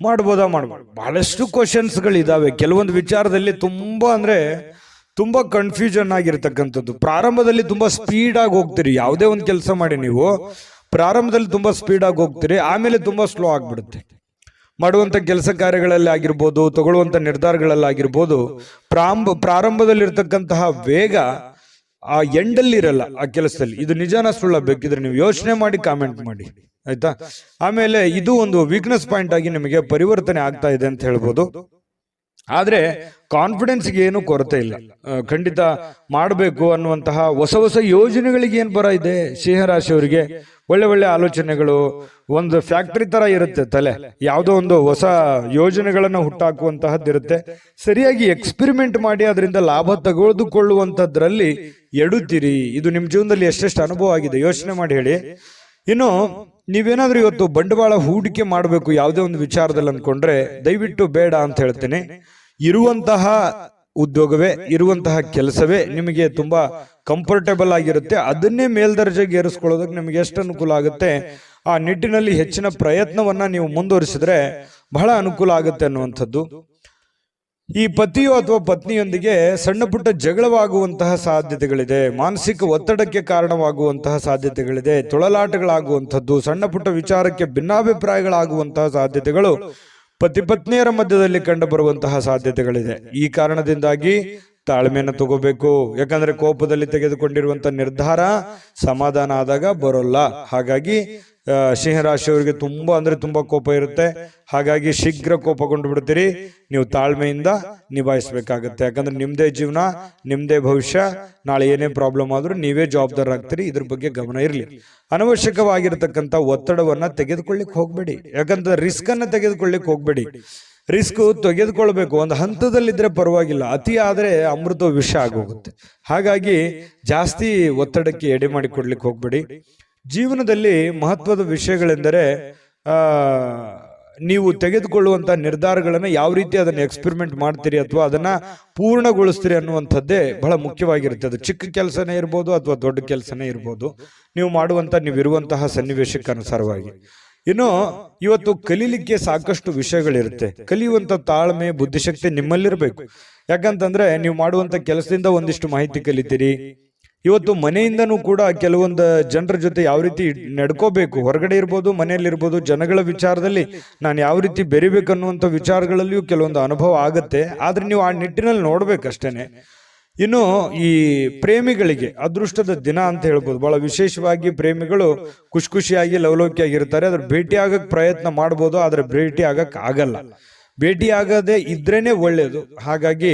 ಮಾಡ್ಬೋದಾ ಮಾಡ್ಬೋದು, ಬಹಳಷ್ಟು ಕ್ವಶನ್ಸ್ಗಳಿದಾವೆ. ಕೆಲವೊಂದು ವಿಚಾರದಲ್ಲಿ ತುಂಬಾ ಕನ್ಫ್ಯೂಷನ್ ಆಗಿರ್ತಕ್ಕಂಥದ್ದು. ಪ್ರಾರಂಭದಲ್ಲಿ ತುಂಬಾ ಸ್ಪೀಡ್ ಆಗಿ ಹೋಗ್ತೀರಿ. ಯಾವುದೇ ಒಂದು ಕೆಲಸ ಮಾಡಿ ನೀವು ಪ್ರಾರಂಭದಲ್ಲಿ ತುಂಬಾ ಸ್ಪೀಡ್ ಆಗಿ ಹೋಗ್ತೀರಿ, ಆಮೇಲೆ ತುಂಬಾ ಸ್ಲೋ ಆಗ್ಬಿಡುತ್ತೆ. ಮಾಡುವಂತ ಕೆಲಸ ಕಾರ್ಯಗಳಲ್ಲಿ ಆಗಿರ್ಬೋದು, ತಗೊಳ್ಳುವಂತ ನಿರ್ಧಾರಗಳಲ್ಲಿ ಆಗಿರ್ಬೋದು, ಪ್ರಾರಂಭದಲ್ಲಿರ್ತಕ್ಕಂತಹ ವೇಗ ಆ ಎಂಡಲ್ಲಿ ಇರಲ್ಲ ಆ ಕೆಲಸದಲ್ಲಿ. ಇದು ನಿಜಾನ ಸುಳ್ಳ? ಬೇಕಿದ್ರೆ ನೀವು ಯೋಚನೆ ಮಾಡಿ ಕಾಮೆಂಟ್ ಮಾಡಿ, ಆಯ್ತಾ? ಆಮೇಲೆ ಇದು ಒಂದು ವೀಕ್ನೆಸ್ ಪಾಯಿಂಟ್ ಆಗಿ ನಿಮಗೆ ಪರಿವರ್ತನೆ ಆಗ್ತಾ ಇದೆ ಅಂತ ಹೇಳ್ಬೋದು. ಆದ್ರೆ ಕಾನ್ಫಿಡೆನ್ಸ್ಗೆ ಏನು ಕೊರತೆ ಇಲ್ಲ. ಖಂಡಿತ ಮಾಡಬೇಕು ಅನ್ನುವಂತಹ ಹೊಸ ಹೊಸ ಯೋಜನೆಗಳಿಗೆ ಏನ್ ಬರ ಇದೆ ಸಿಂಹರಾಶಿಯವರಿಗೆ. ಒಳ್ಳೆ ಒಳ್ಳೆ ಆಲೋಚನೆಗಳು, ಒಂದು ಫ್ಯಾಕ್ಟರಿ ತರ ಇರುತ್ತೆ ತಲೆ. ಯಾವುದೋ ಒಂದು ಹೊಸ ಯೋಜನೆಗಳನ್ನ ಹುಟ್ಟಾಕುವಂತಹದ್ದು ಇರುತ್ತೆ. ಸರಿಯಾಗಿ ಎಕ್ಸ್ಪೆರಿಮೆಂಟ್ ಮಾಡಿ ಅದರಿಂದ ಲಾಭ ತೆಗೆದುಕೊಳ್ಳುವಂತದ್ರಲ್ಲಿ ಎಡುತ್ತೀರಿ. ಇದು ನಿಮ್ ಜೀವನದಲ್ಲಿ ಎಷ್ಟೆಷ್ಟು ಅನುಭವ ಆಗಿದೆ ಯೋಚನೆ ಮಾಡಿ ಹೇಳಿ. ಇನ್ನು ನೀವೇನಾದ್ರೂ ಇವತ್ತು ಬಂಡವಾಳ ಹೂಡಿಕೆ ಮಾಡಬೇಕು ಯಾವುದೇ ಒಂದು ವಿಚಾರದಲ್ಲಿ ಅನ್ಕೊಂಡ್ರೆ ದಯವಿಟ್ಟು ಬೇಡ ಅಂತ ಹೇಳ್ತೇನೆ. ಇರುವಂತಹ ಉದ್ಯೋಗವೇ, ಇರುವಂತಹ ಕೆಲಸವೇ ನಿಮಗೆ ತುಂಬಾ ಕಂಫರ್ಟೇಬಲ್ ಆಗಿರುತ್ತೆ. ಅದನ್ನೇ ಮೇಲ್ದರ್ಜೆಗೆ ಏರಿಸ್ಕೊಳ್ಳೋದಕ್ಕೆ ನಿಮಗೆ ಎಷ್ಟು ಅನುಕೂಲ ಆಗುತ್ತೆ, ಆ ನಿಟ್ಟಿನಲ್ಲಿ ಹೆಚ್ಚಿನ ಪ್ರಯತ್ನವನ್ನ ನೀವು ಮುಂದುವರಿಸಿದ್ರೆ ಬಹಳ ಅನುಕೂಲ ಆಗುತ್ತೆ ಅನ್ನುವಂಥದ್ದು. ಈ ಪತಿಯೋ ಅಥವಾ ಪತ್ನಿಯೊಂದಿಗೆ ಸಣ್ಣ ಪುಟ್ಟ ಜಗಳವಾಗುವಂತಹ ಸಾಧ್ಯತೆಗಳಿದೆ. ಮಾನಸಿಕ ಒತ್ತಡಕ್ಕೆ ಕಾರಣವಾಗುವಂತಹ ಸಾಧ್ಯತೆಗಳಿದೆ. ತೊಳಲಾಟಗಳಾಗುವಂಥದ್ದು, ಸಣ್ಣ ಪುಟ್ಟ ವಿಚಾರಕ್ಕೆ ಭಿನ್ನಾಭಿಪ್ರಾಯಗಳಾಗುವಂತಹ ಸಾಧ್ಯತೆಗಳು ಪತಿ ಪತ್ನಿಯರ ಮಧ್ಯದಲ್ಲಿ ಕಂಡು ಬರುವಂತಹ ಸಾಧ್ಯತೆಗಳಿದೆ. ಈ ಕಾರಣದಿಂದಾಗಿ ತಾಳ್ಮೆಯನ್ನು ತಗೋಬೇಕು. ಯಾಕಂದ್ರೆ ಕೋಪದಲ್ಲಿ ತೆಗೆದುಕೊಂಡಿರುವಂತಹ ನಿರ್ಧಾರ ಸಮಾಧಾನ ಆದಾಗ ಬರೋಲ್ಲ. ಹಾಗಾಗಿ ಸಿಂಹರಾಶಿಯವರಿಗೆ ತುಂಬಾ ಕೋಪ ಇರುತ್ತೆ. ಹಾಗಾಗಿ ಶೀಘ್ರ ಕೋಪಗೊಂಡು ಬಿಡ್ತೀರಿ. ನೀವು ತಾಳ್ಮೆಯಿಂದ ನಿಭಾಯಿಸಬೇಕಾಗತ್ತೆ. ಯಾಕಂದ್ರೆ ನಿಮ್ದೇ ಜೀವನ, ನಿಮ್ದೇ ಭವಿಷ್ಯ. ನಾಳೆ ಏನೇ ಪ್ರಾಬ್ಲಮ್ ಆದ್ರೂ ನೀವೇ ಜವಾಬ್ದಾರರಾಗ್ತೀರಿ. ಇದ್ರ ಬಗ್ಗೆ ಗಮನ ಇರಲಿ. ಅನವಶ್ಯಕವಾಗಿರತಕ್ಕಂಥ ಒತ್ತಡವನ್ನ ತೆಗೆದುಕೊಳ್ಳಿಕ್ ಹೋಗ್ಬೇಡಿ. ಯಾಕಂದ್ರೆ ರಿಸ್ಕ್ ಅನ್ನ ತೆಗೆದುಕೊಳ್ಳಿಕ್ ಹೋಗ್ಬೇಡಿ. ರಿಸ್ಕ್ ತೆಗೆದುಕೊಳ್ಬೇಕು, ಒಂದು ಹಂತದಲ್ಲಿದ್ರೆ ಪರವಾಗಿಲ್ಲ. ಅತಿ ಆದ್ರೆ ಅಮೃತ ವಿಷ ಆಗೋಗುತ್ತೆ. ಹಾಗಾಗಿ ಜಾಸ್ತಿ ಒತ್ತಡಕ್ಕೆ ಎಡೆ ಮಾಡಿಕೊಡ್ಲಿಕ್ಕೆ ಹೋಗ್ಬೇಡಿ. ಜೀವನದಲ್ಲಿ ಮಹತ್ವದ ವಿಷಯಗಳೆಂದರೆ ನೀವು ತೆಗೆದುಕೊಳ್ಳುವಂತ ನಿರ್ಧಾರಗಳನ್ನ ಯಾವ ರೀತಿ ಅದನ್ನ ಎಕ್ಸ್ಪೆರಿಮೆಂಟ್ ಮಾಡ್ತೀರಿ ಅಥವಾ ಅದನ್ನ ಪೂರ್ಣಗೊಳಿಸ್ತೀರಿ ಅನ್ನುವಂಥದ್ದೇ ಬಹಳ ಮುಖ್ಯವಾಗಿರುತ್ತೆ. ಅದು ಚಿಕ್ಕ ಕೆಲಸನೇ ಇರ್ಬೋದು ಅಥವಾ ದೊಡ್ಡ ಕೆಲಸನೇ ಇರ್ಬೋದು, ನೀವಿರುವಂತಹ ಸನ್ನಿವೇಶಕ್ಕೆ ಅನುಸಾರವಾಗಿ. ಇನ್ನು ಇವತ್ತು ಕಲೀಲಿಕ್ಕೆ ಸಾಕಷ್ಟು ವಿಷಯಗಳಿರುತ್ತೆ. ಕಲಿಯುವಂತ ತಾಳ್ಮೆ, ಬುದ್ಧಿಶಕ್ತಿ ನಿಮ್ಮಲ್ಲಿರ್ಬೇಕು. ಯಾಕಂತಂದ್ರೆ ನೀವು ಮಾಡುವಂತ ಕೆಲಸದಿಂದ ಒಂದಿಷ್ಟು ಮಾಹಿತಿ ಕಲಿತೀರಿ. ಇವತ್ತು ಮನೆಯಿಂದನೂ ಕೂಡ ಕೆಲವೊಂದು ಜನರ ಜೊತೆ ಯಾವ ರೀತಿ ನಡ್ಕೋಬೇಕು, ಹೊರಗಡೆ ಇರ್ಬೋದು, ಮನೆಯಲ್ಲಿರ್ಬೋದು, ಜನಗಳ ವಿಚಾರದಲ್ಲಿ ನಾನು ಯಾವ ರೀತಿ ಬೆರಿಬೇಕನ್ನುವಂಥ ವಿಚಾರಗಳಲ್ಲಿಯೂ ಕೆಲವೊಂದು ಅನುಭವ ಆಗುತ್ತೆ. ಆದ್ರೆ ನೀವು ಆ ನಿಟ್ಟಿನಲ್ಲಿ ನೋಡ್ಬೇಕಷ್ಟೇನೆ. ಇನ್ನು ಈ ಪ್ರೇಮಿಗಳಿಗೆ ಅದೃಷ್ಟದ ದಿನ ಅಂತ ಹೇಳ್ಬೋದು. ಬಹಳ ವಿಶೇಷವಾಗಿ ಪ್ರೇಮಿಗಳು ಖುಷಿಯಾಗಿ ಲವಲವಿಕೆಯಾಗಿರ್ತಾರೆ. ಅದ್ರ ಭೇಟಿ ಆಗಕ್ ಪ್ರಯತ್ನ ಮಾಡ್ಬೋದು, ಆದ್ರೆ ಭೇಟಿ ಆಗಕ್ ಆಗಲ್ಲ. ಭೇಟಿಯಾಗದೆ ಇದ್ರೇನೆ ಒಳ್ಳೆಯದು. ಹಾಗಾಗಿ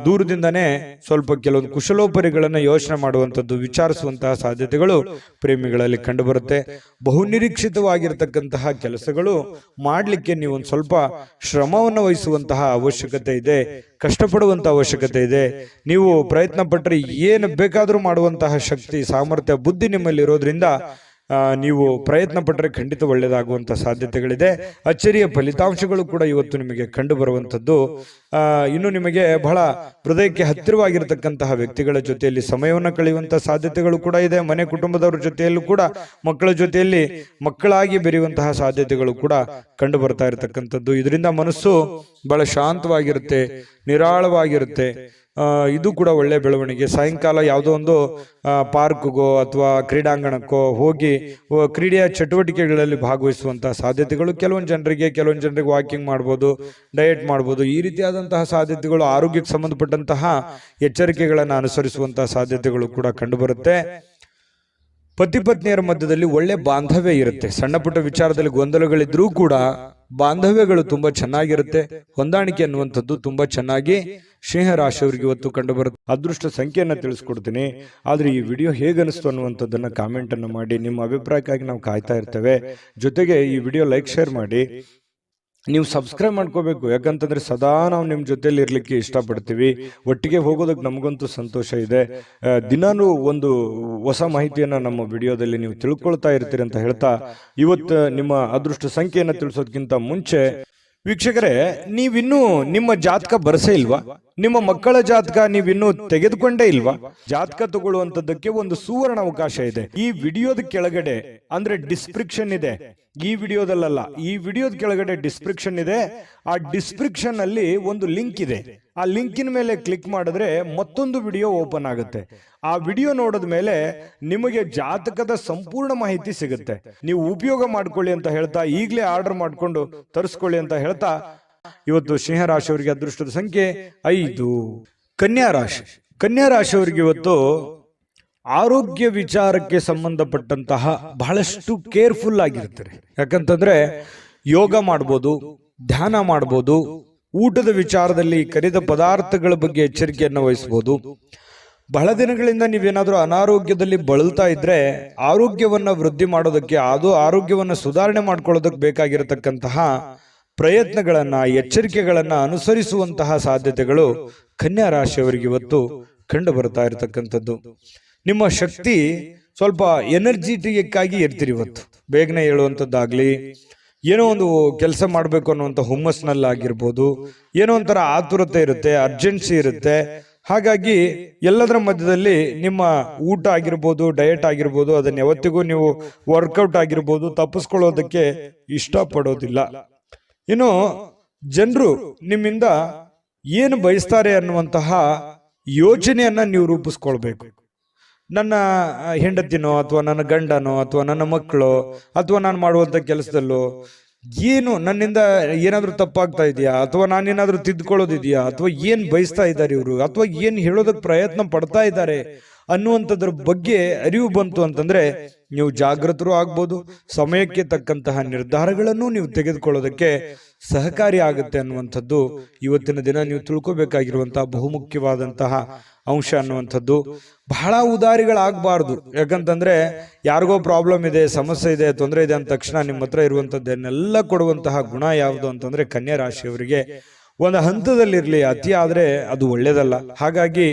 ದೂರದಿಂದನೇ ಸ್ವಲ್ಪ ಕೆಲವೊಂದು ಕುಶಲೋಪರಿಗಳನ್ನು ಯೋಚನೆ ಮಾಡುವಂಥದ್ದು, ವಿಚಾರಿಸುವಂತಹ ಸಾಧ್ಯತೆಗಳು ಪ್ರೇಮಿಗಳಲ್ಲಿ ಕಂಡುಬರುತ್ತೆ. ಬಹುನಿರೀಕ್ಷಿತವಾಗಿರತಕ್ಕಂತಹ ಕೆಲಸಗಳು ಮಾಡಲಿಕ್ಕೆ ನೀವು ಒಂದು ಸ್ವಲ್ಪ ಶ್ರಮವನ್ನು ವಹಿಸುವಂತಹ ಅವಶ್ಯಕತೆ ಇದೆ, ಕಷ್ಟಪಡುವಂತಹ ಅವಶ್ಯಕತೆ ಇದೆ. ನೀವು ಪ್ರಯತ್ನ ಪಟ್ಟರೆ ಏನು ಬೇಕಾದರೂ ಮಾಡುವಂತಹ ಶಕ್ತಿ, ಸಾಮರ್ಥ್ಯ, ಬುದ್ಧಿ ನಿಮ್ಮಲ್ಲಿ ಇರೋದ್ರಿಂದ ನೀವು ಪ್ರಯತ್ನ ಪಟ್ಟರೆ ಖಂಡಿತ ಒಳ್ಳೆಯದಾಗುವಂಥ ಸಾಧ್ಯತೆಗಳಿದೆ. ಅಚ್ಚರಿಯ ಫಲಿತಾಂಶಗಳು ಕೂಡ ಇವತ್ತು ನಿಮಗೆ ಕಂಡು ಬರುವಂಥದ್ದು. ಇನ್ನು ನಿಮಗೆ ಬಹಳ ಹೃದಯಕ್ಕೆ ಹತ್ತಿರವಾಗಿರತಕ್ಕಂತಹ ವ್ಯಕ್ತಿಗಳ ಜೊತೆಯಲ್ಲಿ ಸಮಯವನ್ನು ಕಳೆಯುವಂಥ ಸಾಧ್ಯತೆಗಳು ಕೂಡ ಇದೆ. ಮನೆ ಕುಟುಂಬದವರ ಜೊತೆಯಲ್ಲೂ ಕೂಡ ಮಕ್ಕಳ ಜೊತೆಯಲ್ಲಿ ಮಕ್ಕಳಾಗಿ ಬೆರೆಯುವಂತಹ ಸಾಧ್ಯತೆಗಳು ಕೂಡ ಕಂಡು ಬರ್ತಾ ಇರತಕ್ಕಂಥದ್ದು. ಇದರಿಂದ ಮನಸ್ಸು ಬಹಳ ಶಾಂತವಾಗಿರುತ್ತೆ, ನಿರಾಳವಾಗಿರುತ್ತೆ. ಇದು ಕೂಡ ಒಳ್ಳೆ ಬೆಳವಣಿಗೆ. ಸಾಯಂಕಾಲ ಯಾವುದೋ ಒಂದು ಪಾರ್ಕ್ಗೋ ಅಥವಾ ಕ್ರೀಡಾಂಗಣಕ್ಕೋ ಹೋಗಿ ಕ್ರೀಡೆಯ ಚಟುವಟಿಕೆಗಳಲ್ಲಿ ಭಾಗವಹಿಸುವಂತಹ ಸಾಧ್ಯತೆಗಳು ಕೆಲವೊಂದು ಜನರಿಗೆ ವಾಕಿಂಗ್ ಮಾಡ್ಬೋದು, ಡಯಟ್ ಮಾಡ್ಬೋದು. ಈ ರೀತಿಯಾದಂತಹ ಸಾಧ್ಯತೆಗಳು, ಆರೋಗ್ಯಕ್ಕೆ ಸಂಬಂಧಪಟ್ಟಂತಹ ಎಚ್ಚರಿಕೆಗಳನ್ನು ಅನುಸರಿಸುವಂತಹ ಸಾಧ್ಯತೆಗಳು ಕೂಡ ಕಂಡುಬರುತ್ತೆ. ಪತಿ ಪತ್ನಿಯರ ಮಧ್ಯದಲ್ಲಿ ಒಳ್ಳೆ ಬಾಂಧವ್ಯ ಇರುತ್ತೆ. ಸಣ್ಣ ಪುಟ್ಟ ವಿಚಾರದಲ್ಲಿ ಗೊಂದಲಗಳಿದ್ರೂ ಕೂಡ ಬಾಂಧವ್ಯಗಳು ತುಂಬಾ ಚೆನ್ನಾಗಿರುತ್ತೆ. ಹೊಂದಾಣಿಕೆ ಅನ್ನುವಂಥದ್ದು ತುಂಬಾ ಚೆನ್ನಾಗಿ ಸಿಂಹ ರಾಶಿಯವರಿಗೆ ಇವತ್ತು ಕಂಡುಬರುತ್ತೆ. ಅದೃಷ್ಟ ಸಂಖ್ಯೆಯನ್ನು ತಿಳಿಸ್ಕೊಡ್ತೀನಿ. ಆದ್ರೆ ಈ ವಿಡಿಯೋ ಹೇಗನಿಸ್ತು ಅನ್ನುವಂಥದ್ದನ್ನ ಕಾಮೆಂಟ್ ಅನ್ನು ಮಾಡಿ. ನಿಮ್ಮ ಅಭಿಪ್ರಾಯಕ್ಕಾಗಿ ನಾವು ಕಾಯ್ತಾ ಇರ್ತೇವೆ. ಜೊತೆಗೆ ಈ ವಿಡಿಯೋ ಲೈಕ್, ಶೇರ್ ಮಾಡಿ. ನೀವು ಸಬ್ಸ್ಕ್ರೈಬ್ ಮಾಡ್ಕೋಬೇಕು, ಯಾಕಂತಂದ್ರೆ ಸದಾ ನಾವು ನಿಮ್ಮ ಜೊತೆಲಿ ಇರ್ಲಿಕ್ಕೆ ಇಷ್ಟಪಡ್ತೀವಿ. ಒಟ್ಟಿಗೆ ಹೋಗೋದಕ್ಕೆ ನಮಗಂತೂ ಸಂತೋಷ ಇದೆ. ದಿನಾನು ಒಂದು ಹೊಸ ಮಾಹಿತಿಯನ್ನ ನಮ್ಮ ವಿಡಿಯೋದಲ್ಲಿ ನೀವು ತಿಳ್ಕೊಳ್ತಾ ಇರ್ತೀರಿ ಅಂತ ಹೇಳ್ತಾ, ಇವತ್ತು ನಿಮ್ಮ ಅದೃಷ್ಟ ಸಂಖ್ಯೆಯನ್ನು ತಿಳಿಸೋದಕ್ಕಿಂತ ಮುಂಚೆ ವೀಕ್ಷಕರೇ, ನೀವಿನ್ನೂ ನಿಮ್ಮ ಜಾತಕ ಬರಸೇ ಇಲ್ವಾ? ನಿಮ್ಮ ಮಕ್ಕಳ ಜಾತಕ ನೀವಿನ್ನೂ ತೆಗೆದುಕೊಂಡೇ ಇಲ್ವಾ? ಜಾತಕ ತಗೊಳ್ಳುವಂತದ್ದಕ್ಕೆ ಒಂದು ಸುವರ್ಣ ಅವಕಾಶ ಇದೆ. ಈ ವಿಡಿಯೋದ ಕೆಳಗಡೆ ಅಂದ್ರೆ ಡಿಸ್ಕ್ರಿಪ್ಷನ್ ಇದೆ. ಈ ವಿಡಿಯೋದಲ್ಲ, ಈ ವಿಡಿಯೋದ ಕೆಳಗಡೆ ಡಿಸ್ಕ್ರಿಪ್ಷನ್ ಇದೆ. ಆ ಡಿಸ್ಕ್ರಿಪ್ಷನ್ ಅಲ್ಲಿ ಒಂದು ಲಿಂಕ್ ಇದೆ. ಆ ಲಿಂಕಿನ ಮೇಲೆ ಕ್ಲಿಕ್ ಮಾಡಿದ್ರೆ ಮತ್ತೊಂದು ವಿಡಿಯೋ ಓಪನ್ ಆಗುತ್ತೆ. ಆ ವಿಡಿಯೋ ನೋಡಿದ ಮೇಲೆ ನಿಮಗೆ ಜಾತಕದ ಸಂಪೂರ್ಣ ಮಾಹಿತಿ ಸಿಗುತ್ತೆ. ನೀವು ಉಪಯೋಗ ಮಾಡ್ಕೊಳ್ಳಿ ಅಂತ ಹೇಳ್ತಾ, ಈಗಲೇ ಆರ್ಡರ್ ಮಾಡ್ಕೊಂಡು ತರಿಸ್ಕೊಳ್ಳಿ ಅಂತ ಹೇಳ್ತಾ, ಇವತ್ತು ಸಿಂಹ ರಾಶಿಯವರಿಗೆ ಅದೃಷ್ಟದ ಸಂಖ್ಯೆ 5. ಕನ್ಯಾ ರಾಶಿ. ಕನ್ಯಾ ರಾಶಿಯವರಿಗೆ ಇವತ್ತು ಆರೋಗ್ಯ ವಿಚಾರಕ್ಕೆ ಸಂಬಂಧಪಟ್ಟಂತಹ ಬಹಳಷ್ಟು ಕೇರ್ಫುಲ್ ಆಗಿರ್ತಾರೆ. ಯಾಕಂತಂದ್ರೆ ಯೋಗ ಮಾಡ್ಬೋದು, ಧ್ಯಾನ ಮಾಡ್ಬೋದು, ಊಟದ ವಿಚಾರದಲ್ಲಿ ಕರಿದ ಪದಾರ್ಥಗಳ ಬಗ್ಗೆ ಎಚ್ಚರಿಕೆಯನ್ನು ವಹಿಸಬಹುದು. ಬಹಳ ದಿನಗಳಿಂದ ನೀವೇನಾದ್ರೂ ಅನಾರೋಗ್ಯದಲ್ಲಿ ಬಳಲ್ತಾ ಇದ್ರೆ ಆರೋಗ್ಯವನ್ನ ವೃದ್ಧಿ ಮಾಡೋದಕ್ಕೆ, ಅದು ಆರೋಗ್ಯವನ್ನ ಸುಧಾರಣೆ ಮಾಡ್ಕೊಳ್ಳೋದಕ್ಕೆ ಬೇಕಾಗಿರತಕ್ಕಂತಹ ಪ್ರಯತ್ನಗಳನ್ನ, ಎಚ್ಚರಿಕೆಗಳನ್ನ ಅನುಸರಿಸುವಂತಹ ಸಾಧ್ಯತೆಗಳು ಕನ್ಯಾ ರಾಶಿಯವರಿಗೆ ಇವತ್ತು ಕಂಡು ಬರ್ತಾ ಇರತಕ್ಕಂಥದ್ದು. ನಿಮ್ಮ ಶಕ್ತಿ ಸ್ವಲ್ಪ ಎನರ್ಜಿಟಿಕ್ ಆಗಿ ಇರ್ತೀರಿ ಇವತ್ತು. ಬೇಗನೆ ಹೇಳುವಂಥದ್ದಾಗ್ಲಿ, ಏನೋ ಒಂದು ಕೆಲಸ ಮಾಡಬೇಕು ಅನ್ನುವಂಥ ಹುಮ್ಮಸ್ನಲ್ಲಾಗಿರ್ಬೋದು, ಏನೋ ಒಂಥರ ಆತುರತೆ ಇರುತ್ತೆ, ಅರ್ಜೆನ್ಸಿ ಇರುತ್ತೆ. ಹಾಗಾಗಿ ಎಲ್ಲದರ ಮಧ್ಯದಲ್ಲಿ ನಿಮ್ಮ ಊಟ ಆಗಿರ್ಬೋದು, ಡಯಟ್ ಆಗಿರ್ಬೋದು, ಅದನ್ನ ಯಾವತ್ತಿಗೂ ನೀವು ವರ್ಕೌಟ್ ಆಗಿರ್ಬೋದು ತಪ್ಪಿಸ್ಕೊಳ್ಳೋದಕ್ಕೆ ಇಷ್ಟಪಡೋದಿಲ್ಲ. ಇನ್ನು ಜನರು ನಿಮ್ಮಿಂದ ಏನು ಬಯಸ್ತಾರೆ ಅನ್ನುವಂತಹ ಯೋಚನೆಯನ್ನ ನೀವು ರೂಪಿಸ್ಕೊಳ್ಬೇಕು. ನನ್ನ ಹೆಂಡತಿನೋ ಅಥವಾ ನನ್ನ ಗಂಡನೋ ಅಥವಾ ನನ್ನ ಮಕ್ಕಳು ಅಥವಾ ನಾನು ಮಾಡುವಂಥ ಕೆಲಸದಲ್ಲೋ ಏನು ನನ್ನಿಂದ ಏನಾದರೂ ತಪ್ಪಾಗ್ತಾ ಇದೆಯಾ, ಅಥವಾ ನಾನೇನಾದರೂ ತಿದ್ದುಕೊಳ್ಳೋದಿದೆಯಾ, ಅಥವಾ ಏನು ಬಯಸ್ತಾ ಇದ್ದಾರೆ ಇವರು, ಅಥವಾ ಏನು ಹೇಳೋದಕ್ಕೆ ಪ್ರಯತ್ನ ಪಡ್ತಾ ಇದ್ದಾರೆ ಅನ್ನುವಂಥದ್ರ ಬಗ್ಗೆ ಅರಿವು ಬಂತು ಅಂತಂದ್ರೆ ನೀವು ಜಾಗೃತರು ಆಗ್ಬೋದು. ಸಮಯಕ್ಕೆ ತಕ್ಕಂತಹ ನಿರ್ಧಾರಗಳನ್ನು ನೀವು ತೆಗೆದುಕೊಳ್ಳೋದಕ್ಕೆ ಸಹಕಾರಿ ಆಗುತ್ತೆ ಅನ್ನುವಂಥದ್ದು ಇವತ್ತಿನ ದಿನ ನೀವು ತಿಳ್ಕೊಬೇಕಾಗಿರುವಂತಹ ಬಹುಮುಖ್ಯವಾದಂತಹ ಅಂಶ ಅನ್ನುವಂಥದ್ದು. ಬಹಳ ಉದಾರಿಗಳಾಗಬಾರ್ದು. ಯಾಕಂತಂದ್ರೆ ಯಾರಿಗೋ ಪ್ರಾಬ್ಲಮ್ ಇದೆ, ಸಮಸ್ಯೆ ಇದೆ, ತೊಂದರೆ ಇದೆ ಅಂದ ತಕ್ಷಣ ನಿಮ್ಮ ಹತ್ರ ಇರುವಂತದ್ದನ್ನೆಲ್ಲ ಕೊಡುವಂತಹ ಗುಣ ಯಾವುದು ಅಂತಂದ್ರೆ ಕನ್ಯಾ ರಾಶಿಯವರಿಗೆ ಒಂದು ಹಂತದಲ್ಲಿರ್ಲಿ. ಅತಿ ಆದ್ರೆ ಅದು ಒಳ್ಳೇದಲ್ಲ. ಹಾಗಾಗಿ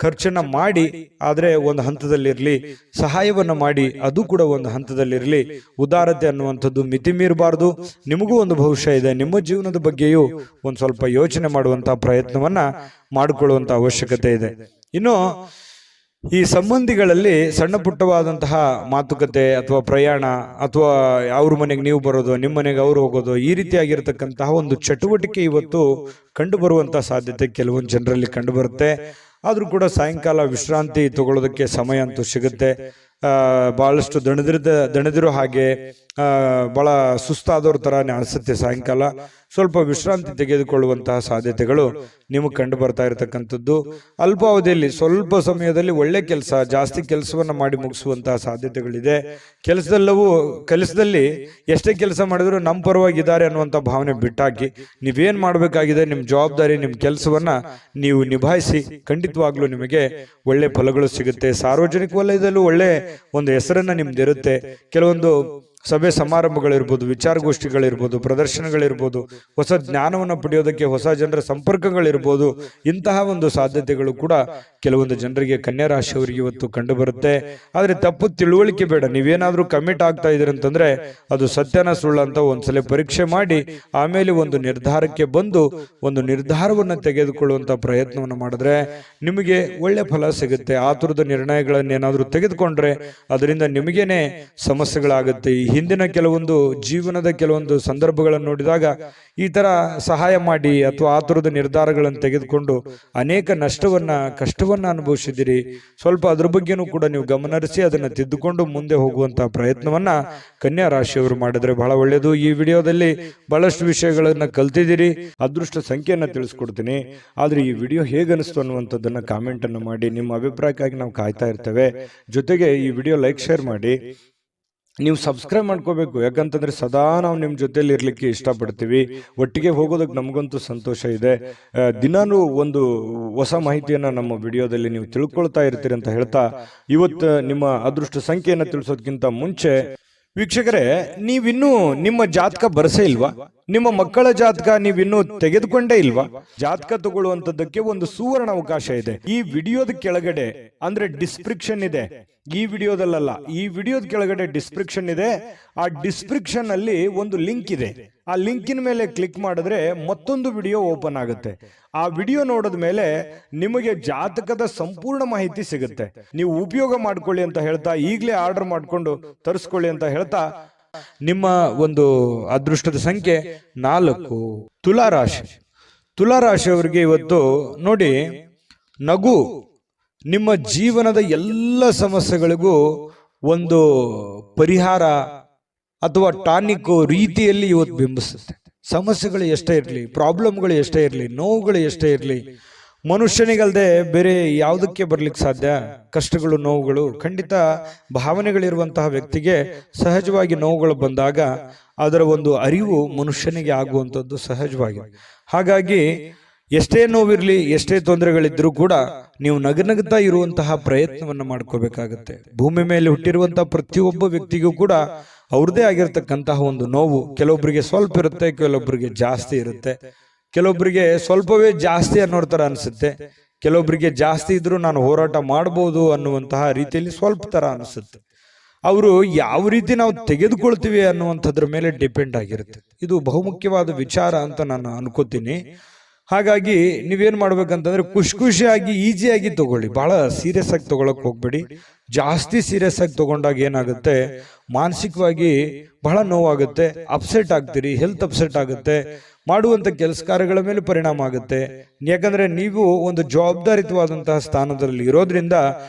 ಖರ್ಚನ್ನ ಮಾಡಿ, ಆದ್ರೆ ಒಂದು ಹಂತದಲ್ಲಿರ್ಲಿ. ಸಹಾಯವನ್ನ ಮಾಡಿ, ಅದು ಕೂಡ ಒಂದು ಹಂತದಲ್ಲಿರ್ಲಿ. ಉದಾರತೆ ಅನ್ನುವಂಥದ್ದು ಮಿತಿ ಮೀರಬಾರ್ದು. ನಿಮಗೂ ಒಂದು ಭವಿಷ್ಯ ಇದೆ. ನಿಮ್ಮ ಜೀವನದ ಬಗ್ಗೆಯೂ ಒಂದು ಸ್ವಲ್ಪ ಯೋಚನೆ ಮಾಡುವಂತಹ ಪ್ರಯತ್ನವನ್ನ ಮಾಡಿಕೊಳ್ಳುವಂತ ಅವಶ್ಯಕತೆ ಇದೆ. ಇನ್ನು ಈ ಸಂಬಂಧಿಗಳಲ್ಲಿ ಸಣ್ಣ ಪುಟ್ಟವಾದಂತಹ ಮಾತುಕತೆ ಅಥವಾ ಪ್ರಯಾಣ, ಅಥವಾ ಅವ್ರ ಮನೆಗೆ ನೀವು ಬರೋದು, ನಿಮ್ಮ ಮನೆಗೆ ಅವ್ರು ಹೋಗೋದು, ಈ ರೀತಿಯಾಗಿರ್ತಕ್ಕಂತಹ ಒಂದು ಚಟುವಟಿಕೆ ಇವತ್ತು ಕಂಡು ಬರುವಂತಹ ಸಾಧ್ಯತೆ ಕೆಲವೊಂದು ಜನರಲ್ಲಿ ಕಂಡು ಬರುತ್ತೆ. ಆದ್ರೂ ಕೂಡ ಸಾಯಂಕಾಲ ವಿಶ್ರಾಂತಿ ತಗೊಳ್ಳೋದಕ್ಕೆ ಸಮಯ ಅಂತೂ ಸಿಗುತ್ತೆ. ಬಹಳಷ್ಟು ದಣಿದಿರೋ ಹಾಗೆ ಬಹಳ ಸುಸ್ತಾದವ್ರ ತರ ಅನಿಸುತ್ತೆ. ಸಾಯಂಕಾಲ ಸ್ವಲ್ಪ ವಿಶ್ರಾಂತಿ ತೆಗೆದುಕೊಳ್ಳುವಂತಹ ಸಾಧ್ಯತೆಗಳು ನಿಮಗೆ ಕಂಡು ಬರ್ತಾ ಇರತಕ್ಕಂಥದ್ದು. ಅಲ್ಪಾವಧಿಯಲ್ಲಿ ಸ್ವಲ್ಪ ಸಮಯದಲ್ಲಿ ಒಳ್ಳೆ ಕೆಲಸ, ಜಾಸ್ತಿ ಕೆಲಸವನ್ನ ಮಾಡಿ ಮುಗಿಸುವಂತಹ ಸಾಧ್ಯತೆಗಳಿದೆ. ಕೆಲಸದಲ್ಲಿ ಎಷ್ಟೇ ಕೆಲಸ ಮಾಡಿದ್ರು ನಮ್ಮ ಪರವಾಗಿದ್ದಾರೆ ಅನ್ನುವಂಥ ಭಾವನೆ ಬಿಟ್ಟಾಕಿ ನೀವೇನ್ ಮಾಡಬೇಕಾಗಿದೆ, ನಿಮ್ಮ ಜವಾಬ್ದಾರಿ, ನಿಮ್ಮ ಕೆಲಸವನ್ನ ನೀವು ನಿಭಾಯಿಸಿ. ಖಂಡಿತವಾಗ್ಲೂ ನಿಮಗೆ ಒಳ್ಳೆ ಫಲಗಳು ಸಿಗುತ್ತೆ. ಸಾರ್ವಜನಿಕ ವಲಯದಲ್ಲೂ ಒಳ್ಳೆ ಒಂದು ಹೆಸರನ್ನ ನಿಮ್ದಿರುತ್ತೆ. ಕೆಲವೊಂದು ಸಭೆ ಸಮಾರಂಭಗಳಿರ್ಬೋದು, ವಿಚಾರಗೋಷ್ಠಿಗಳಿರ್ಬೋದು, ಪ್ರದರ್ಶನಗಳಿರ್ಬೋದು, ಹೊಸ ಜ್ಞಾನವನ್ನು ಪಡೆಯೋದಕ್ಕೆ ಹೊಸ ಜನರ ಸಂಪರ್ಕಗಳಿರ್ಬೋದು. ಇಂತಹ ಒಂದು ಸಾಧ್ಯತೆಗಳು ಕೂಡ ಕೆಲವೊಂದು ಜನರಿಗೆ ಕನ್ಯಾ ರಾಶಿಯವರಿಗೆ ಇವತ್ತು ಕಂಡು ಬರುತ್ತೆ. ಆದ್ರೆ ತಪ್ಪು ತಿಳುವಳಿಕೆ ಬೇಡ. ನೀವೇನಾದ್ರೂ ಕಮಿಟ್ ಆಗ್ತಾ ಇದ್ರಿ ಅಂತಂದ್ರೆ ಅದು ಸತ್ಯನ ಸುಳ್ಳು ಅಂತ ಒಂದ್ಸಲ ಪರೀಕ್ಷೆ ಮಾಡಿ ಆಮೇಲೆ ಒಂದು ನಿರ್ಧಾರಕ್ಕೆ ಬಂದು ಒಂದು ನಿರ್ಧಾರವನ್ನ ತೆಗೆದುಕೊಳ್ಳುವಂತ ಪ್ರಯತ್ನವನ್ನು ಮಾಡಿದ್ರೆ ನಿಮಗೆ ಒಳ್ಳೆ ಫಲ ಸಿಗುತ್ತೆ. ಆತುರದ ನಿರ್ಣಯಗಳನ್ನೇನಾದ್ರೂ ತೆಗೆದುಕೊಂಡ್ರೆ ಅದರಿಂದ ನಿಮಗೇನೆ ಸಮಸ್ಯೆಗಳಾಗುತ್ತೆ. ಈ ಹಿಂದಿನ ಕೆಲವೊಂದು ಜೀವನದ ಕೆಲವೊಂದು ಸಂದರ್ಭಗಳನ್ನು ನೋಡಿದಾಗ ಈ ತರ ಸಹಾಯ ಮಾಡಿ ಅಥವಾ ಆತುರದ ನಿರ್ಧಾರಗಳನ್ನು ತೆಗೆದುಕೊಂಡು ಅನೇಕ ಕಷ್ಟವನ್ನ ಅನುಭವಿಸಿದಿರಿ. ಸ್ವಲ್ಪ ಅದ್ರ ಬಗ್ಗೆನೂ ಕೂಡ ನೀವು ಗಮನಹರಿಸಿ ಅದನ್ನ ತಿದ್ದುಕೊಂಡು ಮುಂದೆ ಹೋಗುವಂತಹ ಪ್ರಯತ್ನವನ್ನ ಕನ್ಯಾ ರಾಶಿಯವರು ಮಾಡಿದ್ರೆ ಬಹಳ ಒಳ್ಳೆಯದು. ಈ ವಿಡಿಯೋದಲ್ಲಿ ಬಹಳಷ್ಟು ವಿಷಯಗಳನ್ನ ಕಲ್ತಿದ್ದೀರಿ. ಅದೃಷ್ಟ ಸಂಖ್ಯೆಯನ್ನ ತಿಳಿಸ್ಕೊಡ್ತೀನಿ. ಆದ್ರೆ ಈ ವಿಡಿಯೋ ಹೇಗನಿಸ್ತು ಅನ್ನುವಂಥದ್ದನ್ನ ಕಾಮೆಂಟ್ ಅನ್ನು ಮಾಡಿ. ನಿಮ್ಮ ಅಭಿಪ್ರಾಯಕ್ಕಾಗಿ ನಾವು ಕಾಯ್ತಾ ಇರ್ತೇವೆ. ಜೊತೆಗೆ ಈ ವಿಡಿಯೋ ಲೈಕ್, ಶೇರ್ ಮಾಡಿ. ನೀವು ಸಬ್ಸ್ಕ್ರೈಬ್ ಮಾಡ್ಕೋಬೇಕು. ಯಾಕಂತಂದ್ರೆ ಸದಾ ನಾವು ನಿಮ್ಮ ಜೊತೆಲಿ ಇರ್ಲಿಕ್ಕೆ ಇಷ್ಟಪಡ್ತೀವಿ. ಒಟ್ಟಿಗೆ ಹೋಗೋದಕ್ಕೆ ನಮಗಂತೂ ಸಂತೋಷ ಇದೆ. ದಿನಾನು ಒಂದು ಹೊಸ ಮಾಹಿತಿಯನ್ನ ನಮ್ಮ ವಿಡಿಯೋದಲ್ಲಿ ನೀವು ತಿಳ್ಕೊಳ್ತಾ ಇರ್ತೀರಿ ಅಂತ ಹೇಳ್ತಾ, ಇವತ್ತು ನಿಮ್ಮ ಅದೃಷ್ಟ ಸಂಖ್ಯೆಯನ್ನು ತಿಳಿಸೋದಕ್ಕಿಂತ ಮುಂಚೆ ವೀಕ್ಷಕರೇ, ನೀವಿನ್ನೂ ನಿಮ್ಮ ಜಾತಕ ಬರಸೇ ಇಲ್ವಾ? ನಿಮ್ಮ ಮಕ್ಕಳ ಜಾತಕ ನೀವಿನ್ನೂ ತೆಗೆದುಕೊಂಡೇ ಇಲ್ವಾ? ಜಾತಕ ತಗೊಳ್ಳುವಂತದ್ದಕ್ಕೆ ಒಂದು ಸುವರ್ಣ ಅವಕಾಶ ಇದೆ. ಈ ವಿಡಿಯೋದ ಕೆಳಗಡೆ ಅಂದ್ರೆ ಡಿಸ್ಕ್ರಿಪ್ಷನ್ ಇದೆ. ಈ ವಿಡಿಯೋದಲ್ಲ, ಈ ವಿಡಿಯೋದ ಕೆಳಗಡೆ ಡಿಸ್ಕ್ರಿಪ್ಷನ್ ಇದೆ. ಆ ಡಿಸ್ಕ್ರಿಪ್ಷನ್ ಅಲ್ಲಿ ಒಂದು ಲಿಂಕ್ ಇದೆ. ಆ ಲಿಂಕಿನ ಮೇಲೆ ಕ್ಲಿಕ್ ಮಾಡಿದ್ರೆ ಮತ್ತೊಂದು ವಿಡಿಯೋ ಓಪನ್ ಆಗುತ್ತೆ. ಆ ವಿಡಿಯೋ ನೋಡಿದ ಮೇಲೆ ನಿಮಗೆ ಜಾತಕದ ಸಂಪೂರ್ಣ ಮಾಹಿತಿ ಸಿಗುತ್ತೆ. ನೀವು ಉಪಯೋಗ ಮಾಡ್ಕೊಳ್ಳಿ ಅಂತ ಹೇಳ್ತಾ, ಈಗಲೇ ಆರ್ಡರ್ ಮಾಡ್ಕೊಂಡು ತರಿಸ್ಕೊಳ್ಳಿ ಅಂತ ಹೇಳ್ತಾ, ನಿಮ್ಮ ಒಂದು ಅದೃಷ್ಟದ ಸಂಖ್ಯೆ 4. ತುಲಾರಾಶಿ. ತುಲಾರಾಶಿಯವರಿಗೆ ಇವತ್ತು ನೋಡಿ, ನಗು ನಿಮ್ಮ ಜೀವನದ ಎಲ್ಲ ಸಮಸ್ಯೆಗಳಿಗೂ ಒಂದು ಪರಿಹಾರ ಅಥವಾ ಟಾನಿಕ್ ರೀತಿಯಲ್ಲಿ ಇವತ್ತು ಬಿಂಬಿಸುತ್ತೆ. ಸಮಸ್ಯೆಗಳು ಎಷ್ಟೇ ಇರಲಿ, ಪ್ರಾಬ್ಲಮ್ಗಳು ಎಷ್ಟೇ ಇರಲಿ, ನೋವುಗಳು ಎಷ್ಟೇ ಇರಲಿ, ಮನುಷ್ಯನಿಗಲ್ದೆ ಬೇರೆ ಯಾವುದಕ್ಕೆ ಬರ್ಲಿಕ್ಕೆ ಸಾಧ್ಯ? ಕಷ್ಟಗಳು, ನೋವುಗಳು. ಖಂಡಿತ ಭಾವನೆಗಳಿರುವಂತಹ ವ್ಯಕ್ತಿಗೆ ಸಹಜವಾಗಿ ನೋವುಗಳು ಬಂದಾಗ ಅದರ ಒಂದು ಅರಿವು ಮನುಷ್ಯನಿಗೆ ಆಗುವಂಥದ್ದು ಸಹಜವಾಗಿದೆ. ಹಾಗಾಗಿ ಎಷ್ಟೇ ನೋವಿರ್ಲಿ, ಎಷ್ಟೇ ತೊಂದರೆಗಳಿದ್ರೂ ಕೂಡ ನೀವು ನಗನಗ್ತಾ ಇರುವಂತಹ ಪ್ರಯತ್ನವನ್ನ ಮಾಡ್ಕೋಬೇಕಾಗತ್ತೆ. ಭೂಮಿ ಮೇಲೆ ಹುಟ್ಟಿರುವಂತಹ ಪ್ರತಿಯೊಬ್ಬ ವ್ಯಕ್ತಿಗೂ ಕೂಡ ಅವ್ರದೇ ಆಗಿರ್ತಕ್ಕಂತಹ ಒಂದು ನೋವು. ಕೆಲವೊಬ್ಬರಿಗೆ ಸ್ವಲ್ಪ ಇರುತ್ತೆ, ಕೆಲವೊಬ್ಬರಿಗೆ ಜಾಸ್ತಿ ಇರುತ್ತೆ. ಕೆಲವೊಬ್ಬರಿಗೆ ಸ್ವಲ್ಪವೇ ಜಾಸ್ತಿ ಅನ್ನೋ ತರ ಅನಿಸುತ್ತೆ. ಕೆಲವೊಬ್ಬರಿಗೆ ಜಾಸ್ತಿ ಇದ್ರೂ ನಾನು ಹೋರಾಟ ಮಾಡಬಹುದು ಅನ್ನುವಂತಹ ರೀತಿಯಲ್ಲಿ ಸ್ವಲ್ಪ ತರ ಅನಿಸುತ್ತೆ. ಅವರು ಯಾವ ರೀತಿ ನಾವು ತೆಗೆದುಕೊಳ್ತೀವಿ ಅನ್ನುವಂಥದ್ರ ಮೇಲೆ ಡಿಪೆಂಡ್ ಆಗಿರುತ್ತೆ. ಇದು ಬಹುಮುಖ್ಯವಾದ ವಿಚಾರ ಅಂತ ನಾನು ಅನ್ಕೋತೀನಿ. ಹಾಗಾಗಿ ನೀವೇನ್ ಮಾಡ್ಬೇಕಂತಂದ್ರೆ ಖುಷಿಯಾಗಿ ಈಸಿಯಾಗಿ ತಗೊಳ್ಳಿ. ಬಹಳ ಸೀರಿಯಸ್ ಆಗಿ ತಗೊಳಕ್ ಹೋಗ್ಬೇಡಿ. ಜಾಸ್ತಿ ಸೀರಿಯಸ್ ಆಗಿ ತಗೊಂಡಾಗ ಏನಾಗುತ್ತೆ, ಮಾನಸಿಕವಾಗಿ ಬಹಳ ನೋವಾಗುತ್ತೆ, ಅಪ್ಸೆಟ್ ಆಗ್ತೀರಿ, ಹೆಲ್ತ್ ಅಪ್ಸೆಟ್ ಆಗುತ್ತೆ, ಮಾಡುವಂತ ಕೆಲಸ ಕಾರ್ಯಗಳ ಮೇಲೆ ಪರಿಣಾಮ ಆಗುತ್ತೆ. ಯಾಕಂದ್ರೆ ನೀವು ಒಂದು ಜವಾಬ್ದಾರಿತವಾದಂತಹ ಸ್ಥಾನದಲ್ಲಿ ಇರೋದ್ರಿಂದ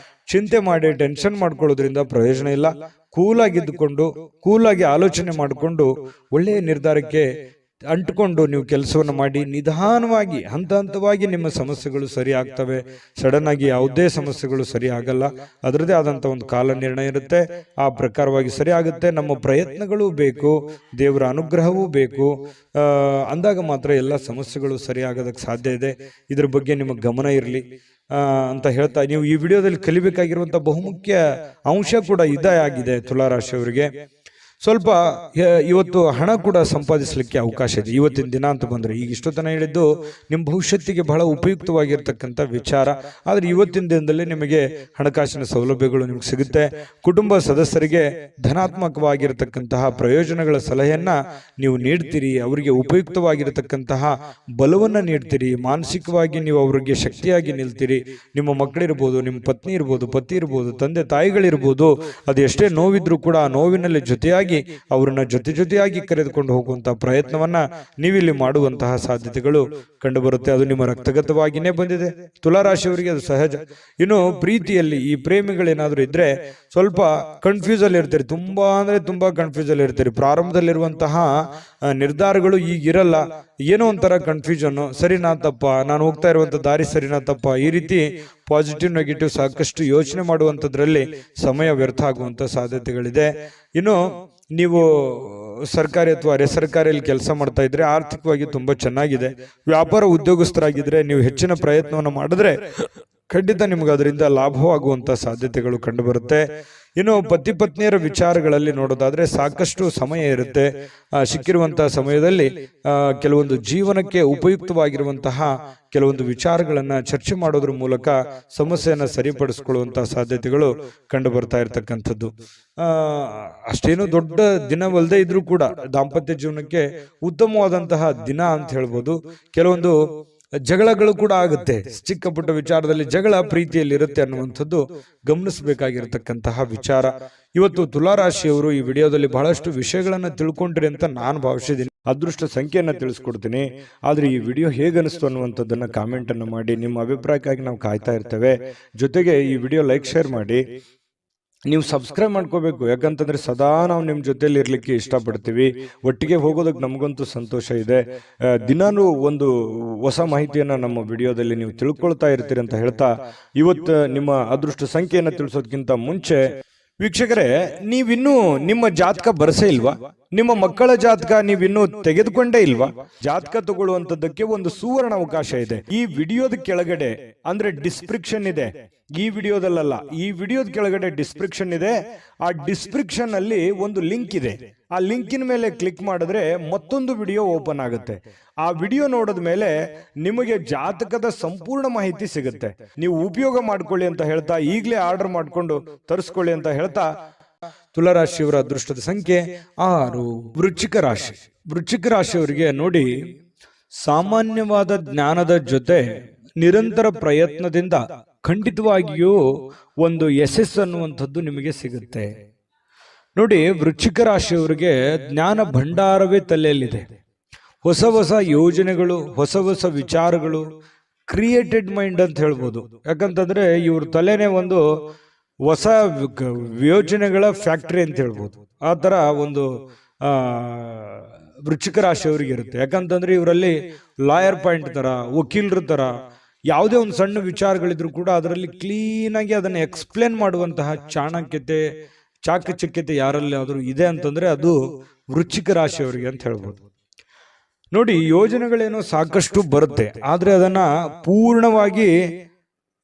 ಚಿಂತೆ ಮಾಡಿ ಟೆನ್ಷನ್ ಮಾಡ್ಕೊಳ್ಳೋದ್ರಿಂದ ಪ್ರಯೋಜನ ಇಲ್ಲ. ಕೂಲಾಗಿದ್ದುಕೊಂಡು, ಕೂಲಾಗಿ ಆಲೋಚನೆ ಮಾಡಿಕೊಂಡು ಒಳ್ಳೆಯ ನಿರ್ಧಾರಕ್ಕೆ ಅಂಟುಕೊಂಡು ನೀವು ಕೆಲಸವನ್ನು ಮಾಡಿ ನಿಧಾನವಾಗಿ ಹಂತ ಹಂತವಾಗಿ ನಿಮ್ಮ ಸಮಸ್ಯೆಗಳು ಸರಿ ಆಗ್ತವೆ. ಸಡನ್ ಆಗಿ ಯಾವುದೇ ಸಮಸ್ಯೆಗಳು ಸರಿ ಆಗಲ್ಲ. ಅದರದೇ ಆದಂತ ಒಂದು ಕಾಲ ನಿರ್ಣಯ ಇರುತ್ತೆ. ಆ ಪ್ರಕಾರವಾಗಿ ಸರಿ ಆಗುತ್ತೆ. ನಮ್ಮ ಪ್ರಯತ್ನಗಳು ಬೇಕು, ದೇವರ ಅನುಗ್ರಹವೂ ಬೇಕು. ಅಂದಾಗ ಮಾತ್ರ ಎಲ್ಲ ಸಮಸ್ಯೆಗಳು ಸರಿ ಆಗೋದಕ್ಕೆ ಸಾಧ್ಯ ಇದೆ. ಇದ್ರ ಬಗ್ಗೆ ನಿಮಗೆ ಗಮನ ಇರಲಿ ಅಂತ ಹೇಳ್ತಾ, ನೀವು ಈ ವಿಡಿಯೋದಲ್ಲಿ ಕಲಿಬೇಕಾಗಿರುವಂತ ಬಹುಮುಖ್ಯ ಅಂಶ ಕೂಡ ಇದೇ ಆಗಿದೆ. ತುಲಾರಾಶಿಯವರಿಗೆ ಸ್ವಲ್ಪ ಇವತ್ತು ಹಣ ಕೂಡ ಸಂಪಾದಿಸಲಿಕ್ಕೆ ಅವಕಾಶ ಇದೆ ಇವತ್ತಿನ ದಿನ ಅಂತ ಬಂದ್ರೆ. ಈಗ ಇಷ್ಟೊತ್ತನ ಹೇಳಿದ್ದು ನಿಮ್ಮ ಭವಿಷ್ಯತ್ತಿಗೆ ಬಹಳ ಉಪಯುಕ್ತವಾಗಿರ್ತಕ್ಕಂಥ ವಿಚಾರ. ಆದ್ರೆ ಇವತ್ತಿನ ದಿನದಲ್ಲಿ ನಿಮಗೆ ಹಣಕಾಸಿನ ಸೌಲಭ್ಯಗಳು ನಿಮ್ಗೆ ಸಿಗುತ್ತೆ. ಕುಟುಂಬ ಸದಸ್ಯರಿಗೆ ಧನಾತ್ಮಕವಾಗಿರತಕ್ಕಂತಹ ಪ್ರಯೋಜನಗಳ ಸಲಹೆಯನ್ನ ನೀವು ನೀಡ್ತೀರಿ. ಅವರಿಗೆ ಉಪಯುಕ್ತವಾಗಿರತಕ್ಕಂತಹ ಬಲವನ್ನ ನೀಡ್ತೀರಿ. ಮಾನಸಿಕವಾಗಿ ನೀವು ಅವರಿಗೆ ಶಕ್ತಿಯಾಗಿ ನಿಲ್ತೀರಿ. ನಿಮ್ಮ ಮಕ್ಕಳಿರ್ಬೋದು, ನಿಮ್ಮ ಪತ್ನಿ ಇರ್ಬೋದು, ಪತಿ ಇರ್ಬೋದು, ತಂದೆ ತಾಯಿಗಳಿರ್ಬೋದು, ಅದು ಎಷ್ಟೇ ನೋವಿದ್ರು ಕೂಡ ಆ ನೋವಿನಲ್ಲಿ ಜೊತೆಯಾಗಿ ಜೊತೆಯಾಗಿ ಅವರನ್ನ ಜೊತೆಯಾಗಿ ಕರೆದುಕೊಂಡು ಹೋಗುವಂತಹ ಪ್ರಯತ್ನವನ್ನ ನೀವಿಲ್ಲಿ ಮಾಡುವಂತಹ ಸಾಧ್ಯತೆಗಳು ಕಂಡು ಬರುತ್ತೆ. ಅದು ನಿಮ್ಮ ರಕ್ತಗತವಾಗಿನೇ ಬಂದಿದೆ. ತುಲಾರಾಶಿಯವರಿಗೆ ಅದು ಸಹಜ. ಇನ್ನು ಪ್ರೀತಿಯಲ್ಲಿ ಈ ಪ್ರೇಮಿಗಳೇನಾದ್ರೂ ಇದ್ರೆ ಸ್ವಲ್ಪ ಕನ್ಫ್ಯೂಸ್ ಅಲ್ಲಿ ಇರ್ತೀರಿ, ತುಂಬಾ ಅಂದ್ರೆ ತುಂಬಾ ಕನ್ಫ್ಯೂಸ್ ಅಲ್ಲಿ ಇರ್ತೀರಿ. ಪ್ರಾರಂಭದಲ್ಲಿರುವಂತಹ ನಿರ್ಧಾರಗಳು ಈಗಿರಲ್ಲ, ಏನೋ ಒಂಥರ ಕನ್ಫ್ಯೂಷನ್, ಸರಿನಾ ತಪ್ಪ, ನಾನು ಹೋಗ್ತಾ ಇರುವಂತ ದಾರಿ ಸರಿನಾ ತಪ್ಪ, ಈ ರೀತಿ ಪಾಸಿಟಿವ್ ನೆಗೆಟಿವ್ ಸಾಕಷ್ಟು ಯೋಚನೆ ಮಾಡುವಂತದ್ರಲ್ಲಿ ಸಮಯ ವ್ಯರ್ಥ ಆಗುವಂತ ಸಾಧ್ಯತೆಗಳಿದೆ. ಇನ್ನು ನೀವು ಸರ್ಕಾರಿ ಅಥವಾ ಅರೆ ಸರ್ಕಾರಿಯಲ್ಲಿ ಕೆಲಸ ಮಾಡ್ತಾ ಇದ್ರೆ ಆರ್ಥಿಕವಾಗಿ ತುಂಬಾ ಚೆನ್ನಾಗಿದೆ. ವ್ಯಾಪಾರ ಉದ್ಯೋಗಸ್ಥರಾಗಿದ್ರೆ ನೀವು ಹೆಚ್ಚಿನ ಪ್ರಯತ್ನವನ್ನು ಮಾಡಿದ್ರೆ ಖಂಡಿತ ನಿಮ್ಗೆ ಅದರಿಂದ ಲಾಭವಾಗುವಂತ ಸಾಧ್ಯತೆಗಳು ಕಂಡು ಬರುತ್ತೆ. ಇನ್ನು ಪತಿ ಪತ್ನಿಯರ ವಿಚಾರಗಳಲ್ಲಿ ನೋಡೋದಾದ್ರೆ ಸಾಕಷ್ಟು ಸಮಯ ಇರುತ್ತೆ. ಸಿಕ್ಕಿರುವಂತಹ ಸಮಯದಲ್ಲಿ ಕೆಲವೊಂದು ಜೀವನಕ್ಕೆ ಉಪಯುಕ್ತವಾಗಿರುವಂತಹ ಕೆಲವೊಂದು ವಿಚಾರಗಳನ್ನ ಚರ್ಚೆ ಮಾಡೋದ್ರ ಮೂಲಕ ಸಮಸ್ಯೆಯನ್ನ ಸರಿಪಡಿಸ್ಕೊಳ್ಳುವಂತಹ ಸಾಧ್ಯತೆಗಳು ಕಂಡು ಬರ್ತಾ ಇರತಕ್ಕಂಥದ್ದು. ಅಷ್ಟೇನು ದೊಡ್ಡ ದಿನವಲ್ಲದೆ ಇದ್ರೂ ಕೂಡ ದಾಂಪತ್ಯ ಜೀವನಕ್ಕೆ ಉತ್ತಮವಾದಂತಹ ದಿನ ಅಂತ ಹೇಳ್ಬೋದು. ಕೆಲವೊಂದು ಜಗಳಗಳು ಕೂಡ ಆಗುತ್ತೆ, ಚಿಕ್ಕ ಪುಟ್ಟ ವಿಚಾರದಲ್ಲಿ ಜಗಳ ಪ್ರೀತಿಯಲ್ಲಿ ಇರುತ್ತೆ ಅನ್ನುವಂಥದ್ದು ಗಮನಿಸಬೇಕಾಗಿರತಕ್ಕಂತಹ ವಿಚಾರ. ಇವತ್ತು ತುಲಾರಾಶಿಯವರು ಈ ವಿಡಿಯೋದಲ್ಲಿ ಬಹಳಷ್ಟು ವಿಷಯಗಳನ್ನ ತಿಳ್ಕೊಂಡ್ರಿ ಅಂತ ನಾನು ಭಾವಿಸಿದ್ದೀನಿ. ಅದೃಷ್ಟ ಸಂಖ್ಯೆಯನ್ನ ತಿಳಿಸ್ಕೊಡ್ತೀನಿ. ಆದ್ರೆ ಈ ವಿಡಿಯೋ ಹೇಗನಿಸ್ತು ಅನ್ನುವಂಥದ್ದನ್ನ ಕಾಮೆಂಟ್ ಅನ್ನು ಮಾಡಿ. ನಿಮ್ಮ ಅಭಿಪ್ರಾಯಕ್ಕಾಗಿ ನಾವು ಕಾಯ್ತಾ ಇರ್ತೇವೆ. ಜೊತೆಗೆ ಈ ವಿಡಿಯೋ ಲೈಕ್ ಶೇರ್ ಮಾಡಿ. ನೀವು ಸಬ್ಸ್ಕ್ರೈಬ್ ಮಾಡ್ಕೋಬೇಕು, ಯಾಕಂತಂದ್ರೆ ಸದಾ ನಾವು ನಿಮ್ಮ ಜೊತೆಲಿ ಇರ್ಲಿಕ್ಕೆ ಇಷ್ಟಪಡ್ತೀವಿ. ಒಟ್ಟಿಗೆ ಹೋಗೋದಕ್ಕೆ ನಮಗಂತೂ ಸಂತೋಷ ಇದೆ. ದಿನಾನು ಒಂದು ಹೊಸ ಮಾಹಿತಿಯನ್ನ ನಮ್ಮ ವಿಡಿಯೋದಲ್ಲಿ ನೀವು ತಿಳ್ಕೊಳ್ತಾ ಇರ್ತೀರಿ ಅಂತ ಹೇಳ್ತಾ, ಇವತ್ತು ನಿಮ್ಮ ಅದೃಷ್ಟ ಸಂಖ್ಯೆಯನ್ನ ತಿಳಿಸೋದಕ್ಕಿಂತ ಮುಂಚೆ ವೀಕ್ಷಕರೇ, ನೀವಿನ್ನೂ ನಿಮ್ಮ ಜಾತಕ ಬರಸೇ ಇಲ್ವಾ? ನಿಮ್ಮ ಮಕ್ಕಳ ಜಾತಕ ನೀವಿನ್ನೂ ತೆಗೆದುಕೊಂಡೇ ಇಲ್ವಾ? ಜಾತಕ ತಗೊಳ್ಳುವಂತದ್ದಕ್ಕೆ ಒಂದು ಸುವರ್ಣ ಅವಕಾಶ ಇದೆ. ಈ ವಿಡಿಯೋದ ಕೆಳಗಡೆ ಅಂದ್ರೆ ಡಿಸ್ಕ್ರಿಪ್ಷನ್ ಇದೆ, ಈ ವಿಡಿಯೋದಲ್ಲ, ಈ ವಿಡಿಯೋದ ಕೆಳಗಡೆ ಡಿಸ್ಕ್ರಿಪ್ಷನ್ ಇದೆ. ಆ ಡಿಸ್ಕ್ರಿಪ್ಷನ್ ಅಲ್ಲಿ ಒಂದು ಲಿಂಕ್ ಇದೆ. ಆ ಲಿಂಕಿನ ಮೇಲೆ ಕ್ಲಿಕ್ ಮಾಡಿದ್ರೆ ಮತ್ತೊಂದು ವಿಡಿಯೋ ಓಪನ್ ಆಗುತ್ತೆ. ಆ ವಿಡಿಯೋ ನೋಡಿದ ಮೇಲೆ ನಿಮಗೆ ಜಾತಕದ ಸಂಪೂರ್ಣ ಮಾಹಿತಿ ಸಿಗುತ್ತೆ. ನೀವು ಉಪಯೋಗ ಮಾಡ್ಕೊಳ್ಳಿ ಅಂತ ಹೇಳ್ತಾ, ಈಗಲೇ ಆರ್ಡರ್ ಮಾಡ್ಕೊಂಡು ತರಿಸ್ಕೊಳ್ಳಿ ಅಂತ ಹೇಳ್ತಾ, ತುಲಾರಾಶಿಯವರ ಅದೃಷ್ಟದ ಸಂಖ್ಯೆ 6. ವೃಶ್ಚಿಕ ರಾಶಿ. ವೃಶ್ಚಿಕ ರಾಶಿಯವರಿಗೆ ನೋಡಿ, ಸಾಮಾನ್ಯವಾದ ಜ್ಞಾನದ ಜೊತೆ ನಿರಂತರ ಪ್ರಯತ್ನದಿಂದ ಖಂಡಿತವಾಗಿಯೂ ಒಂದು ಯಶಸ್ಸು ಅನ್ನುವಂಥದ್ದು ನಿಮಗೆ ಸಿಗುತ್ತೆ. ನೋಡಿ, ವೃಶ್ಚಿಕ ರಾಶಿಯವರಿಗೆ ಜ್ಞಾನ ಭಂಡಾರವೇ ತಲೆಯಲ್ಲಿದೆ. ಹೊಸ ಹೊಸ ಯೋಜನೆಗಳು, ಹೊಸ ಹೊಸ ವಿಚಾರಗಳು, ಕ್ರಿಯೇಟೆಡ್ ಮೈಂಡ್ ಅಂತ ಹೇಳ್ಬೋದು. ಯಾಕಂತಂದ್ರೆ ಇವ್ರ ತಲೆನೇ ಒಂದು ಹೊಸ ಯೋಜನೆಗಳ ಫ್ಯಾಕ್ಟರಿ ಅಂತ ಹೇಳ್ಬೋದು. ಆ ತರ ಒಂದು ವೃಶ್ಚಿಕ ರಾಶಿಯವರಿಗೆ ಇರುತ್ತೆ. ಯಾಕಂತಂದ್ರೆ ಇವರಲ್ಲಿ ಲಾಯರ್ ಪಾಯಿಂಟ್ ತರ, ವಕೀಲರ ತರ, ಯಾವುದೇ ಒಂದು ಸಣ್ಣ ವಿಚಾರಗಳಿದ್ರು ಕೂಡ ಅದರಲ್ಲಿ ಕ್ಲೀನ್ ಆಗಿ ಅದನ್ನ ಎಕ್ಸ್ಪ್ಲೇನ್ ಮಾಡುವಂತಹ ಚಾಣಕ್ಯತೆ, ಚಾಕಚಕ್ಯತೆ ಯಾರಲ್ಲಿ ಆದ್ರೂ ಇದೆ ಅಂತಂದ್ರೆ ಅದು ವೃಶ್ಚಿಕ ರಾಶಿಯವರಿಗೆ ಅಂತ ಹೇಳ್ಬೋದು. ನೋಡಿ, ಯೋಜನೆಗಳೇನೋ ಸಾಕಷ್ಟು ಬರುತ್ತೆ, ಆದ್ರೆ ಅದನ್ನ ಪೂರ್ಣವಾಗಿ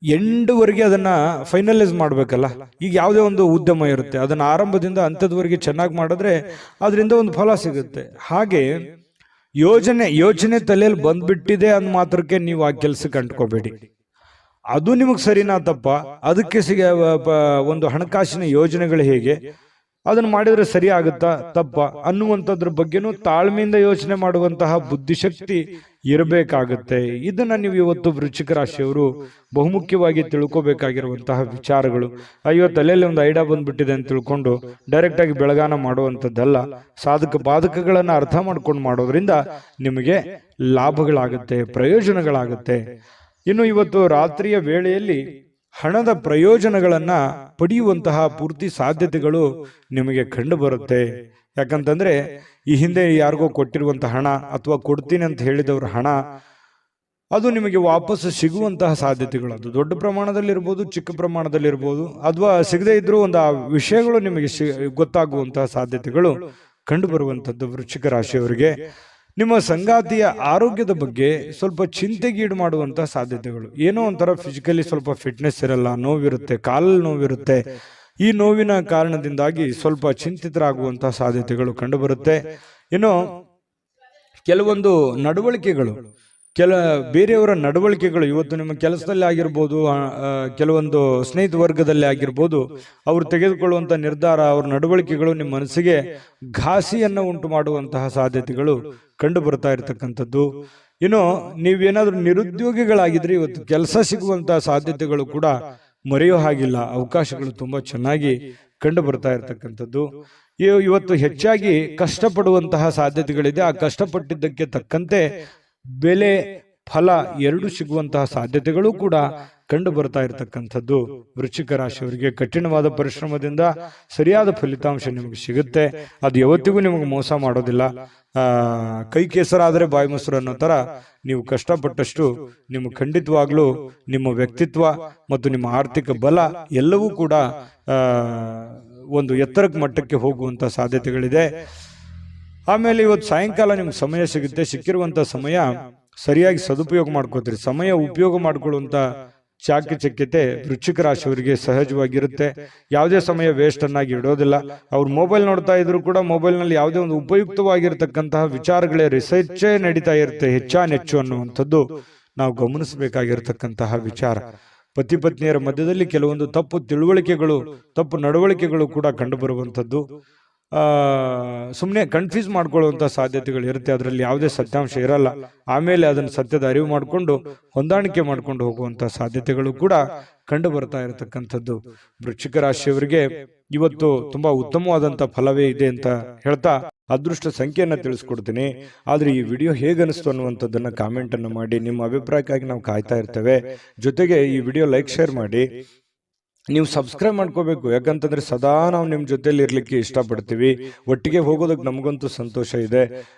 ಎಂಡ್ವರೆಗೆ ಅದನ್ನ ಫೈನಲೈಸ್ ಮಾಡ್ಬೇಕಲ್ಲ. ಈಗ ಯಾವುದೇ ಒಂದು ಉದ್ಯಮ ಇರುತ್ತೆ, ಅದನ್ನ ಆರಂಭದಿಂದ ಅಂತ್ಯದವರೆಗೆ ಚೆನ್ನಾಗಿ ಮಾಡಿದ್ರೆ ಅದರಿಂದ ಒಂದು ಫಲ ಸಿಗುತ್ತೆ. ಹಾಗೆ ಯೋಚನೆ ತಲೆಯಲ್ಲಿ ಬಂದ್ಬಿಟ್ಟಿದೆ ಅಂದ ಮಾತ್ರಕ್ಕೆ ನೀವು ಆ ಕೆಲಸಕ್ಕೆ ಅಂಟ್ಕೋಬೇಡಿ. ಅದು ನಿಮಗೆ ಸರಿನಾ ತಪ್ಪ, ಅದಕ್ಕೆ ಒಂದು ಹಣಕಾಸಿನ ಯೋಜನೆಗಳು ಹೇಗೆ, ಅದನ್ನು ಮಾಡಿದ್ರೆ ಸರಿ ಆಗುತ್ತಾ ತಪ್ಪ ಅನ್ನುವಂಥದ್ರ ಬಗ್ಗೆನೂ ತಾಳ್ಮೆಯಿಂದ ಯೋಚನೆ ಮಾಡುವಂತಹ ಬುದ್ಧಿಶಕ್ತಿ ಇರಬೇಕಾಗುತ್ತೆ. ಇದನ್ನ ನೀವು ಇವತ್ತು ವೃಶ್ಚಿಕ ರಾಶಿಯವರು ಬಹುಮುಖ್ಯವಾಗಿ ತಿಳ್ಕೋಬೇಕಾಗಿರುವಂತಹ ವಿಚಾರಗಳು. ಅಯ್ಯೋ, ತಲೆಯಲ್ಲಿ ಒಂದು ಐಡಿಯಾ ಬಂದ್ಬಿಟ್ಟಿದೆ ಅಂತ ತಿಳ್ಕೊಂಡು ಡೈರೆಕ್ಟ್ ಆಗಿ ಬೆಳಗಾನ ಮಾಡುವಂಥದ್ದಲ್ಲ. ಸಾಧಕ ಬಾಧಕಗಳನ್ನ ಅರ್ಥ ಮಾಡ್ಕೊಂಡು ಮಾಡೋದ್ರಿಂದ ನಿಮಗೆ ಲಾಭಗಳಾಗುತ್ತೆ, ಪ್ರಯೋಜನಗಳಾಗುತ್ತೆ. ಇನ್ನು ಇವತ್ತು ರಾತ್ರಿಯ ವೇಳೆಯಲ್ಲಿ ಹಣದ ಪ್ರಯೋಜನಗಳನ್ನ ಪಡೆಯುವಂತಹ ಪೂರ್ತಿ ಸಾಧ್ಯತೆಗಳು ನಿಮಗೆ ಕಂಡು ಬರುತ್ತೆ. ಯಾಕಂತಂದ್ರೆ ಈ ಹಿಂದೆ ಯಾರಿಗೋ ಕೊಟ್ಟಿರುವಂತಹ ಹಣ ಅಥವಾ ಕೊಡ್ತೀನಿ ಅಂತ ಹೇಳಿದವ್ರ ಹಣ ಅದು ನಿಮಗೆ ವಾಪಸ್ ಸಿಗುವಂತಹ ಸಾಧ್ಯತೆಗಳು, ಅದು ದೊಡ್ಡ ಪ್ರಮಾಣದಲ್ಲಿ ಇರ್ಬೋದು, ಚಿಕ್ಕ ಪ್ರಮಾಣದಲ್ಲಿ ಇರ್ಬೋದು, ಅಥವಾ ಸಿಗದೇ ಇದ್ರೂ ಒಂದು ಆ ವಿಷಯಗಳು ನಿಮಗೆ ಗೊತ್ತಾಗುವಂತಹ ಸಾಧ್ಯತೆಗಳು ಕಂಡು ಬರುವಂತದ್ದು ವೃಶ್ಚಿಕ ರಾಶಿಯವರಿಗೆ. ನಿಮ್ಮ ಸಂಗಾತಿಯ ಆರೋಗ್ಯದ ಬಗ್ಗೆ ಸ್ವಲ್ಪ ಚಿಂತೆಗೀಡು ಮಾಡುವಂತಹ ಸಾಧ್ಯತೆಗಳು. ಏನೋ ಒಂಥರ ಫಿಸಿಕಲಿ ಸ್ವಲ್ಪ ಫಿಟ್ನೆಸ್ ಇರಲ್ಲ, ನೋವಿರುತ್ತೆ, ಕಾಲಲ್ಲಿ ನೋವಿರುತ್ತೆ. ಈ ನೋವಿನ ಕಾರಣದಿಂದಾಗಿ ಸ್ವಲ್ಪ ಚಿಂತಿತರಾಗುವಂತಹ ಸಾಧ್ಯತೆಗಳು ಕಂಡು ಬರುತ್ತೆ. ಇನ್ನು ಕೆಲವೊಂದು ನಡವಳಿಕೆಗಳು, ಬೇರೆಯವರ ನಡವಳಿಕೆಗಳು ಇವತ್ತು ನಿಮ್ಮ ಕೆಲಸದಲ್ಲಿ ಆಗಿರ್ಬೋದು, ಕೆಲವೊಂದು ಸ್ನೇಹಿತ ವರ್ಗದಲ್ಲಿ ಆಗಿರ್ಬೋದು, ಅವರು ತೆಗೆದುಕೊಳ್ಳುವಂತ ನಿರ್ಧಾರ, ಅವ್ರ ನಡವಳಿಕೆಗಳು ನಿಮ್ಮ ಮನಸ್ಸಿಗೆ ಘಾಸಿಯನ್ನು ಉಂಟು ಮಾಡುವಂತಹ ಸಾಧ್ಯತೆಗಳು ಕಂಡು ಬರ್ತಾ ಇರತಕ್ಕಂಥದ್ದು. ಇನ್ನು ನೀವೇನಾದ್ರೂ ನಿರುದ್ಯೋಗಿಗಳಾಗಿದ್ರೆ ಇವತ್ತು ಕೆಲಸ ಸಿಗುವಂತಹ ಸಾಧ್ಯತೆಗಳು ಕೂಡ ಮರೆಯೋ ಹಾಗಿಲ್ಲ. ಅವಕಾಶಗಳು ತುಂಬಾ ಚೆನ್ನಾಗಿ ಕಂಡು ಬರ್ತಾ ಇರತಕ್ಕಂಥದ್ದು. ಇವತ್ತು ಹೆಚ್ಚಾಗಿ ಕಷ್ಟಪಡುವಂತಹ ಸಾಧ್ಯತೆಗಳಿದೆ. ಆ ಕಷ್ಟಪಟ್ಟಿದ್ದಕ್ಕೆ ತಕ್ಕಂತೆ ಬೆಲೆ ಫಲ ಎರಡು ಸಿಗುವಂತಹ ಸಾಧ್ಯತೆಗಳು ಕೂಡ ಕಂಡು ಬರ್ತಾ ಇರತಕ್ಕಂಥದ್ದು. ವೃಶ್ಚಿಕ ರಾಶಿಯವರಿಗೆ ಕಠಿಣವಾದ ಪರಿಶ್ರಮದಿಂದ ಸರಿಯಾದ ಫಲಿತಾಂಶ ನಿಮಗೆ ಸಿಗುತ್ತೆ. ಅದು ಯಾವತ್ತಿಗೂ ನಿಮಗೆ ಮೋಸ ಮಾಡೋದಿಲ್ಲ. ಕೈ ಕೆಸರಾದರೆ ಬಾಯಿ ಮೊಸರು ಅನ್ನೋ ತರ ನೀವು ಕಷ್ಟಪಟ್ಟಷ್ಟು ನಿಮಗೆ ಖಂಡಿತವಾಗ್ಲೂ ನಿಮ್ಮ ವ್ಯಕ್ತಿತ್ವ ಮತ್ತು ನಿಮ್ಮ ಆರ್ಥಿಕ ಬಲ ಎಲ್ಲವೂ ಕೂಡ ಒಂದು ಎತ್ತರಕ್ಕೆ ಮಟ್ಟಕ್ಕೆ ಹೋಗುವಂತ ಸಾಧ್ಯತೆಗಳಿದೆ. ಆಮೇಲೆ ಇವತ್ತು ಸಾಯಂಕಾಲ ನಿಮ್ಗೆ ಸಮಯ ಸಿಗುತ್ತೆ. ಸಿಕ್ಕಿರುವಂತ ಸಮಯ ಸರಿಯಾಗಿ ಸದುಪಯೋಗ ಮಾಡ್ಕೋತೀರಿ. ಸಮಯ ಉಪಯೋಗ ಮಾಡ್ಕೊಳ್ಳುವಂತ ಚಾಕಚಕ್ಯತೆ ವೃಶ್ಚಿಕ ರಾಶಿಯವರಿಗೆ ಸಹಜವಾಗಿರುತ್ತೆ. ಯಾವುದೇ ಸಮಯ ವೇಸ್ಟ್ ಅನ್ನಾಗಿ ಇಡೋದಿಲ್ಲ. ಅವ್ರು ಮೊಬೈಲ್ ನೋಡ್ತಾ ಇದ್ರು ಕೂಡ ಮೊಬೈಲ್ ನಲ್ಲಿ ಯಾವುದೇ ಒಂದು ಉಪಯುಕ್ತವಾಗಿರತಕ್ಕಂತಹ ವಿಚಾರಗಳೇ ರಿಸರ್ಚೇ ನಡೀತಾ ಇರುತ್ತೆ ಹೆಚ್ಚಾನೆಚ್ಚು ಅನ್ನುವಂಥದ್ದು ನಾವು ಗಮನಿಸಬೇಕಾಗಿರ್ತಕ್ಕಂತಹ ವಿಚಾರ. ಪತಿ ಪತ್ನಿಯರ ಮಧ್ಯದಲ್ಲಿ ಕೆಲವೊಂದು ತಪ್ಪು ತಿಳುವಳಿಕೆಗಳು, ತಪ್ಪು ನಡವಳಿಕೆಗಳು ಕೂಡ ಕಂಡು ಬರುವಂಥದ್ದು. ಸುಮ್ಮನೆ ಕನ್ಫ್ಯೂಸ್ ಮಾಡ್ಕೊಳ್ಳುವಂಥ ಸಾಧ್ಯತೆಗಳು ಇರುತ್ತೆ. ಅದರಲ್ಲಿ ಯಾವುದೇ ಸತ್ಯಾಂಶ ಇರಲ್ಲ. ಆಮೇಲೆ ಅದನ್ನು ಸತ್ಯದ ಅರಿವು ಮಾಡಿಕೊಂಡು ಹೊಂದಾಣಿಕೆ ಮಾಡ್ಕೊಂಡು ಹೋಗುವಂಥ ಸಾಧ್ಯತೆಗಳು ಕೂಡ ಕಂಡು ಬರ್ತಾ ಇರತಕ್ಕಂಥದ್ದು. ವೃಶ್ಚಿಕ ರಾಶಿಯವರಿಗೆ ಇವತ್ತು ತುಂಬಾ ಉತ್ತಮವಾದಂಥ ಫಲವೇ ಇದೆ ಅಂತ ಹೇಳ್ತಾ ಅದೃಷ್ಟ ಸಂಖ್ಯೆಯನ್ನ ತಿಳಿಸ್ಕೊಡ್ತೀನಿ. ಆದ್ರೆ ಈ ವಿಡಿಯೋ ಹೇಗನಿಸ್ತು ಅನ್ನುವಂಥದ್ದನ್ನ ಕಾಮೆಂಟ್ ಅನ್ನು ಮಾಡಿ. ನಿಮ್ಮ ಅಭಿಪ್ರಾಯಕ್ಕಾಗಿ ನಾವು ಕಾಯ್ತಾ ಇರ್ತೇವೆ. ಜೊತೆಗೆ ಈ ವಿಡಿಯೋ ಲೈಕ್ ಶೇರ್ ಮಾಡಿ. ನೀವು ಸಬ್ಸ್ಕ್ರೈಬ್ ಮಾಡ್ಕೋಬೇಕು. ಯಾಕಂತಂದ್ರೆ ಸದಾ ನಾವು ನಿಮ್ಮ ಜೊತೆಲಿ ಇರ್ಲಿಕ್ಕೆ ಇಷ್ಟಪಡ್ತೀವಿ. ಒಟ್ಟಿಗೆ ಹೋಗೋದಕ್ಕೆ ನಮಗಂತೂ ಸಂತೋಷ ಇದೆ.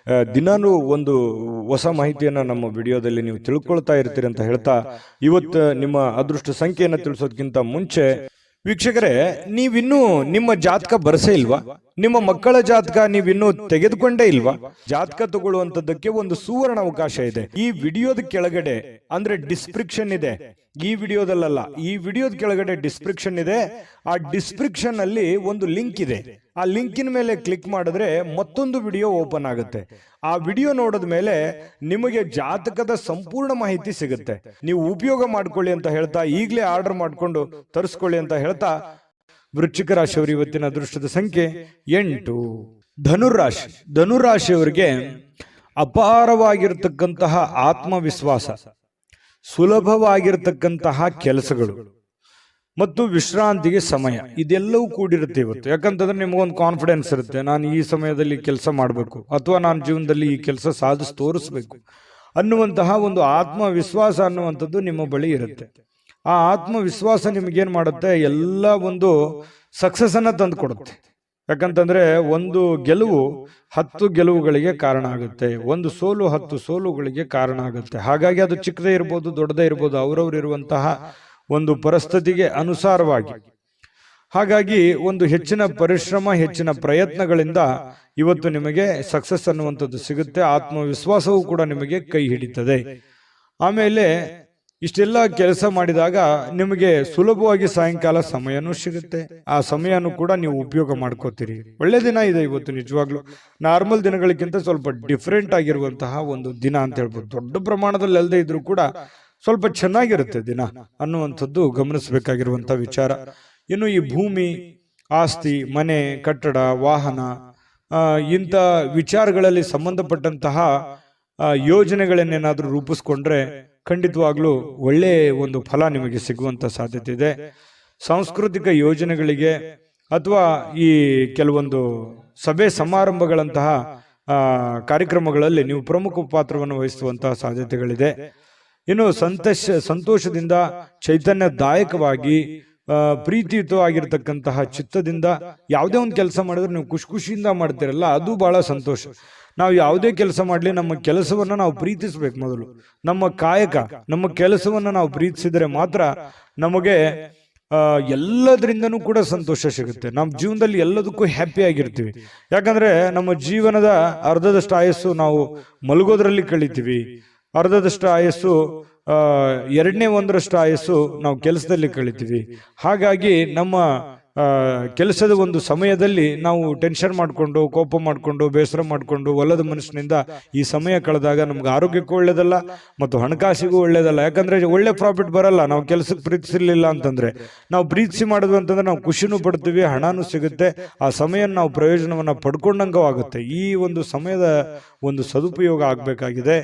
ದಿನಾನು ಒಂದು ಹೊಸ ಮಾಹಿತಿಯನ್ನ ನಮ್ಮ ವಿಡಿಯೋದಲ್ಲಿ ನೀವು ತಿಳ್ಕೊಳ್ತಾ ಇರ್ತೀರಿ ಅಂತ ಹೇಳ್ತಾ ಇವತ್ತು ನಿಮ್ಮ ಅದೃಷ್ಟ ಸಂಖ್ಯೆಯನ್ನ ತಿಳಿಸೋದಕ್ಕಿಂತ ಮುಂಚೆ ವೀಕ್ಷಕರೇ, ನೀವಿನ್ನೂ ನಿಮ್ಮ ಜಾತಕ ಬರಸೇ ಇಲ್ವಾ? ನಿಮ್ಮ ಮಕ್ಕಳ ಜಾತಕ ನೀವಿನ್ನೂ ತೆಗೆದುಕೊಂಡೇ ಇಲ್ವಾ? ಜಾತಕ ತಗೊಳ್ಳುವಂತದ್ದಕ್ಕೆ ಒಂದು ಸುವರ್ಣ ಅವಕಾಶ ಇದೆ. ಈ ವಿಡಿಯೋದ ಕೆಳಗಡೆ ಅಂದ್ರೆ ಡಿಸ್ಕ್ರಿಪ್ಷನ್ ಇದೆ. ಈ ವಿಡಿಯೋದಲ್ಲ, ಈ ವಿಡಿಯೋದ ಕೆಳಗಡೆ ಡಿಸ್ಕ್ರಿಪ್ಷನ್ ಇದೆ. ಆ ಡಿಸ್ಕ್ರಿಪ್ಷನ್ ಅಲ್ಲಿ ಒಂದು ಲಿಂಕ್ ಇದೆ. ಆ ಲಿಂಕಿನ ಮೇಲೆ ಕ್ಲಿಕ್ ಮಾಡಿದ್ರೆ ಮತ್ತೊಂದು ವಿಡಿಯೋ ಓಪನ್ ಆಗುತ್ತೆ. ಆ ವಿಡಿಯೋ ನೋಡಿದ ಮೇಲೆ ನಿಮಗೆ ಜಾತಕದ ಸಂಪೂರ್ಣ ಮಾಹಿತಿ ಸಿಗುತ್ತೆ. ನೀವು ಉಪಯೋಗ ಮಾಡ್ಕೊಳ್ಳಿ ಅಂತ ಹೇಳ್ತಾ, ಈಗಲೇ ಆರ್ಡರ್ ಮಾಡ್ಕೊಂಡು ತರಿಸ್ಕೊಳ್ಳಿ ಅಂತ ಹೇಳ್ತಾ, ವೃಶ್ಚಿಕ ರಾಶಿಯವರು ಇವತ್ತಿನ ಅದೃಷ್ಟದ ಸಂಖ್ಯೆ 8. ಧನುರಾಶಿ. ಧನುರಾಶಿಯವರಿಗೆ ಅಪಾರವಾಗಿರ್ತಕ್ಕಂತಹ ಆತ್ಮವಿಶ್ವಾಸ, ಸುಲಭವಾಗಿರ್ತಕ್ಕಂತಹ ಕೆಲಸಗಳು ಮತ್ತು ವಿಶ್ರಾಂತಿಗೆ ಸಮಯ ಇದೆಲ್ಲವೂ ಕೂಡಿರುತ್ತೆ ಇವತ್ತು. ಯಾಕಂತಂದ್ರೆ ನಿಮಗೊಂದು ಕಾನ್ಫಿಡೆನ್ಸ್ ಇರುತ್ತೆ, ನಾನು ಈ ಸಮಯದಲ್ಲಿ ಕೆಲಸ ಮಾಡಬೇಕು ಅಥವಾ ನಾನು ಜೀವನದಲ್ಲಿ ಈ ಕೆಲಸ ಸಾಧಿಸಿ ತೋರಿಸ್ಬೇಕು ಅನ್ನುವಂತಹ ಒಂದು ಆತ್ಮವಿಶ್ವಾಸ ಅನ್ನುವಂಥದ್ದು ನಿಮ್ಮ ಬಳಿ ಇರುತ್ತೆ. ಆ ಆತ್ಮವಿಶ್ವಾಸ ನಿಮಗೇನು ಮಾಡುತ್ತೆ, ಎಲ್ಲ ಒಂದು ಸಕ್ಸಸ್ ಅನ್ನ ತಂದು ಕೊಡುತ್ತೆ. ಯಾಕಂತಂದ್ರೆ ಒಂದು ಗೆಲುವು 10 ಗೆಲುವುಗಳಿಗೆ ಕಾರಣ ಆಗುತ್ತೆ, ಒಂದು ಸೋಲು 10 ಸೋಲುಗಳಿಗೆ ಕಾರಣ ಆಗುತ್ತೆ. ಹಾಗಾಗಿ ಅದು ಚಿಕ್ಕದೇ ಇರ್ಬೋದು, ದೊಡ್ಡದೇ ಇರ್ಬೋದು, ಅವರವರು ಇರುವಂತಹ ಒಂದು ಪರಿಸ್ಥಿತಿಗೆ ಅನುಸಾರವಾಗಿ. ಹಾಗಾಗಿ ಒಂದು ಹೆಚ್ಚಿನ ಪರಿಶ್ರಮ, ಹೆಚ್ಚಿನ ಪ್ರಯತ್ನಗಳಿಂದ ಇವತ್ತು ನಿಮಗೆ ಸಕ್ಸಸ್ ಅನ್ನುವಂಥದ್ದು ಸಿಗುತ್ತೆ. ಆತ್ಮವಿಶ್ವಾಸವೂ ಕೂಡ ನಿಮಗೆ ಕೈ ಹಿಡಿತದೆ. ಆಮೇಲೆ ಇಷ್ಟೆಲ್ಲ ಕೆಲಸ ಮಾಡಿದಾಗ ನಿಮಗೆ ಸುಲಭವಾಗಿ ಸಾಯಂಕಾಲ ಸಮಯನೂ ಸಿಗುತ್ತೆ. ಆ ಸಮಯನೂ ಕೂಡ ನೀವು ಉಪಯೋಗ ಮಾಡ್ಕೋತೀರಿ. ಒಳ್ಳೆ ದಿನ ಇದೆ ಇವತ್ತು. ನಿಜವಾಗ್ಲೂ ನಾರ್ಮಲ್ ದಿನಗಳಿಗಿಂತ ಸ್ವಲ್ಪ ಡಿಫ್ರೆಂಟ್ ಆಗಿರುವಂತಹ ಒಂದು ದಿನ ಅಂತ ಹೇಳ್ಬೋದು. ದೊಡ್ಡ ಪ್ರಮಾಣದಲ್ಲಿ ಅಲ್ಲದೆ ಇದ್ರೂ ಕೂಡ ಸ್ವಲ್ಪ ಚೆನ್ನಾಗಿರುತ್ತೆ ದಿನ ಅನ್ನುವಂಥದ್ದು ಗಮನಿಸಬೇಕಾಗಿರುವಂತಹ ವಿಚಾರ. ಇನ್ನು ಈ ಭೂಮಿ, ಆಸ್ತಿ, ಮನೆ, ಕಟ್ಟಡ, ವಾಹನ ಇಂಥ ವಿಚಾರಗಳಲ್ಲಿ ಸಂಬಂಧಪಟ್ಟಂತಹ ಯೋಜನೆಗಳನ್ನೇನಾದ್ರೂ ರೂಪಿಸ್ಕೊಂಡ್ರೆ ಖಂಡಿತವಾಗ್ಲೂ ಒಳ್ಳೆ ಒಂದು ಫಲ ನಿಮಗೆ ಸಿಗುವಂತ ಸಾಧ್ಯತೆ ಇದೆ. ಸಾಂಸ್ಕೃತಿಕ ಯೋಜನೆಗಳಿಗೆ ಅಥವಾ ಈ ಕೆಲವೊಂದು ಸಭೆ ಸಮಾರಂಭಗಳಂತಹ ಕಾರ್ಯಕ್ರಮಗಳಲ್ಲಿ ನೀವು ಪ್ರಮುಖ ಪಾತ್ರವನ್ನು ವಹಿಸುವಂತಹ ಸಾಧ್ಯತೆಗಳಿದೆ. ಇನ್ನು ಸಂತೋಷದಿಂದ, ಚೈತನ್ಯದಾಯಕವಾಗಿ, ಪ್ರೀತಿಯುತವಾಗಿರ್ತಕ್ಕಂತಹ ಚಿತ್ತದಿಂದ ಯಾವುದೇ ಒಂದು ಕೆಲಸ ಮಾಡಿದ್ರೆ ನೀವು ಖುಷಿಯಿಂದ ಮಾಡ್ತೀರಲ್ಲ, ಅದು ಬಹಳ ಸಂತೋಷ. ನಾವು ಯಾವುದೇ ಕೆಲಸ ಮಾಡಲಿ, ನಮ್ಮ ಕೆಲಸವನ್ನ ನಾವು ಪ್ರೀತಿಸ್ಬೇಕು. ಮೊದಲು ನಮ್ಮ ಕಾಯಕ, ನಮ್ಮ ಕೆಲಸವನ್ನ ನಾವು ಪ್ರೀತಿಸಿದರೆ ಮಾತ್ರ ನಮಗೆ ಎಲ್ಲದರಿಂದನೂ ಕೂಡ ಸಂತೋಷ ಸಿಗುತ್ತೆ. ನಮ್ಮ ಜೀವನದಲ್ಲಿ ಎಲ್ಲದಕ್ಕೂ ಹ್ಯಾಪಿ ಆಗಿರ್ತೀವಿ. ಯಾಕಂದ್ರೆ ನಮ್ಮ ಜೀವನದ ಅರ್ಧದಷ್ಟು ಆಯಸ್ಸು ನಾವು ಮಲಗೋದ್ರಲ್ಲಿ ಕಳಿತೀವಿ, ಅರ್ಧದಷ್ಟು ಆಯಸ್ಸು 1/2 ಆಯಸ್ಸು ನಾವು ಕೆಲಸದಲ್ಲಿ ಕಳಿತೀವಿ. ಹಾಗಾಗಿ ನಮ್ಮ ಕೆಲಸದ ಒಂದು ಸಮಯದಲ್ಲಿ ನಾವು ಟೆನ್ಷನ್ ಮಾಡಿಕೊಂಡು, ಕೋಪ ಮಾಡಿಕೊಂಡು, ಬೇಸರ ಮಾಡಿಕೊಂಡು, ಒಲ್ಲದ ಮನಸ್ಸಿನಿಂದ ಈ ಸಮಯ ಕಳೆದಾಗ ನಮ್ಗೆ ಆರೋಗ್ಯಕ್ಕೂ ಒಳ್ಳೇದಲ್ಲ ಮತ್ತು ಹಣಕಾಸಿಗೂ ಒಳ್ಳೇದಲ್ಲ. ಯಾಕಂದ್ರೆ ಒಳ್ಳೆ ಪ್ರಾಫಿಟ್ ಬರಲ್ಲ ನಾವು ಕೆಲಸಕ್ಕೆ ಪ್ರೀತಿಸಲಿಲ್ಲ ಅಂತಂದ್ರೆ. ನಾವು ಪ್ರೀತಿಸಿ ಮಾಡಿದ್ವಿ ಅಂತಂದ್ರೆ ನಾವು ಖುಷಿನೂ ಪಡ್ತೀವಿ, ಹಣನೂ ಸಿಗುತ್ತೆ, ಆ ಸಮಯ ನಾವು ಪ್ರಯೋಜನವನ್ನ ಪಡ್ಕೊಂಡಂಗೂ ಆಗುತ್ತೆ. ಈ ಒಂದು ಸಮಯದ ಒಂದು ಸದುಪಯೋಗ ಆಗ್ಬೇಕಾಗಿದೆ.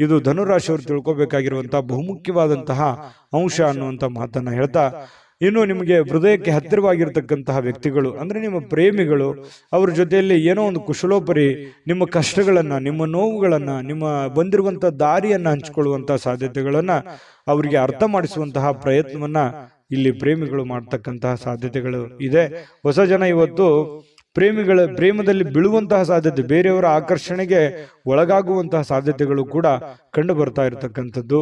ಇದು ಧನುರಾಶಿಯವರು ತಿಳ್ಕೊಬೇಕಾಗಿರುವಂತಹ ಬಹುಮುಖ್ಯವಾದಂತಹ ಅಂಶ ಅನ್ನುವಂಥ ಮಾತನ್ನ ಹೇಳ್ತಾ ಇನ್ನು ನಿಮಗೆ ಹೃದಯಕ್ಕೆ ಹತ್ತಿರವಾಗಿರ್ತಕ್ಕಂತಹ ವ್ಯಕ್ತಿಗಳು ಅಂದ್ರೆ ನಿಮ್ಮ ಪ್ರೇಮಿಗಳು, ಅವ್ರ ಜೊತೆಯಲ್ಲಿ ಏನೋ ಒಂದು ಕುಶಲೋಪರಿ ನಿಮ್ಮ ಕಷ್ಟಗಳನ್ನ, ನಿಮ್ಮ ನೋವುಗಳನ್ನ, ನಿಮ್ಮ ಬಂದಿರುವಂತಹ ದಾರಿಯನ್ನ ಹಂಚಿಕೊಳ್ಳುವಂತಹ ಸಾಧ್ಯತೆಗಳನ್ನ ಅವರಿಗೆ ಅರ್ಥ ಮಾಡಿಸುವಂತಹ ಪ್ರಯತ್ನವನ್ನ ಇಲ್ಲಿ ಪ್ರೇಮಿಗಳು ಮಾಡ್ತಕ್ಕಂತಹ ಸಾಧ್ಯತೆಗಳು ಇದೆ. ಹೊಸ ಜನ ಇವತ್ತು ಪ್ರೇಮದಲ್ಲಿ ಬೀಳುವಂತಹ ಸಾಧ್ಯತೆ, ಬೇರೆಯವರ ಆಕರ್ಷಣೆಗೆ ಒಳಗಾಗುವಂತಹ ಸಾಧ್ಯತೆಗಳು ಕೂಡ ಕಂಡು ಬರ್ತಾ ಇರತಕ್ಕಂಥದ್ದು.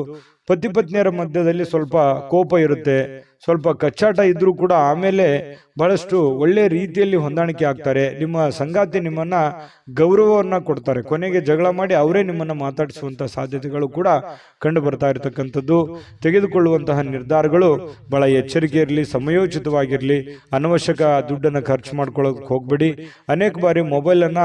ಪತಿ ಪತ್ನಿಯರ ಮಧ್ಯದಲ್ಲಿ ಸ್ವಲ್ಪ ಕೋಪ ಇರುತ್ತೆ, ಸ್ವಲ್ಪ ಕಚ್ಚಾಟ ಇದ್ರೂ ಕೂಡ ಆಮೇಲೆ ಬಹಳಷ್ಟು ಒಳ್ಳೆ ರೀತಿಯಲ್ಲಿ ಹೊಂದಾಣಿಕೆ ಆಗ್ತಾರೆ. ನಿಮ್ಮ ಸಂಗಾತಿ ನಿಮ್ಮನ್ನ ಗೌರವವನ್ನ ಕೊಡ್ತಾರೆ, ಕೊನೆಗೆ ಜಗಳ ಮಾಡಿ ಅವರೇ ನಿಮ್ಮನ್ನ ಮಾತಾಡಿಸುವಂತಹ ಸಾಧ್ಯತೆಗಳು ಕೂಡ ಕಂಡು ಬರ್ತಾ ಇರತಕ್ಕಂಥದ್ದು. ತೆಗೆದುಕೊಳ್ಳುವಂತಹ ನಿರ್ಧಾರಗಳು ಬಹಳ ಎಚ್ಚರಿಕೆ ಇರಲಿ, ಸಮಯೋಚಿತವಾಗಿರಲಿ. ಅನವಶ್ಯಕ ದುಡ್ಡನ್ನು ಖರ್ಚು ಮಾಡ್ಕೊಳ್ಳೋಕೆ ಹೋಗ್ಬೇಡಿ. ಅನೇಕ ಬಾರಿ ಮೊಬೈಲ್ ಅನ್ನ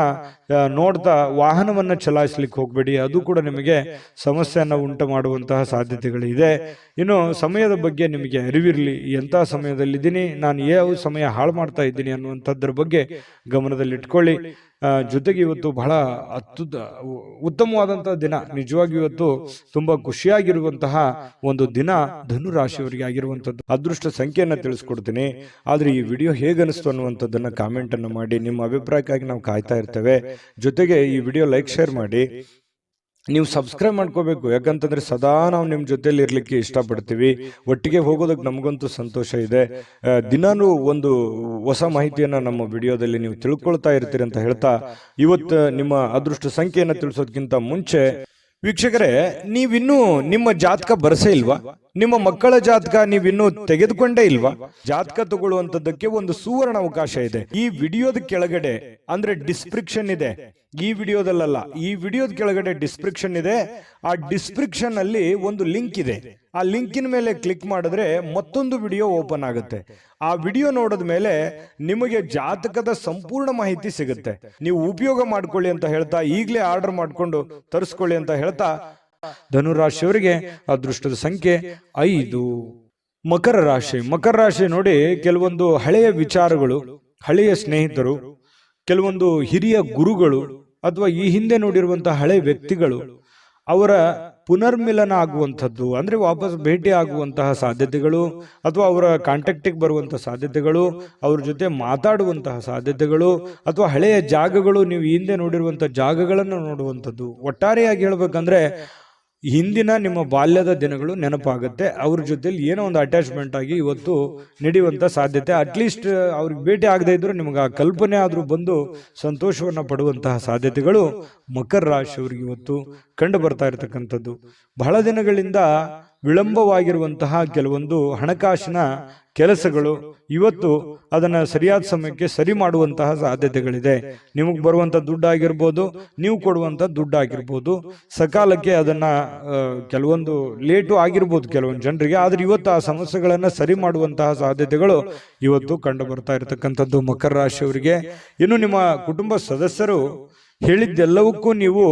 ನೋಡ್ತಾ ವಾಹನವನ್ನ ಚಲಾಯಿಸ್ಲಿಕ್ಕೆ ಹೋಗ್ಬೇಡಿ, ಅದು ಕೂಡ ನಿಮಗೆ ಸಮಸ್ಯೆಯನ್ನ ಉಂಟು ಮಾಡುವಂತಹ ಸಾಧ್ಯತೆಗಳಿದೆ. ಇನ್ನು ಸಮಯದ ಬಗ್ಗೆ ನಿಮಗೆ ಅರಿವಿರಲಿ, ಎಂತಹ ಸಮಯದಲ್ಲಿದ್ದೀನಿ, ನಾನು ಯಾವ ಸಮಯ ಹಾಳು ಮಾಡ್ತಾ ಇದ್ದೀನಿ ಅನ್ನುವಂಥದ್ರ ಬಗ್ಗೆ ಗಮನದಲ್ಲಿಟ್ಕೊಳ್ಳಿ. ಜೊತೆಗೆ ಇವತ್ತು ಬಹಳ ಉತ್ತಮವಾದಂತಹ ದಿನ, ನಿಜವಾಗಿ ಇವತ್ತು ತುಂಬಾ ಖುಷಿಯಾಗಿರುವಂತಹ ಒಂದು ದಿನ ಧನು ರಾಶಿಯವರಿಗೆ ಆಗಿರುವಂತದ್ದು. ಅದೃಷ್ಟ ಸಂಖ್ಯೆಯನ್ನ ತಿಳಿಸ್ಕೊಡ್ತೀನಿ, ಆದ್ರೆ ಈ ವಿಡಿಯೋ ಹೇಗನಿಸ್ತು ಅನ್ನುವಂಥದ್ದನ್ನ ಕಾಮೆಂಟ್ ಅನ್ನು ಮಾಡಿ. ನಿಮ್ಮ ಅಭಿಪ್ರಾಯಕ್ಕಾಗಿ ನಾವು ಕಾಯ್ತಾ ಇರ್ತೇವೆ. ಜೊತೆಗೆ ಈ ವಿಡಿಯೋ ಲೈಕ್, ಶೇರ್ ಮಾಡಿ. ನೀವು ಸಬ್ಸ್ಕ್ರೈಬ್ ಮಾಡ್ಕೋಬೇಕು, ಯಾಕಂತಂದ್ರೆ ಸದಾ ನಾವು ನಿಮ್ಮ ಜೊತೆಲಿ ಇರ್ಲಿಕ್ಕೆ ಇಷ್ಟಪಡ್ತೀವಿ. ಒಟ್ಟಿಗೆ ಹೋಗೋದಕ್ಕೆ ನಮಗಂತೂ ಸಂತೋಷ ಇದೆ. ದಿನಾನು ಒಂದು ಹೊಸ ಮಾಹಿತಿಯನ್ನ ನಮ್ಮ ವಿಡಿಯೋದಲ್ಲಿ ನೀವು ತಿಳ್ಕೊಳ್ತಾ ಇರ್ತೀರಿ ಅಂತ ಹೇಳ್ತಾ, ಇವತ್ತು ನಿಮ್ಮ ಅದೃಷ್ಟ ಸಂಖ್ಯೆಯನ್ನು ತಿಳಿಸೋದಕ್ಕಿಂತ ಮುಂಚೆ ವೀಕ್ಷಕರೇ, ನೀವಿನ್ನೂ ನಿಮ್ಮ ಜಾತಕ ಬರಸೇ ಇಲ್ವಾ? ನಿಮ್ಮ ಮಕ್ಕಳ ಜಾತಕ ನೀವಿನ್ನೂ ತೆಗೆದುಕೊಂಡೇ ಇಲ್ವಾ? ಜಾತಕ ತಗೊಳ್ಳುವಂತದ್ದಕ್ಕೆ ಒಂದು ಸುವರ್ಣ ಅವಕಾಶ ಇದೆ. ಈ ವಿಡಿಯೋದ ಕೆಳಗಡೆ ಅಂದ್ರೆ ಡಿಸ್ಕ್ರಿಪ್ಷನ್ ಇದೆ, ಈ ವಿಡಿಯೋದಲ್ಲ, ಈ ವಿಡಿಯೋದ ಕೆಳಗಡೆ ಡಿಸ್ಕ್ರಿಪ್ಷನ್ ಇದೆ. ಆ ಡಿಸ್ಕ್ರಿಪ್ಷನ್ ಅಲ್ಲಿ ಒಂದು ಲಿಂಕ್ ಇದೆ. ಆ ಲಿಂಕಿನ ಮೇಲೆ ಕ್ಲಿಕ್ ಮಾಡಿದ್ರೆ ಮತ್ತೊಂದು ವಿಡಿಯೋ ಓಪನ್ ಆಗುತ್ತೆ. ಆ ವಿಡಿಯೋ ನೋಡಿದ ಮೇಲೆ ನಿಮಗೆ ಜಾತಕದ ಸಂಪೂರ್ಣ ಮಾಹಿತಿ ಸಿಗುತ್ತೆ. ನೀವು ಉಪಯೋಗ ಮಾಡ್ಕೊಳ್ಳಿ ಅಂತ ಹೇಳ್ತಾ, ಈಗಲೇ ಆರ್ಡರ್ ಮಾಡ್ಕೊಂಡು ತರಿಸ್ಕೊಳ್ಳಿ ಅಂತ ಹೇಳ್ತಾ, ಧನುರಾಶಿಯವರಿಗೆ ಅದೃಷ್ಟದ ಸಂಖ್ಯೆ 5. ಮಕರ ರಾಶಿ. ಮಕರ ರಾಶಿ ನೋಡಿ, ಕೆಲವೊಂದು ಹಳೆಯ ವಿಚಾರಗಳು, ಹಳೆಯ ಸ್ನೇಹಿತರು, ಕೆಲವೊಂದು ಹಿರಿಯ ಗುರುಗಳು ಅಥವಾ ಈ ಹಿಂದೆ ನೋಡಿರುವಂತಹ ಹಳೆ ವ್ಯಕ್ತಿಗಳು, ಅವರ ಪುನರ್ಮಿಲನ ಆಗುವಂಥದ್ದು, ಅಂದ್ರೆ ವಾಪಸ್ ಭೇಟಿ ಆಗುವಂತಹ ಸಾಧ್ಯತೆಗಳು, ಅಥವಾ ಅವರ ಕಾಂಟ್ಯಾಕ್ಟಿಗೆ ಬರುವಂತಹ ಸಾಧ್ಯತೆಗಳು, ಅವ್ರ ಜೊತೆ ಮಾತಾಡುವಂತಹ ಸಾಧ್ಯತೆಗಳು, ಅಥವಾ ಹಳೆಯ ಜಾಗಗಳು, ನೀವು ಹಿಂದೆ ನೋಡಿರುವಂತಹ ಜಾಗಗಳನ್ನು ನೋಡುವಂಥದ್ದು. ಒಟ್ಟಾರೆಯಾಗಿ ಹೇಳ್ಬೇಕಂದ್ರೆ ಹಿಂದಿನ ನಿಮ್ಮ ಬಾಲ್ಯದ ದಿನಗಳು ನೆನಪಾಗುತ್ತೆ. ಅವ್ರ ಜೊತೆಲಿ ಏನೋ ಒಂದು ಅಟ್ಯಾಚ್ಮೆಂಟ್ ಆಗಿ ಇವತ್ತು ನಡೆಯುವಂತ ಸಾಧ್ಯತೆ. ಅಟ್ಲೀಸ್ಟ್ ಅವ್ರಿಗೆ ಭೇಟಿ ಆಗದೆ ಇದ್ರು ನಿಮ್ಗೆ ಆ ಕಲ್ಪನೆ ಆದ್ರೂ ಬಂದು ಸಂತೋಷವನ್ನ ಪಡುವಂತಹ ಸಾಧ್ಯತೆಗಳು ಮಕರ ರಾಶಿಯವರಿಗೆ ಇವತ್ತು ಕಂಡು ಬರ್ತಾ ಇರತಕ್ಕಂಥದ್ದು. ಬಹಳ ದಿನಗಳಿಂದ ವಿಳಂಬವಾಗಿರುವಂತಹ ಕೆಲವೊಂದು ಹಣಕಾಸಿನ ಕೆಲಸಗಳು ಇವತ್ತು ಅದನ್ನ ಸರಿಯಾದ ಸಮಯಕ್ಕೆ ಸರಿ ಮಾಡುವಂತಹ ಸಾಧ್ಯತೆಗಳಿದೆ. ನಿಮಗೆ ಬರುವಂತ ದುಡ್ಡಾಗಿರ್ಬೋದು, ನೀವು ಕೊಡುವಂತ ದುಡ್ಡಾಗಿರ್ಬೋದು, ಸಕಾಲಕ್ಕೆ ಅದನ್ನ ಕೆಲವೊಂದು ಲೇಟು ಆಗಿರ್ಬೋದು ಕೆಲವೊಂದು ಜನರಿಗೆ, ಆದ್ರೆ ಇವತ್ತು ಆ ಸಮಸ್ಯೆಗಳನ್ನ ಸರಿ ಮಾಡುವಂತಹ ಸಾಧ್ಯತೆಗಳು ಇವತ್ತು ಕಂಡು ಬರ್ತಾ ಇರತಕ್ಕಂಥದ್ದು ಮಕರ ರಾಶಿಯವರಿಗೆ. ಇನ್ನು ನಿಮ್ಮ ಕುಟುಂಬ ಸದಸ್ಯರು ಹೇಳಿದ್ದೆಲ್ಲವಕ್ಕೂ ನೀವು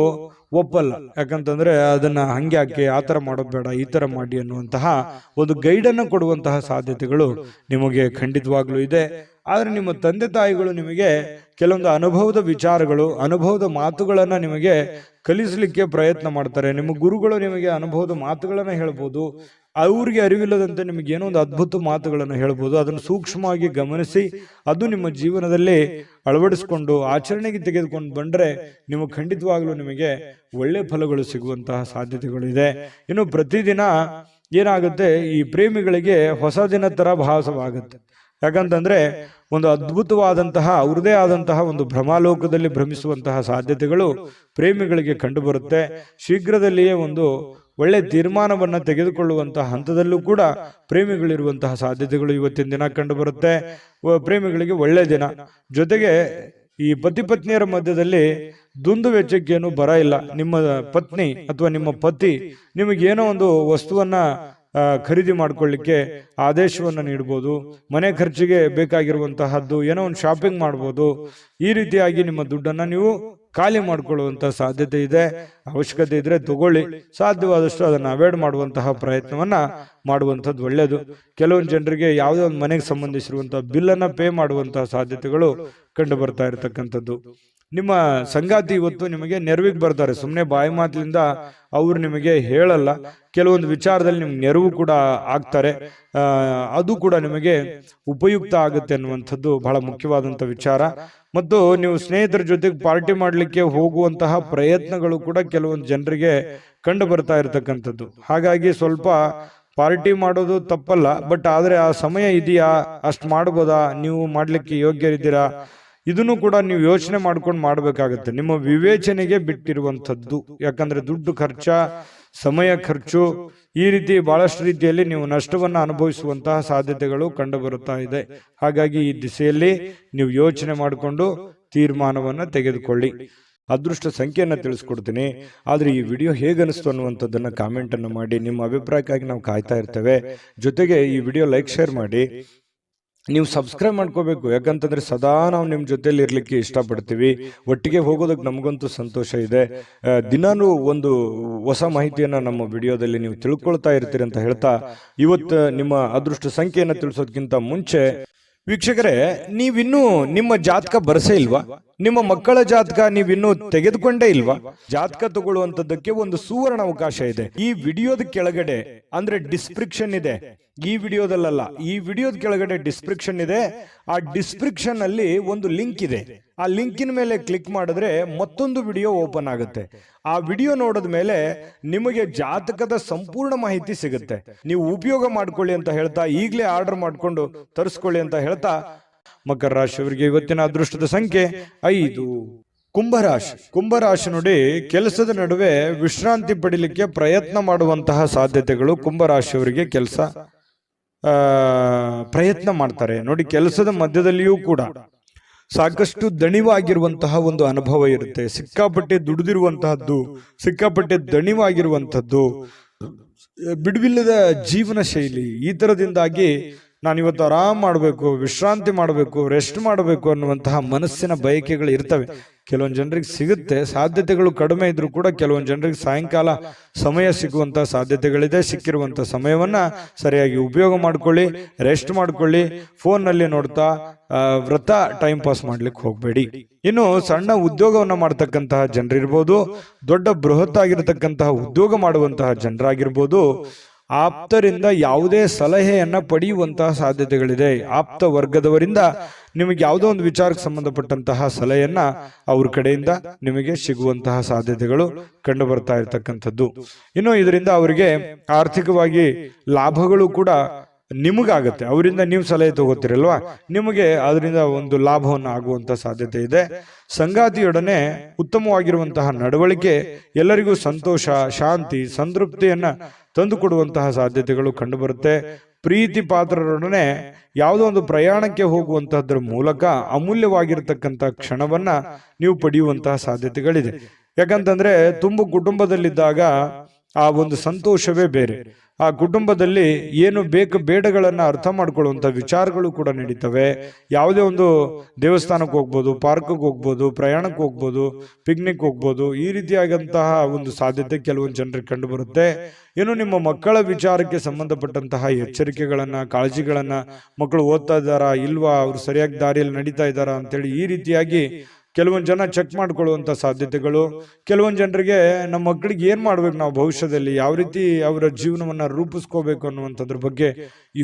ಒಪ್ಪಲ್ಲ, ಯಾಕಂತಂದ್ರೆ ಅದನ್ನ ಹಂಗೆ ಹಾಕಿ ಆ ತರ ಮಾಡೋದು ಬೇಡ, ಈ ತರ ಮಾಡಿ ಅನ್ನುವಂತಹ ಒಂದು ಗೈಡನ್ನು ಕೊಡುವಂತಹ ಸಾಧ್ಯತೆಗಳು ನಿಮಗೆ ಖಂಡಿತವಾಗ್ಲೂ ಇದೆ. ಆದ್ರೆ ನಿಮ್ಮ ತಂದೆ ತಾಯಿಗಳು ನಿಮಗೆ ಕೆಲವೊಂದು ಅನುಭವದ ವಿಚಾರಗಳು, ಅನುಭವದ ಮಾತುಗಳನ್ನ ನಿಮಗೆ ಕಲಿಸಲಿಕ್ಕೆ ಪ್ರಯತ್ನ ಮಾಡ್ತಾರೆ. ನಿಮ್ಮ ಗುರುಗಳು ನಿಮಗೆ ಅನುಭವದ ಮಾತುಗಳನ್ನ ಹೇಳ್ಬೋದು, ಅವ್ರಿಗೆ ಅರಿವಿಲ್ಲದಂತೆ ನಿಮಗೆ ಏನೋ ಒಂದು ಅದ್ಭುತ ಮಾತುಗಳನ್ನು ಹೇಳ್ಬೋದು. ಅದನ್ನು ಸೂಕ್ಷ್ಮವಾಗಿ ಗಮನಿಸಿ ಅದು ನಿಮ್ಮ ಜೀವನದಲ್ಲಿ ಅಳವಡಿಸಿಕೊಂಡು ಆಚರಣೆಗೆ ತೆಗೆದುಕೊಂಡು ಬಂದ್ರೆ ನಿಮಗೆ ಖಂಡಿತವಾಗ್ಲೂ ನಿಮಗೆ ಒಳ್ಳೆ ಫಲಗಳು ಸಿಗುವಂತಹ ಸಾಧ್ಯತೆಗಳು ಇದೆ. ಇನ್ನು ಪ್ರತಿದಿನ ಏನಾಗುತ್ತೆ, ಈ ಪ್ರೇಮಿಗಳಿಗೆ ಹೊಸ ದಿನ ತರ ಭಾಸವಾಗುತ್ತೆ. ಯಾಕಂತಂದ್ರೆ ಒಂದು ಅದ್ಭುತವಾದಂತಹ ಅವ್ರದೇ ಆದಂತಹ ಒಂದು ಭ್ರಮಾಲೋಕದಲ್ಲಿ ಭ್ರಮಿಸುವಂತಹ ಸಾಧ್ಯತೆಗಳು ಪ್ರೇಮಿಗಳಿಗೆ ಕಂಡು ಬರುತ್ತೆ. ಶೀಘ್ರದಲ್ಲಿಯೇ ಒಂದು ಒಳ್ಳೆ ತೀರ್ಮಾನವನ್ನ ತೆಗೆದುಕೊಳ್ಳುವಂತಹ ಹಂತದಲ್ಲೂ ಕೂಡ ಪ್ರೇಮಿಗಳಿರುವಂತಹ ಸಾಧ್ಯತೆಗಳು ಇವತ್ತಿನ ದಿನ ಕಂಡು ಬರುತ್ತೆ. ಪ್ರೇಮಿಗಳಿಗೆ ಒಳ್ಳೆ ದಿನ. ಜೊತೆಗೆ ಈ ಪತಿ ಪತ್ನಿಯರ ಮಧ್ಯದಲ್ಲಿ ದುಂದು ವೆಚ್ಚಕ್ಕೇನು ಬರ ಇಲ್ಲ. ನಿಮ್ಮ ಪತ್ನಿ ಅಥವಾ ನಿಮ್ಮ ಪತಿ ನಿಮಗೇನೋ ಒಂದು ವಸ್ತುವನ್ನ ಖರೀದಿ ಮಾಡ್ಕೊಳ್ಳಿಕ್ಕೆ ಆದೇಶವನ್ನ ನೀಡಬಹುದು, ಮನೆ ಖರ್ಚಿಗೆ ಬೇಕಾಗಿರುವಂತಹದ್ದು ಏನೋ ಒಂದು ಶಾಪಿಂಗ್ ಮಾಡ್ಬೋದು. ಈ ರೀತಿಯಾಗಿ ನಿಮ್ಮ ದುಡ್ಡನ್ನ ನೀವು ಖಾಲಿ ಮಾಡ್ಕೊಳ್ಳುವಂತಹ ಸಾಧ್ಯತೆ ಇದೆ. ಅವಶ್ಯಕತೆ ಇದ್ರೆ ತಗೊಳ್ಳಿ, ಸಾಧ್ಯವಾದಷ್ಟು ಅದನ್ನು ಅವಾಯ್ಡ್ ಮಾಡುವಂತಹ ಪ್ರಯತ್ನವನ್ನ ಮಾಡುವಂಥದ್ದು ಒಳ್ಳೆಯದು. ಕೆಲವೊಂದು ಜನರಿಗೆ ಯಾವುದೇ ಒಂದು ಮನೆಗೆ ಸಂಬಂಧಿಸಿರುವಂತಹ ಬಿಲ್ ಅನ್ನ ಪೇ ಮಾಡುವಂತಹ ಸಾಧ್ಯತೆಗಳು ಕಂಡು ಬರ್ತಾ ಇರತಕ್ಕಂಥದ್ದು. ನಿಮ್ಮ ಸಂಗಾತಿ ಇವತ್ತು ನಿಮಗೆ ನೆರವಿಗೆ ಬರ್ತಾರೆ. ಸುಮ್ಮನೆ ಬಾಯಿ ಮಾತಿನಿಂದ ಅವ್ರು ನಿಮಗೆ ಹೇಳಲ್ಲ, ಕೆಲವೊಂದು ವಿಚಾರದಲ್ಲಿ ನಿಮ್ಗೆ ನೆರವು ಕೂಡ ಆಗ್ತಾರೆ. ಅದು ಕೂಡ ನಿಮಗೆ ಉಪಯುಕ್ತ ಆಗುತ್ತೆ ಅನ್ನುವಂಥದ್ದು ಬಹಳ ಮುಖ್ಯವಾದಂಥ ವಿಚಾರ. ಮತ್ತು ನೀವು ಸ್ನೇಹಿತರ ಜೊತೆಗೆ ಪಾರ್ಟಿ ಮಾಡಲಿಕ್ಕೆ ಹೋಗುವಂತಹ ಪ್ರಯತ್ನಗಳು ಕೂಡ ಕೆಲವೊಂದು ಜನರಿಗೆ ಕಂಡು ಬರ್ತಾ ಇರತಕ್ಕಂಥದ್ದು. ಹಾಗಾಗಿ ಸ್ವಲ್ಪ ಪಾರ್ಟಿ ಮಾಡೋದು ತಪ್ಪಲ್ಲ, ಬಟ್ ಆದರೆ ಆ ಸಮಯ ಇದೆಯಾ, ಅಷ್ಟು ಮಾಡ್ಬೋದಾ, ನೀವು ಮಾಡ್ಲಿಕ್ಕೆ ಯೋಗ್ಯರಿದ್ದೀರಾ, ಇದನ್ನು ಕೂಡ ನೀವು ಯೋಚನೆ ಮಾಡ್ಕೊಂಡು ಮಾಡಬೇಕಾಗುತ್ತೆ. ನಿಮ್ಮ ವಿವೇಚನೆಗೆ ಬಿಟ್ಟಿರುವಂಥದ್ದು. ಯಾಕಂದ್ರೆ ದುಡ್ಡು ಖರ್ಚ, ಸಮಯ ಖರ್ಚು, ಈ ರೀತಿ ಬಹಳಷ್ಟು ರೀತಿಯಲ್ಲಿ ನೀವು ನಷ್ಟವನ್ನು ಅನುಭವಿಸುವಂತಹ ಸಾಧ್ಯತೆಗಳು ಕಂಡು ಬರುತ್ತಾ ಇದೆ. ಹಾಗಾಗಿ ಈ ದಿಸೆಯಲ್ಲಿ ನೀವು ಯೋಚನೆ ಮಾಡಿಕೊಂಡು ತೀರ್ಮಾನವನ್ನು ತೆಗೆದುಕೊಳ್ಳಿ. ಅದೃಷ್ಟ ಸಂಖ್ಯೆಯನ್ನು ತಿಳಿಸ್ಕೊಡ್ತೀನಿ. ಆದರೆ ಈ ವಿಡಿಯೋ ಹೇಗನಿಸ್ತು ಅನ್ನುವಂಥದ್ದನ್ನು ಕಾಮೆಂಟನ್ನು ಮಾಡಿ. ನಿಮ್ಮ ಅಭಿಪ್ರಾಯಕ್ಕಾಗಿ ನಾವು ಕಾಯ್ತಾ ಇರ್ತೇವೆ. ಜೊತೆಗೆ ಈ ವಿಡಿಯೋ ಲೈಕ್, ಶೇರ್ ಮಾಡಿ. ನೀವು ಸಬ್ಸ್ಕ್ರೈಬ್ ಮಾಡ್ಕೋಬೇಕು, ಯಾಕಂತಂದ್ರೆ ಸದಾ ನಾವು ನಿಮ್ಮ ಜೊತೆಲಿ ಇರ್ಲಿಕ್ಕೆ ಇಷ್ಟಪಡ್ತೀವಿ. ಒಟ್ಟಿಗೆ ಹೋಗೋದಕ್ಕೆ ನಮಗಂತೂ ಸಂತೋಷ ಇದೆ. ದಿನಾನು ಒಂದು ಹೊಸ ಮಾಹಿತಿಯನ್ನು ನಮ್ಮ ವಿಡಿಯೋದಲ್ಲಿ ನೀವು ತಿಳ್ಕೊಳ್ತಾ ಇರ್ತೀರಿ ಅಂತ ಹೇಳ್ತಾ, ಇವತ್ತು ನಿಮ್ಮ ಅದೃಷ್ಟ ಸಂಖ್ಯೆಯನ್ನು ತಿಳಿಸೋದಕ್ಕಿಂತ ಮುಂಚೆ ವೀಕ್ಷಕರೇ, ನೀವಿನ್ನೂ ನಿಮ್ಮ ಜಾತಕ ಬರಸೇ ಇಲ್ವಾ? ನಿಮ್ಮ ಮಕ್ಕಳ ಜಾತಕ ನೀವಿನ್ನೂ ತೆಗೆದುಕೊಂಡೇ ಇಲ್ವಾ? ಜಾತಕ ತಗೊಳ್ಳುವಂತದ್ದಕ್ಕೆ ಒಂದು ಸುವರ್ಣ ಅವಕಾಶ ಇದೆ. ಈ ವಿಡಿಯೋದ ಕೆಳಗಡೆ ಅಂದ್ರೆ ಡಿಸ್ಕ್ರಿಪ್ಷನ್ ಇದೆ, ಈ ವಿಡಿಯೋದಲ್ಲ, ಈ ವಿಡಿಯೋದ ಕೆಳಗಡೆ ಡಿಸ್ಕ್ರಿಪ್ಷನ್ ಇದೆ. ಆ ಡಿಸ್ಕ್ರಿಪ್ಷನ್ ಅಲ್ಲಿ ಒಂದು ಲಿಂಕ್ ಇದೆ. ಆ ಲಿಂಕಿನ ಮೇಲೆ ಕ್ಲಿಕ್ ಮಾಡಿದ್ರೆ ಮತ್ತೊಂದು ವಿಡಿಯೋ ಓಪನ್ ಆಗುತ್ತೆ. ಆ ವಿಡಿಯೋ ನೋಡಿದ ಮೇಲೆ ನಿಮಗೆ ಜಾತಕದ ಸಂಪೂರ್ಣ ಮಾಹಿತಿ ಸಿಗುತ್ತೆ. ನೀವು ಉಪಯೋಗ ಮಾಡ್ಕೊಳ್ಳಿ ಅಂತ ಹೇಳ್ತಾ, ಈಗಲೇ ಆರ್ಡರ್ ಮಾಡ್ಕೊಂಡು ತರಿಸ್ಕೊಳ್ಳಿ ಅಂತ ಹೇಳ್ತಾ, ಮಕರ ರಾಶಿಯವರಿಗೆ ಇವತ್ತಿನ ಅದೃಷ್ಟದ ಸಂಖ್ಯೆ 5. ಕುಂಭರಾಶಿ ನೋಡಿ, ಕೆಲಸದ ನಡುವೆ ವಿಶ್ರಾಂತಿ ಪಡಿಲಿಕ್ಕೆ ಪ್ರಯತ್ನ ಮಾಡುವಂತಹ ಸಾಧ್ಯತೆಗಳು ಕುಂಭರಾಶಿಯವರಿಗೆ ಪ್ರಯತ್ನ ಮಾಡ್ತಾರೆ ನೋಡಿ. ಕೆಲಸದ ಮಧ್ಯದಲ್ಲಿಯೂ ಕೂಡ ಸಾಕಷ್ಟು ದಣಿವಾಗಿರುವಂತಹ ಒಂದು ಅನುಭವ ಇರುತ್ತೆ. ಸಿಕ್ಕಾಪಟ್ಟೆ ದುಡಿದಿರುವಂತಹದ್ದು, ಸಿಕ್ಕಾಪಟ್ಟೆ ದಣಿವಾಗಿರುವಂಥದ್ದು, ಬಿಡುವಿಲ್ಲದ ಜೀವನ ಶೈಲಿ, ಈ ತರದಿಂದಾಗಿ ನಾನಿವತ್ತು ಆರಾಮ್ ಮಾಡಬೇಕು, ವಿಶ್ರಾಂತಿ ಮಾಡಬೇಕು, ರೆಸ್ಟ್ ಮಾಡಬೇಕು ಅನ್ನುವಂತಹ ಮನಸ್ಸಿನ ಬಯಕೆಗಳು ಇರ್ತವೆ. ಕೆಲವೊಂದು ಜನರಿಗೆ ಸಿಗುತ್ತೆ, ಸಾಧ್ಯತೆಗಳು ಕಡಿಮೆ ಇದ್ರೂ ಕೂಡ ಕೆಲವೊಂದು ಜನರಿಗೆ ಸಾಯಂಕಾಲ ಸಮಯ ಸಿಗುವಂತಹ ಸಾಧ್ಯತೆಗಳಿದೆ. ಸಿಕ್ಕಿರುವಂತಹ ಸಮಯವನ್ನ ಸರಿಯಾಗಿ ಉಪಯೋಗ ಮಾಡ್ಕೊಳ್ಳಿ, ರೆಸ್ಟ್ ಮಾಡ್ಕೊಳ್ಳಿ. ಫೋನ್ನಲ್ಲಿ ನೋಡ್ತಾ ವ್ರತ ಟೈಮ್ ಪಾಸ್ ಮಾಡ್ಲಿಕ್ಕೆ ಹೋಗ್ಬೇಡಿ. ಇನ್ನು ಸಣ್ಣ ಉದ್ಯೋಗವನ್ನ ಮಾಡ್ತಕ್ಕಂತಹ ಜನರಿರ್ಬೋದು, ದೊಡ್ಡ ಬೃಹತ್ ಆಗಿರತಕ್ಕಂತಹ ಉದ್ಯೋಗ ಮಾಡುವಂತಹ ಜನರಾಗಿರ್ಬೋದು, ಆಪ್ತರಿಂದ ಯಾವುದೇ ಸಲಹೆಯನ್ನ ಪಡೆಯುವಂತಹ ಸಾಧ್ಯತೆಗಳಿದೆ. ಆಪ್ತ ವರ್ಗದವರಿಂದ ನಿಮಗೆ ಯಾವುದೋ ಒಂದು ವಿಚಾರಕ್ಕೆ ಸಂಬಂಧಪಟ್ಟಂತಹ ಸಲಹೆಯನ್ನ ಅವ್ರ ಕಡೆಯಿಂದ ನಿಮಗೆ ಸಿಗುವಂತಹ ಸಾಧ್ಯತೆಗಳು ಕಂಡು ಬರ್ತಾ ಇರತಕ್ಕಂಥದ್ದು. ಇನ್ನು ಇದರಿಂದ ಅವರಿಗೆ ಆರ್ಥಿಕವಾಗಿ ಲಾಭಗಳು ಕೂಡ ನಿಮಗಾಗತ್ತೆ. ಅವರಿಂದ ನೀವು ಸಲಹೆ ತಗೋತಿರಲ್ವಾ, ನಿಮಗೆ ಅದರಿಂದ ಒಂದು ಲಾಭವನ್ನು ಆಗುವಂತ ಸಾಧ್ಯತೆ ಇದೆ. ಸಂಗಾತಿಯೊಡನೆ ಉತ್ತಮವಾಗಿರುವಂತಹ ನಡವಳಿಕೆ ಎಲ್ಲರಿಗೂ ಸಂತೋಷ, ಶಾಂತಿ, ಸಂತೃಪ್ತಿಯನ್ನ ತಂದುಕೊಡುವಂತಹ ಸಾಧ್ಯತೆಗಳು ಕಂಡುಬರುತ್ತೆ. ಪ್ರೀತಿ ಪಾತ್ರರೊಡನೆ ಯಾವುದೋ ಒಂದು ಪ್ರಯಾಣಕ್ಕೆ ಹೋಗುವಂತಹದ್ರ ಮೂಲಕ ಅಮೂಲ್ಯವಾಗಿರ್ತಕ್ಕಂಥ ಕ್ಷಣವನ್ನ ನೀವು ಪಡೆಯುವಂತಹ ಸಾಧ್ಯತೆಗಳಿದೆ. ಯಾಕಂತಂದ್ರೆ ತುಂಬ ಕುಟುಂಬದಲ್ಲಿದ್ದಾಗ ಆ ಒಂದು ಸಂತೋಷವೇ ಬೇರೆ. ಆ ಕುಟುಂಬದಲ್ಲಿ ಏನು ಬೇಕು ಬೇಡಗಳನ್ನ ಅರ್ಥ ಮಾಡ್ಕೊಳ್ಳುವಂತ ವಿಚಾರಗಳು ಕೂಡ ನಡೀತವೆ. ಯಾವುದೇ ಒಂದು ದೇವಸ್ಥಾನಕ್ಕೆ ಹೋಗ್ಬೋದು, ಪಾರ್ಕ್ಗೆ ಹೋಗ್ಬೋದು, ಪ್ರಯಾಣಕ್ಕೆ ಹೋಗ್ಬೋದು, ಪಿಕ್ನಿಕ್ ಹೋಗ್ಬೋದು, ಈ ರೀತಿಯಾದಂತಹ ಒಂದು ಸಾಧ್ಯತೆ ಕೆಲವೊಂದು ಜನರಿಗೆ ಕಂಡು ಬರುತ್ತೆ. ಇನ್ನು ನಿಮ್ಮ ಮಕ್ಕಳ ವಿಚಾರಕ್ಕೆ ಸಂಬಂಧಪಟ್ಟಂತಹ ಎಚ್ಚರಿಕೆಗಳನ್ನ, ಕಾಳಜಿಗಳನ್ನ, ಮಕ್ಕಳು ಓದ್ತಾ ಇದ್ದಾರಾ ಇಲ್ವಾ, ಅವ್ರು ಸರಿಯಾಗಿ ದಾರಿಯಲ್ಲಿ ನಡೀತಾ ಇದ್ದಾರಾ ಅಂತೇಳಿ ಈ ರೀತಿಯಾಗಿ ಕೆಲವೊಂದು ಜನ ಚೆಕ್ ಮಾಡ್ಕೊಳ್ಳುವಂತ ಸಾಧ್ಯತೆಗಳು. ಕೆಲವೊಂದು ಜನರಿಗೆ ನಮ್ಮ ಮಕ್ಕಳಿಗೆ ಏನ್ ಮಾಡ್ಬೇಕು, ನಾವು ಭವಿಷ್ಯದಲ್ಲಿ ಯಾವ ರೀತಿ ಅವರ ಜೀವನವನ್ನ ರೂಪಿಸ್ಕೋಬೇಕು ಅನ್ನುವಂಥದ್ರ ಬಗ್ಗೆ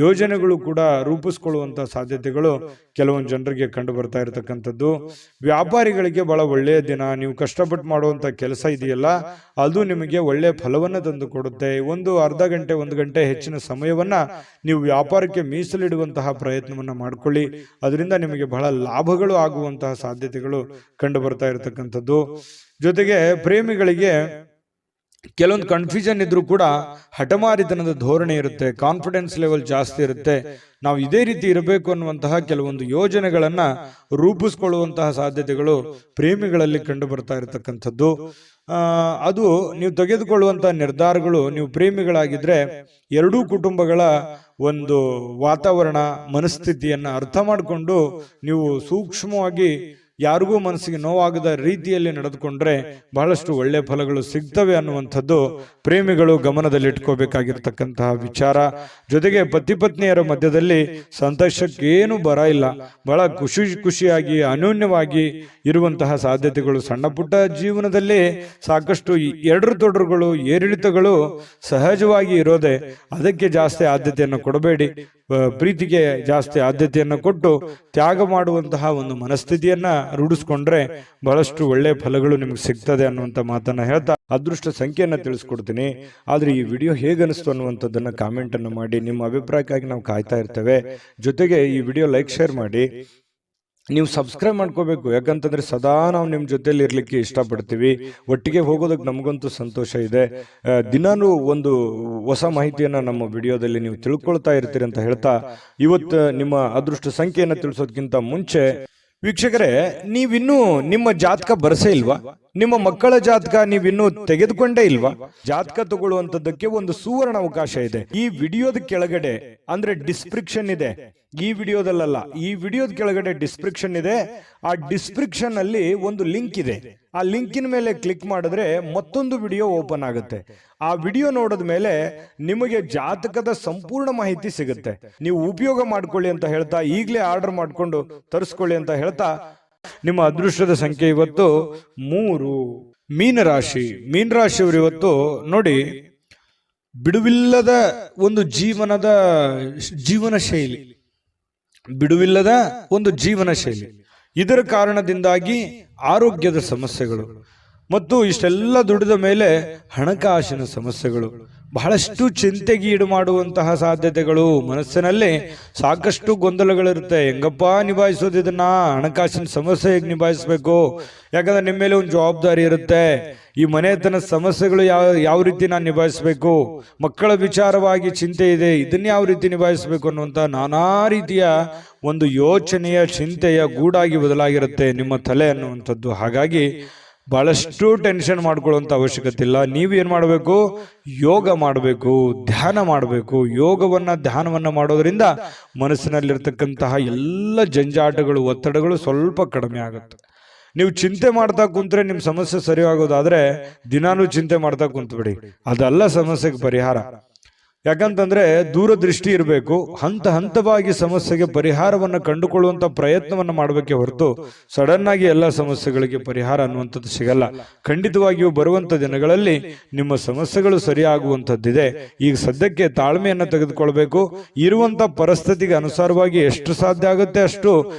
ಯೋಜನೆಗಳು ಕೂಡ ರೂಪಿಸ್ಕೊಳ್ಳುವಂತ ಸಾಧ್ಯತೆಗಳು ಕೆಲವೊಂದು ಜನರಿಗೆ ಕಂಡು ಬರ್ತಾ ಇರತಕ್ಕಂಥದ್ದು. ವ್ಯಾಪಾರಿಗಳಿಗೆ ಬಹಳ ಒಳ್ಳೆಯ ದಿನ. ನೀವು ಕಷ್ಟಪಟ್ಟು ಮಾಡುವಂತ ಕೆಲಸ ಇದೆಯಲ್ಲ, ಅದು ನಿಮಗೆ ಒಳ್ಳೆಯ ಫಲವನ್ನ ತಂದು ಕೊಡುತ್ತೆ. ಒಂದು ಅರ್ಧ ಗಂಟೆ, 1 ಗಂಟೆ ಹೆಚ್ಚಿನ ಸಮಯವನ್ನ ನೀವು ವ್ಯಾಪಾರಕ್ಕೆ ಮೀಸಲಿಡುವಂತಹ ಪ್ರಯತ್ನವನ್ನ ಮಾಡ್ಕೊಳ್ಳಿ. ಅದರಿಂದ ನಿಮಗೆ ಬಹಳ ಲಾಭಗಳು ಆಗುವಂತಹ ಸಾಧ್ಯತೆಗಳು ಕಂಡು ಬರ್ತಾ ಇರತಕ್ಕಂಥದ್ದು. ಜೊತೆಗೆ ಪ್ರೇಮಿಗಳಿಗೆ ಕೆಲವೊಂದು ಕನ್ಫ್ಯೂಷನ್ ಇದ್ರೂ ಕೂಡ ಹಠಮಾರಿತನದ ಧೋರಣೆ ಇರುತ್ತೆ, ಕಾನ್ಫಿಡೆನ್ಸ್ ಲೆವೆಲ್ ಜಾಸ್ತಿ ಇರುತ್ತೆ. ನಾವು ಇದೇ ರೀತಿ ಇರಬೇಕು ಅನ್ನುವಂತಹ ಕೆಲವೊಂದು ಯೋಜನೆಗಳನ್ನ ರೂಪಿಸ್ಕೊಳ್ಳುವಂತಹ ಸಾಧ್ಯತೆಗಳು ಪ್ರೇಮಿಗಳಲ್ಲಿ ಕಂಡು ಬರ್ತಾ ಇರತಕ್ಕಂಥದ್ದು. ಅದು ನೀವು ತೆಗೆದುಕೊಳ್ಳುವಂತಹ ನಿರ್ಧಾರಗಳು, ನೀವು ಪ್ರೇಮಿಗಳಾಗಿದ್ರೆ ಎರಡೂ ಕುಟುಂಬಗಳ ಒಂದು ವಾತಾವರಣ, ಮನಸ್ಥಿತಿಯನ್ನ ಅರ್ಥ ಮಾಡಿಕೊಂಡು ನೀವು ಸೂಕ್ಷ್ಮವಾಗಿ ಯಾರಿಗೂ ಮನಸ್ಸಿಗೆ ನೋವಾಗದ ರೀತಿಯಲ್ಲಿ ನಡೆದುಕೊಂಡ್ರೆ ಬಹಳಷ್ಟು ಒಳ್ಳೆ ಫಲಗಳು ಸಿಗ್ತವೆ ಅನ್ನುವಂಥದ್ದು ಪ್ರೇಮಿಗಳು ಗಮನದಲ್ಲಿಟ್ಕೋಬೇಕಾಗಿರ್ತಕ್ಕಂತಹ ವಿಚಾರ. ಜೊತೆಗೆ ಪತಿ ಪತ್ನಿಯರ ಮಧ್ಯದಲ್ಲಿ ಸಂತೋಷಕ್ಕೇನು ಬರ ಇಲ್ಲ. ಬಹಳ ಖುಷಿಯಾಗಿ ಅನ್ಯೋನ್ಯವಾಗಿ ಇರುವಂತಹ ಸಾಧ್ಯತೆಗಳು ಸಣ್ಣ ಪುಟ್ಟ ಜೀವನದಲ್ಲಿ ಸಾಕಷ್ಟು ಎಡರು ತೊಡರುಗಳು ಏರಿಳಿತಗಳು ಸಹಜವಾಗಿ ಇರೋದೆ. ಅದಕ್ಕೆ ಜಾಸ್ತಿ ಆದ್ಯತೆಯನ್ನು ಕೊಡಬೇಡಿ. ಪ್ರೀತಿಗೆ ಜಾಸ್ತಿ ಆದ್ಯತೆಯನ್ನು ಕೊಟ್ಟು ತ್ಯಾಗ ಮಾಡುವಂತಹ ಒಂದು ಮನಸ್ಥಿತಿಯನ್ನ ರೂಢಿಸ್ಕೊಂಡ್ರೆ ಬಹಳಷ್ಟು ಒಳ್ಳೆ ಫಲಗಳು ನಿಮ್ಗೆ ಸಿಗ್ತದೆ ಅನ್ನುವಂಥ ಮಾತನ್ನ ಹೇಳ್ತಾ ಅದೃಷ್ಟ ಸಂಖ್ಯೆಯನ್ನ ತಿಳಿಸ್ಕೊಡ್ತೀನಿ. ಆದ್ರೆ ಈ ವಿಡಿಯೋ ಹೇಗನಿಸ್ತು ಅನ್ನುವಂಥದ್ದನ್ನ ಕಾಮೆಂಟ್ ಅನ್ನು ಮಾಡಿ. ನಿಮ್ಮ ಅಭಿಪ್ರಾಯಕ್ಕಾಗಿ ನಾವು ಕಾಯ್ತಾ ಇರ್ತೇವೆ. ಜೊತೆಗೆ ಈ ವಿಡಿಯೋ ಲೈಕ್ ಶೇರ್ ಮಾಡಿ. ನೀವು ಸಬ್ಸ್ಕ್ರೈಬ್ ಮಾಡ್ಕೋಬೇಕು. ಯಾಕಂತಂದ್ರೆ ಸದಾ ನಾವು ನಿಮ್ಮ ಜೊತೆಲಿ ಇರ್ಲಿಕ್ಕೆ ಇಷ್ಟಪಡ್ತೀವಿ. ಒಟ್ಟಿಗೆ ಹೋಗೋದಕ್ಕೆ ನಮಗಂತೂ ಸಂತೋಷ ಇದೆ. ದಿನಾನು ಒಂದು ಹೊಸ ಮಾಹಿತಿಯನ್ನ ನಮ್ಮ ವಿಡಿಯೋದಲ್ಲಿ ನೀವು ತಿಳ್ಕೊಳ್ತಾ ಇರ್ತೀರಿ ಅಂತ ಹೇಳ್ತಾ ಇವತ್ತು ನಿಮ್ಮ ಅದೃಷ್ಟ ಸಂಖ್ಯೆಯನ್ನು ತಿಳಿಸೋದಕ್ಕಿಂತ ಮುಂಚೆ ವೀಕ್ಷಕರೇ, ನೀವಿನ್ನೂ ನಿಮ್ಮ ಜಾತಕ ಬರಸೇ ಇಲ್ವಾ? ನಿಮ್ಮ ಮಕ್ಕಳ ಜಾತಕ ನೀವಿನ್ನೂ ತೆಗೆದುಕೊಂಡೇ ಇಲ್ವಾ? ಜಾತಕ ತಗೊಳ್ಳುವಂತದ್ದಕ್ಕೆ ಒಂದು ಸುವರ್ಣ ಅವಕಾಶ ಇದೆ. ಈ ವಿಡಿಯೋದ ಕೆಳಗಡೆ ಅಂದ್ರೆ ಡಿಸ್ಕ್ರಿಪ್ಷನ್ ಇದೆ. ಈ ವಿಡಿಯೋದಲ್ಲ, ಈ ವಿಡಿಯೋದ ಕೆಳಗಡೆ ಡಿಸ್ಕ್ರಿಪ್ಷನ್ ಇದೆ. ಆ ಡಿಸ್ಕ್ರಿಪ್ಷನ್ ಅಲ್ಲಿ ಒಂದು ಲಿಂಕ್ ಇದೆ. ಆ ಲಿಂಕಿನ ಮೇಲೆ ಕ್ಲಿಕ್ ಮಾಡಿದ್ರೆ ಮತ್ತೊಂದು ವಿಡಿಯೋ ಓಪನ್ ಆಗುತ್ತೆ. ಆ ವಿಡಿಯೋ ನೋಡಿದ ಮೇಲೆ ನಿಮಗೆ ಜಾತಕದ ಸಂಪೂರ್ಣ ಮಾಹಿತಿ ಸಿಗುತ್ತೆ. ನೀವು ಉಪಯೋಗ ಮಾಡ್ಕೊಳ್ಳಿ ಅಂತ ಹೇಳ್ತಾ, ಈಗಲೇ ಆರ್ಡರ್ ಮಾಡ್ಕೊಂಡು ತರಿಸ್ಕೊಳ್ಳಿ ಅಂತ ಹೇಳ್ತಾ, ನಿಮ್ಮ ಅದೃಷ್ಟದ ಸಂಖ್ಯೆ ಇವತ್ತು 3. ಮೀನರಾಶಿ. ಮೀನರಾಶಿಯವರು ಇವತ್ತು ನೋಡಿ, ಬಿಡುವಿಲ್ಲದ ಒಂದು ಜೀವನ ಶೈಲಿ, ಬಿಡುವಿಲ್ಲದ ಒಂದು ಜೀವನ ಶೈಲಿ. ಇದರ ಕಾರಣದಿಂದಾಗಿ ಆರೋಗ್ಯದ ಸಮಸ್ಯೆಗಳು ಮತ್ತು ಇಷ್ಟೆಲ್ಲ ದುಡಿದ ಮೇಲೆ ಹಣಕಾಸಿನ ಸಮಸ್ಯೆಗಳು, ಬಹಳಷ್ಟು ಚಿಂತೆಗೀಡು ಮಾಡುವಂತಹ ಸಾಧ್ಯತೆಗಳು. ಮನಸ್ಸಿನಲ್ಲಿ ಸಾಕಷ್ಟು ಗೊಂದಲಗಳಿರುತ್ತೆ. ಹೆಂಗಪ್ಪ ನಿಭಾಯಿಸೋದು ಇದನ್ನ? ಹಣಕಾಸಿನ ಸಮಸ್ಯೆ ಹೇಗೆ ನಿಭಾಯಿಸ್ಬೇಕು? ಯಾಕಂದ್ರೆ ನಿಮ್ಮ ಮೇಲೆ ಒಂದು ಜವಾಬ್ದಾರಿ ಇರುತ್ತೆ. ಈ ಮನೆತನ ಸಮಸ್ಯೆಗಳು ಯಾವ ರೀತಿ ನಾನು ನಿಭಾಯಿಸ್ಬೇಕು? ಮಕ್ಕಳ ವಿಚಾರವಾಗಿ ಚಿಂತೆ ಇದೆ, ಇದನ್ನ ಯಾವ ರೀತಿ ನಿಭಾಯಿಸ್ಬೇಕು ಅನ್ನುವಂಥ ನಾನಾ ರೀತಿಯ ಒಂದು ಯೋಚನೆಯ ಚಿಂತೆಯ ಗೂಡಾಗಿ ಬದಲಾಗಿರುತ್ತೆ ನಿಮ್ಮ ತಲೆ ಅನ್ನುವಂಥದ್ದು. ಹಾಗಾಗಿ ಬಹಳಷ್ಟು ಟೆನ್ಷನ್ ಮಾಡ್ಕೊಳ್ಳುವಂಥ ಅವಶ್ಯಕತೆ ಇಲ್ಲ. ನೀವೇನ್ ಮಾಡಬೇಕು? ಯೋಗ ಮಾಡಬೇಕು, ಧ್ಯಾನ ಮಾಡಬೇಕು. ಧ್ಯಾನವನ್ನ ಮಾಡೋದ್ರಿಂದ ಮನಸ್ಸಿನಲ್ಲಿರ್ತಕ್ಕಂತಹ ಎಲ್ಲ ಜಂಜಾಟಗಳು, ಒತ್ತಡಗಳು ಸ್ವಲ್ಪ ಕಡಿಮೆ ಆಗುತ್ತೆ. ನೀವು ಚಿಂತೆ ಮಾಡ್ತಾ ಕುಂತ್ರೆ ನಿಮ್ಮ ಸಮಸ್ಯೆ ಸರಿ ಆಗೋದಾದ್ರೆ ದಿನಾನೂ ಚಿಂತೆ ಮಾಡ್ತಾ ಕುಂತ್ಬಿಡಿ. ಅದಲ್ಲ ಸಮಸ್ಯೆಗೆ ಪರಿಹಾರ. ಯಾಕಂತಂದ್ರೆ ದೂರದೃಷ್ಟಿ ಇರಬೇಕು. ಹಂತವಾಗಿ ಸಮಸ್ಯೆಗೆ ಪರಿಹಾರವನ್ನು ಕಂಡುಕೊಳ್ಳುವಂತ ಪ್ರಯತ್ನವನ್ನು ಮಾಡಬೇಕೆ ಹೊರತು ಸಡನ್ ಆಗಿ ಎಲ್ಲ ಸಮಸ್ಯೆಗಳಿಗೆ ಪರಿಹಾರ ಅನ್ನುವಂಥದ್ದು ಸಿಗಲ್ಲ. ಖಂಡಿತವಾಗಿಯೂ ಬರುವಂತ ದಿನಗಳಲ್ಲಿ ನಿಮ್ಮ ಸಮಸ್ಯೆಗಳು ಸರಿಯಾಗುವಂಥದ್ದಿದೆ. ಈಗ ಸದ್ಯಕ್ಕೆ ತಾಳ್ಮೆಯನ್ನು ತೆಗೆದುಕೊಳ್ಬೇಕು. ಇರುವಂತ ಪರಿಸ್ಥಿತಿಗೆ ಅನುಸಾರವಾಗಿ ಎಷ್ಟು ಸಾಧ್ಯ ಆಗುತ್ತೆ ಅಷ್ಟು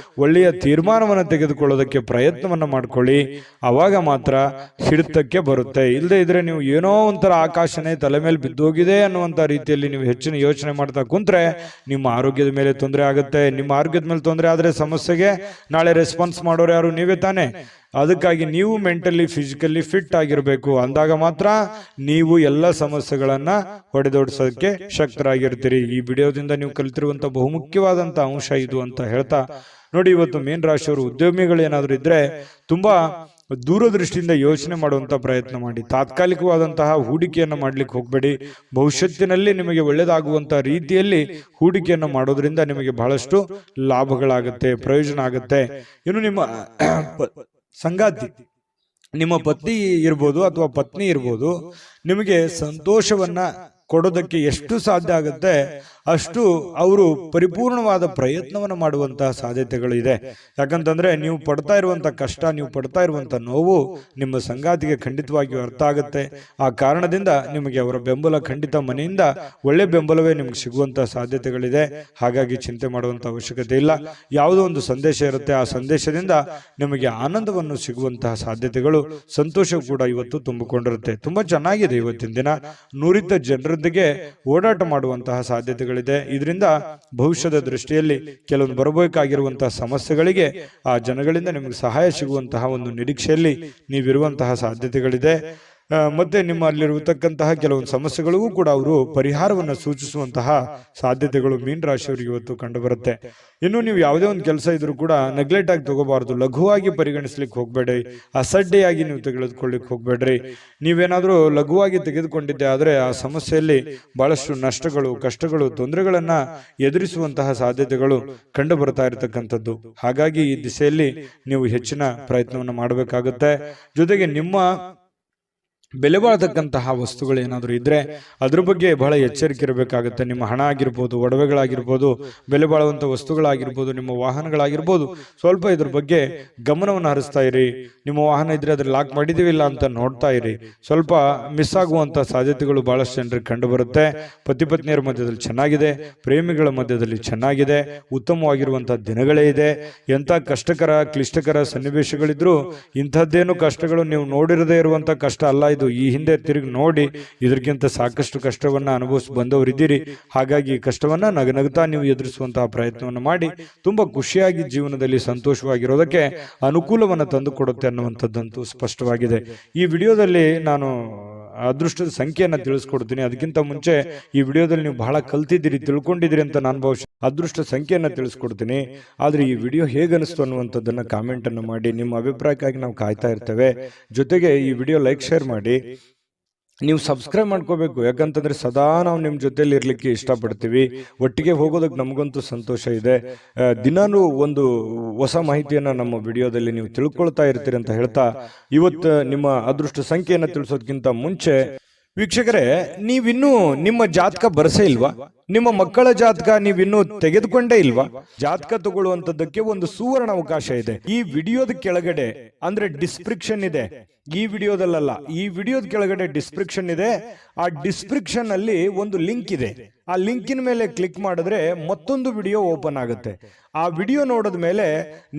ಒಳ್ಳೆಯ ತೀರ್ಮಾನವನ್ನು ತೆಗೆದುಕೊಳ್ಳೋದಕ್ಕೆ ಪ್ರಯತ್ನವನ್ನ ಮಾಡ್ಕೊಳ್ಳಿ. ಅವಾಗ ಮಾತ್ರ ಹಿಡಿತಕ್ಕೆ ಬರುತ್ತೆ. ಇಲ್ಲದೆ ಇದ್ರೆ ನೀವು ಏನೋ ಒಂಥರ ಆಕಾಶನೇ ತಲೆ ಮೇಲೆ ಬಿದ್ದೋಗಿದೆ ಅನ್ನುವಂತ ರೀತಿ ನೀವು ಹೆಚ್ಚಿನ ಯೋಚನೆ ಮಾಡ್ತಾ ಕುಂತ್ರೆ ನಿಮ್ಮ ಆರೋಗ್ಯದ ಮೇಲೆ ತೊಂದರೆ ಆಗುತ್ತೆ. ನಿಮ್ಮ ಆರೋಗ್ಯದ ಮೇಲೆ ತೊಂದರೆ ಆದ್ರೆ ಸಮಸ್ಯೆಗೆ ನಾಳೆ ರೆಸ್ಪಾನ್ಸ್ ಮಾಡೋರು ಯಾರು? ನೀವೇ ತಾನೆ. ಅದಕ್ಕಾಗಿ ನೀವು ಮೆಂಟಲಿ ಫಿಸಿಕಲಿ ಫಿಟ್ ಆಗಿರಬೇಕು. ಅಂದಾಗ ಮಾತ್ರ ನೀವು ಎಲ್ಲ ಸಮಸ್ಯೆಗಳನ್ನ ಹೊಡೆದೋಡಿಸೋದಕ್ಕೆ ಶಕ್ತರಾಗಿರ್ತೀರಿ. ಈ ವಿಡಿಯೋದಿಂದ ನೀವು ಕಲಿತಿರುವಂತ ಬಹುಮುಖ್ಯವಾದಂತ ಅಂಶ ಇದು ಅಂತ ಹೇಳ್ತಾ ನೋಡಿ, ಇವತ್ತು ಮೀನ ರಾಶಿಯವರು ಉದ್ಯಮಿಗಳು ಏನಾದ್ರು ಇದ್ರೆ ತುಂಬಾ ದೂರದೃಷ್ಟಿಯಿಂದ ಯೋಚನೆ ಮಾಡುವಂತ ಪ್ರಯತ್ನ ಮಾಡಿ. ತಾತ್ಕಾಲಿಕವಾದಂತಹ ಹೂಡಿಕೆಯನ್ನು ಮಾಡ್ಲಿಕ್ಕೆ ಹೋಗ್ಬೇಡಿ. ಭವಿಷ್ಯತ್ತಿನಲ್ಲಿ ನಿಮಗೆ ಒಳ್ಳೆಯದಾಗುವಂತಹ ರೀತಿಯಲ್ಲಿ ಹೂಡಿಕೆಯನ್ನು ಮಾಡೋದ್ರಿಂದ ನಿಮಗೆ ಬಹಳಷ್ಟು ಲಾಭಗಳಾಗುತ್ತೆ, ಪ್ರಯೋಜನ ಆಗುತ್ತೆ. ಇನ್ನು ನಿಮ್ಮ ಸಂಗಾತಿ, ನಿಮ್ಮ ಪತಿ ಇರ್ಬೋದು ಅಥವಾ ಪತ್ನಿ ಇರ್ಬೋದು, ನಿಮಗೆ ಸಂತೋಷವನ್ನ ಕೊಡೋದಕ್ಕೆ ಎಷ್ಟು ಸಾಧ್ಯ ಆಗುತ್ತೆ ಅಷ್ಟು ಅವರು ಪರಿಪೂರ್ಣವಾದ ಪ್ರಯತ್ನವನ್ನು ಮಾಡುವಂತಹ ಸಾಧ್ಯತೆಗಳು ಇದೆ. ಯಾಕಂತಂದ್ರೆ ನೀವು ಪಡ್ತಾ ಇರುವಂತ ಕಷ್ಟ, ನೀವು ಪಡ್ತಾ ಇರುವಂತ ನೋವು ನಿಮ್ಮ ಸಂಗಾತಿಗೆ ಖಂಡಿತವಾಗಿಯೂ ಅರ್ಥ ಆಗುತ್ತೆ. ಆ ಕಾರಣದಿಂದ ನಿಮಗೆ ಅವರ ಬೆಂಬಲ ಖಂಡಿತ ಮನೆಯಿಂದ ಒಳ್ಳೆ ಬೆಂಬಲವೇ ನಿಮ್ಗೆ ಸಿಗುವಂತಹ ಸಾಧ್ಯತೆಗಳಿದೆ. ಹಾಗಾಗಿ ಚಿಂತೆ ಮಾಡುವಂತ ಅವಶ್ಯಕತೆ ಇಲ್ಲ. ಯಾವುದೋ ಒಂದು ಸಂದೇಶ ಇರುತ್ತೆ, ಆ ಸಂದೇಶದಿಂದ ನಿಮಗೆ ಆನಂದವನ್ನು ಸಿಗುವಂತಹ ಸಾಧ್ಯತೆಗಳು, ಸಂತೋಷ ಕೂಡ ಇವತ್ತು ತುಂಬಿಕೊಂಡಿರುತ್ತೆ. ತುಂಬಾ ಚೆನ್ನಾಗಿದೆ ಇವತ್ತಿನ ದಿನ. ನುರಿತ ಜನರೊಂದಿಗೆ ಓಡಾಟ ಮಾಡುವಂತಹ ಸಾಧ್ಯತೆಗಳು ಇದರಿಂದ ಭವಿಷ್ಯದ ದೃಷ್ಟಿಯಲ್ಲಿ ಕೆಲವೊಂದು ಬರಬೇಕಾಗಿರುವಂತಹ ಸಮಸ್ಯೆಗಳಿಗೆ ಆ ಜನಗಳಿಂದ ನಿಮಗೆ ಸಹಾಯ ಸಿಗುವಂತಹ ಒಂದು ನಿರೀಕ್ಷೆಯಲ್ಲಿ ನೀವಿರುವಂತಹ ಸಾಧ್ಯತೆಗಳಿದೆ. ಮತ್ತೆ ನಿಮ್ಮಲ್ಲಿರತಕ್ಕಂತಹ ಕೆಲವೊಂದು ಸಮಸ್ಯೆಗಳಿಗೂ ಕೂಡ ಅವರು ಪರಿಹಾರವನ್ನು ಸೂಚಿಸುವಂತಹ ಸಾಧ್ಯತೆಗಳು ಮೀನ ರಾಶಿಯವರಿಗೆ ಇವತ್ತು ಕಂಡು ಬರುತ್ತೆ. ಇನ್ನು ನೀವು ಯಾವುದೇ ಒಂದು ಕೆಲಸ ಇದ್ರೂ ಕೂಡ ನೆಗ್ಲೆಕ್ಟ್ ಆಗಿ ತಗೋಬಾರ್ದು, ಲಘುವಾಗಿ ಪರಿಗಣಿಸ್ಲಿಕ್ಕೆ ಹೋಗ್ಬೇಡಿ, ಅಸಡ್ಡೆಯಾಗಿ ನೀವು ತೆಗೆದುಕೊಳ್ಳಿಕ್ಕೆ ಹೋಗ್ಬೇಡ್ರಿ. ನೀವೇನಾದ್ರೂ ಲಘುವಾಗಿ ತೆಗೆದುಕೊಂಡಿದ್ದೆ ಆದ್ರೆ ಆ ಸಮಸ್ಯೆಯಲ್ಲಿ ಬಹಳಷ್ಟು ನಷ್ಟಗಳು, ಕಷ್ಟಗಳು, ತೊಂದರೆಗಳನ್ನ ಎದುರಿಸುವಂತಹ ಸಾಧ್ಯತೆಗಳು ಕಂಡು ಬರ್ತಾ ಇರತಕ್ಕಂಥದ್ದು. ಹಾಗಾಗಿ ಈ ದಿಸೆಯಲ್ಲಿ ನೀವು ಹೆಚ್ಚಿನ ಪ್ರಯತ್ನವನ್ನು ಮಾಡಬೇಕಾಗುತ್ತೆ. ಜೊತೆಗೆ ನಿಮ್ಮ ಬೆಲೆ ಬಾಳತಕ್ಕಂತಹ ವಸ್ತುಗಳು ಏನಾದರೂ ಇದ್ರೆ ಅದ್ರ ಬಗ್ಗೆ ಬಹಳ ಎಚ್ಚರಿಕೆ ಇರಬೇಕಾಗುತ್ತೆ. ನಿಮ್ಮ ಹಣ ಆಗಿರ್ಬೋದು, ಒಡವೆಗಳಾಗಿರ್ಬೋದು, ಬೆಲೆ ಬಾಳುವಂಥ ವಸ್ತುಗಳಾಗಿರ್ಬೋದು, ನಿಮ್ಮ ವಾಹನಗಳಾಗಿರ್ಬೋದು, ಸ್ವಲ್ಪ ಇದ್ರ ಬಗ್ಗೆ ಗಮನವನ್ನು ಹರಿಸ್ತಾ ಇರಿ. ನಿಮ್ಮ ವಾಹನ ಇದ್ರೆ ಅದ್ರ ಲಾಕ್ ಮಾಡಿದೀವಿಲ್ಲ ಅಂತ ನೋಡ್ತಾ ಇರಿ. ಸ್ವಲ್ಪ ಮಿಸ್ ಆಗುವಂತ ಸಾಧ್ಯತೆಗಳು ಬಹಳಷ್ಟು ಜನರಿಗೆ ಕಂಡು ಬರುತ್ತೆ. ಪತಿ ಪತ್ನಿಯರ ಮಧ್ಯದಲ್ಲಿ ಚೆನ್ನಾಗಿದೆ, ಪ್ರೇಮಿಗಳ ಮಧ್ಯದಲ್ಲಿ ಚೆನ್ನಾಗಿದೆ, ಉತ್ತಮವಾಗಿರುವಂತಹ ದಿನಗಳೇ ಇದೆ. ಎಂಥ ಕಷ್ಟಕರ ಕ್ಲಿಷ್ಟಕರ ಸನ್ನಿವೇಶಗಳಿದ್ರು ಇಂಥದ್ದೇನು ಕಷ್ಟಗಳು ನೀವು ನೋಡಿರದೇ ಇರುವಂತ ಕಷ್ಟ ಅಲ್ಲ ಇದು. ಈ ಹಿಂದೆ ತಿರುಗಿ ನೋಡಿ ಇದಕ್ಕಿಂತ ಸಾಕಷ್ಟು ಕಷ್ಟವನ್ನ ಅನುಭವಿಸಿ ಬಂದವರಿದ್ದೀರಿ. ಹಾಗಾಗಿ ಕಷ್ಟವನ್ನ ನಗನಗ್ತಾ ನೀವು ಎದುರಿಸುವಂತಹ ಪ್ರಯತ್ನವನ್ನು ಮಾಡಿ ತುಂಬಾ ಖುಷಿಯಾಗಿ ಜೀವನದಲ್ಲಿ ಸಂತೋಷವಾಗಿರೋದಕ್ಕೆ ಅನುಕೂಲವನ್ನು ತಂದು ಕೊಡುತ್ತೆ ಅನ್ನುವಂಥದ್ದಂತೂ ಸ್ಪಷ್ಟವಾಗಿದೆ. ಈ ವಿಡಿಯೋದಲ್ಲಿ ನಾನು ಅದೃಷ್ಟದ ಸಂಖ್ಯೆಯನ್ನು ತಿಳಿಸ್ಕೊಡ್ತೀನಿ. ಅದಕ್ಕಿಂತ ಮುಂಚೆ ಈ ವಿಡಿಯೋದಲ್ಲಿ ನೀವು ಬಹಳ ಕಲ್ತಿದ್ದೀರಿ, ತಿಳ್ಕೊಂಡಿದ್ದೀರಿ ಅಂತ ನಾನು ಭಾವಿಸಿ ಅದೃಷ್ಟ ಸಂಖ್ಯೆಯನ್ನು ತಿಳಿಸ್ಕೊಡ್ತೀನಿ. ಆದ್ರೆ ಈ ವಿಡಿಯೋ ಹೇಗೆ ಅನಿಸ್ತು ಅನ್ನುವಂಥದ್ದನ್ನ ಕಾಮೆಂಟ್ ಅನ್ನು ಮಾಡಿ. ನಿಮ್ಮ ಅಭಿಪ್ರಾಯಕ್ಕಾಗಿ ನಾವು ಕಾಯ್ತಾ ಇರ್ತೇವೆ. ಜೊತೆಗೆ ಈ ವಿಡಿಯೋ ಲೈಕ್, ಶೇರ್ ಮಾಡಿ. ನೀವು ಸಬ್ಸ್ಕ್ರೈಬ್ ಮಾಡ್ಕೋಬೇಕು, ಯಾಕಂತಂದ್ರೆ ಸದಾ ನಾವು ನಿಮ್ಮ ಜೊತೆಲಿ ಇರ್ಲಿಕ್ಕೆ ಇಷ್ಟಪಡ್ತೀವಿ. ಒಟ್ಟಿಗೆ ಹೋಗೋದಕ್ಕೆ ನಮಗಂತೂ ಸಂತೋಷ ಇದೆ. ದಿನಾನು ಒಂದು ಹೊಸ ಮಾಹಿತಿಯನ್ನ ನಮ್ಮ ವಿಡಿಯೋದಲ್ಲಿ ನೀವು ತಿಳ್ಕೊಳ್ತಾ ಇರ್ತೀರಿ ಅಂತ ಹೇಳ್ತಾ, ಇವತ್ತು ನಿಮ್ಮ ಅದೃಷ್ಟ ಸಂಖ್ಯೆಯನ್ನು ತಿಳಿಸೋದಕ್ಕಿಂತ ಮುಂಚೆ ವೀಕ್ಷಕರೇ, ನೀವಿನ್ನೂ ನಿಮ್ಮ ಜಾತಕ ಬರಸೇ ಇಲ್ವಾ? ನಿಮ್ಮ ಮಕ್ಕಳ ಜಾತಕ ನೀವಿನ್ನೂ ತೆಗೆದುಕೊಂಡೇ ಇಲ್ವಾ? ಜಾತಕ ತಗೊಳ್ಳುವಂತದ್ದಕ್ಕೆ ಒಂದು ಸುವರ್ಣ ಅವಕಾಶ ಇದೆ. ಈ ವಿಡಿಯೋದ ಕೆಳಗಡೆ ಅಂದ್ರೆ ಡಿಸ್ಕ್ರಿಪ್ಷನ್ ಇದೆ. ಈ ವಿಡಿಯೋದಲ್ಲ, ಈ ವಿಡಿಯೋದ ಕೆಳಗಡೆ ಡಿಸ್ಕ್ರಿಪ್ಷನ್ ಇದೆ. ಆ ಡಿಸ್ಕ್ರಿಪ್ಷನ್ ಅಲ್ಲಿ ಒಂದು ಲಿಂಕ್ ಇದೆ. ಆ ಲಿಂಕಿನ ಮೇಲೆ ಕ್ಲಿಕ್ ಮಾಡಿದ್ರೆ ಮತ್ತೊಂದು ವಿಡಿಯೋ ಓಪನ್ ಆಗುತ್ತೆ. ಆ ವಿಡಿಯೋ ನೋಡಿದ ಮೇಲೆ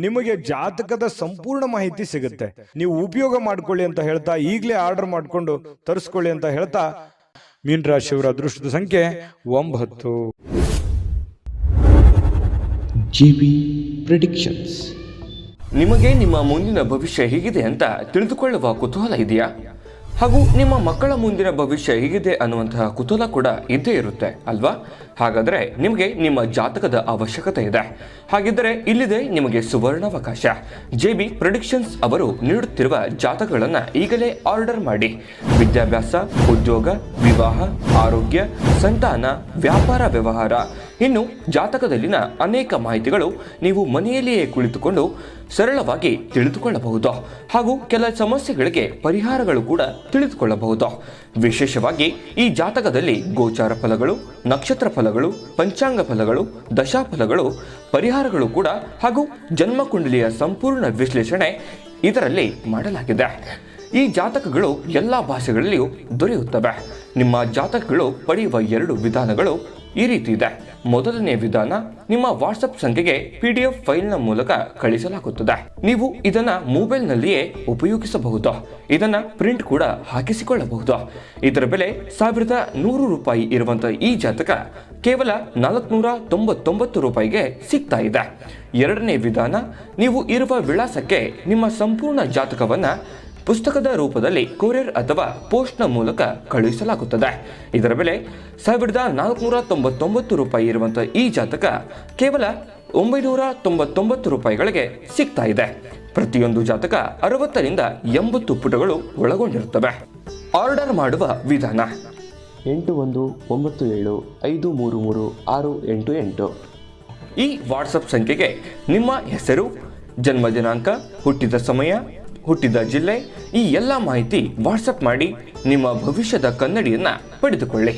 ನಿಮಗೆ ಜಾತಕದ ಸಂಪೂರ್ಣ ಮಾಹಿತಿ ಸಿಗುತ್ತೆ. ನೀವು ಉಪಯೋಗ ಮಾಡ್ಕೊಳ್ಳಿ ಅಂತ ಹೇಳ್ತಾ, ಈಗಲೇ ಆರ್ಡರ್ ಮಾಡಿಕೊಂಡು ತರಿಸ್ಕೊಳ್ಳಿ ಅಂತ ಹೇಳ್ತಾ, ಮೀನ ರಾಶಿಯವರ ಅದೃಷ್ಟದ ಸಂಖ್ಯೆ 9. GB predictions. ನಿಮಗೆ ನಿಮ್ಮ ಮುಂದಿನ ಭವಿಷ್ಯ ಹೇಗಿದೆ ಅಂತ ತಿಳಿದುಕೊಳ್ಳುವ ಕುತೂಹಲ ಇದೆಯಾ? ಹಾಗೂ ನಿಮ್ಮ ಮಕ್ಕಳ ಮುಂದಿನ ಭವಿಷ್ಯ ಹೇಗಿದೆ ಅನ್ನುವಂತಹ ಕುತೂಹಲ ಕೂಡ ಇದ್ದೇ ಇರುತ್ತೆ ಅಲ್ವಾ? ಹಾಗಾದರೆ ನಿಮಗೆ ನಿಮ್ಮ ಜಾತಕದ ಅವಶ್ಯಕತೆ ಇದೆ. ಹಾಗಿದ್ದರೆ ಇಲ್ಲಿದೆ ನಿಮಗೆ ಸುವರ್ಣಾವಕಾಶ. JB ಪ್ರೆಡಿಕ್ಷನ್ಸ್ ಅವರು ನೀಡುತ್ತಿರುವ ಜಾತಕಗಳನ್ನು ಈಗಲೇ ಆರ್ಡರ್ ಮಾಡಿ. ವಿದ್ಯಾಭ್ಯಾಸ, ಉದ್ಯೋಗ, ವಿವಾಹ, ಆರೋಗ್ಯ, ಸಂತಾನ, ವ್ಯಾಪಾರ ವ್ಯವಹಾರ, ಇನ್ನು ಜಾತಕದಲ್ಲಿನ ಅನೇಕ ಮಾಹಿತಿಗಳು ನೀವು ಮನೆಯಲ್ಲಿಯೇ ಕುಳಿತುಕೊಂಡು ಸರಳವಾಗಿ ತಿಳಿದುಕೊಳ್ಳಬಹುದು. ಹಾಗೂ ಕೆಲ ಸಮಸ್ಯೆಗಳಿಗೆ ಪರಿಹಾರಗಳು ಕೂಡ ತಿಳಿದುಕೊಳ್ಳಬಹುದು. ವಿಶೇಷವಾಗಿ ಈ ಜಾತಕದಲ್ಲಿ ಗೋಚಾರ ಫಲಗಳು, ನಕ್ಷತ್ರ ಫಲಗಳು, ಪಂಚಾಂಗ ಫಲಗಳು, ದಶಾಫಲಗಳು, ಪರಿಹಾರಗಳು ಕೂಡ ಹಾಗೂ ಜನ್ಮಕುಂಡಲಿಯ ಸಂಪೂರ್ಣ ವಿಶ್ಲೇಷಣೆ ಇದರಲ್ಲಿ ಮಾಡಲಾಗಿದೆ. ಈ ಜಾತಕಗಳು ಎಲ್ಲ ಭಾಷೆಗಳಲ್ಲಿಯೂ ದೊರೆಯುತ್ತವೆ. ನಿಮ್ಮ ಜಾತಕಗಳು ಪಡೆಯುವ 2 ವಿಧಾನಗಳು ಈ ರೀತಿ ಇದೆ. ಮೊದಲನೇ ವಿಧಾನ, ನಿಮ್ಮ ವಾಟ್ಸಪ್ ಸಂಖ್ಯೆಗೆ PDF ಫೈಲ್ನ ಮೂಲಕ ಕಳಿಸಲಾಗುತ್ತದೆ. ನೀವು ಇದನ್ನ ಮೊಬೈಲ್ನಲ್ಲಿಯೇ ಉಪಯೋಗಿಸಬಹುದು. ಇದನ್ನ ಪ್ರಿಂಟ್ ಕೂಡ ಹಾಕಿಸಿಕೊಳ್ಳಬಹುದು. ಇದರ ಬೆಲೆ 1100 ರೂಪಾಯಿ ಇರುವಂತಹ ಈ ಜಾತಕ ಕೇವಲ 499 ರೂಪಾಯಿಗೆ ಸಿಗ್ತಾ ಇದೆ. ಎರಡನೇ ವಿಧಾನ, ನೀವು ಇರುವ ವಿಳಾಸಕ್ಕೆ ನಿಮ್ಮ ಸಂಪೂರ್ಣ ಜಾತಕವನ್ನ ಪುಸ್ತಕದ ರೂಪದಲ್ಲಿ ಕೊರಿಯರ್ ಅಥವಾ ಪೋಸ್ಟ್ನ ಮೂಲಕ ಕಳುಹಿಸಲಾಗುತ್ತದೆ. ಇದರ ಬೆಲೆ 1499 ರೂಪಾಯಿ ಇರುವಂತಹ ಈ ಜಾತಕ ಕೇವಲ 999 ರೂಪಾಯಿಗಳಿಗೆ ಸಿಗ್ತಾ ಇದೆ. ಪ್ರತಿಯೊಂದು ಜಾತಕ 60 ರಿಂದ 80 ಪುಟಗಳು ಒಳಗೊಂಡಿರುತ್ತವೆ. ಆರ್ಡರ್ ಮಾಡುವ ವಿಧಾನ: 8197533688. ಈ ವಾಟ್ಸಪ್ ಸಂಖ್ಯೆಗೆ ನಿಮ್ಮ ಹೆಸರು, ಜನ್ಮ ದಿನಾಂಕ, ಹುಟ್ಟಿದ ಸಮಯ, ಹುಟ್ಟಿದ ಜಿಲ್ಲೆ, ಈ ಎಲ್ಲ ಮಾಹಿತಿ ವಾಟ್ಸಪ್ ಮಾಡಿ ನಿಮ್ಮ ಭವಿಷ್ಯದ ಕನ್ನಡಿಯನ್ನ ಪಡೆದುಕೊಳ್ಳಿ.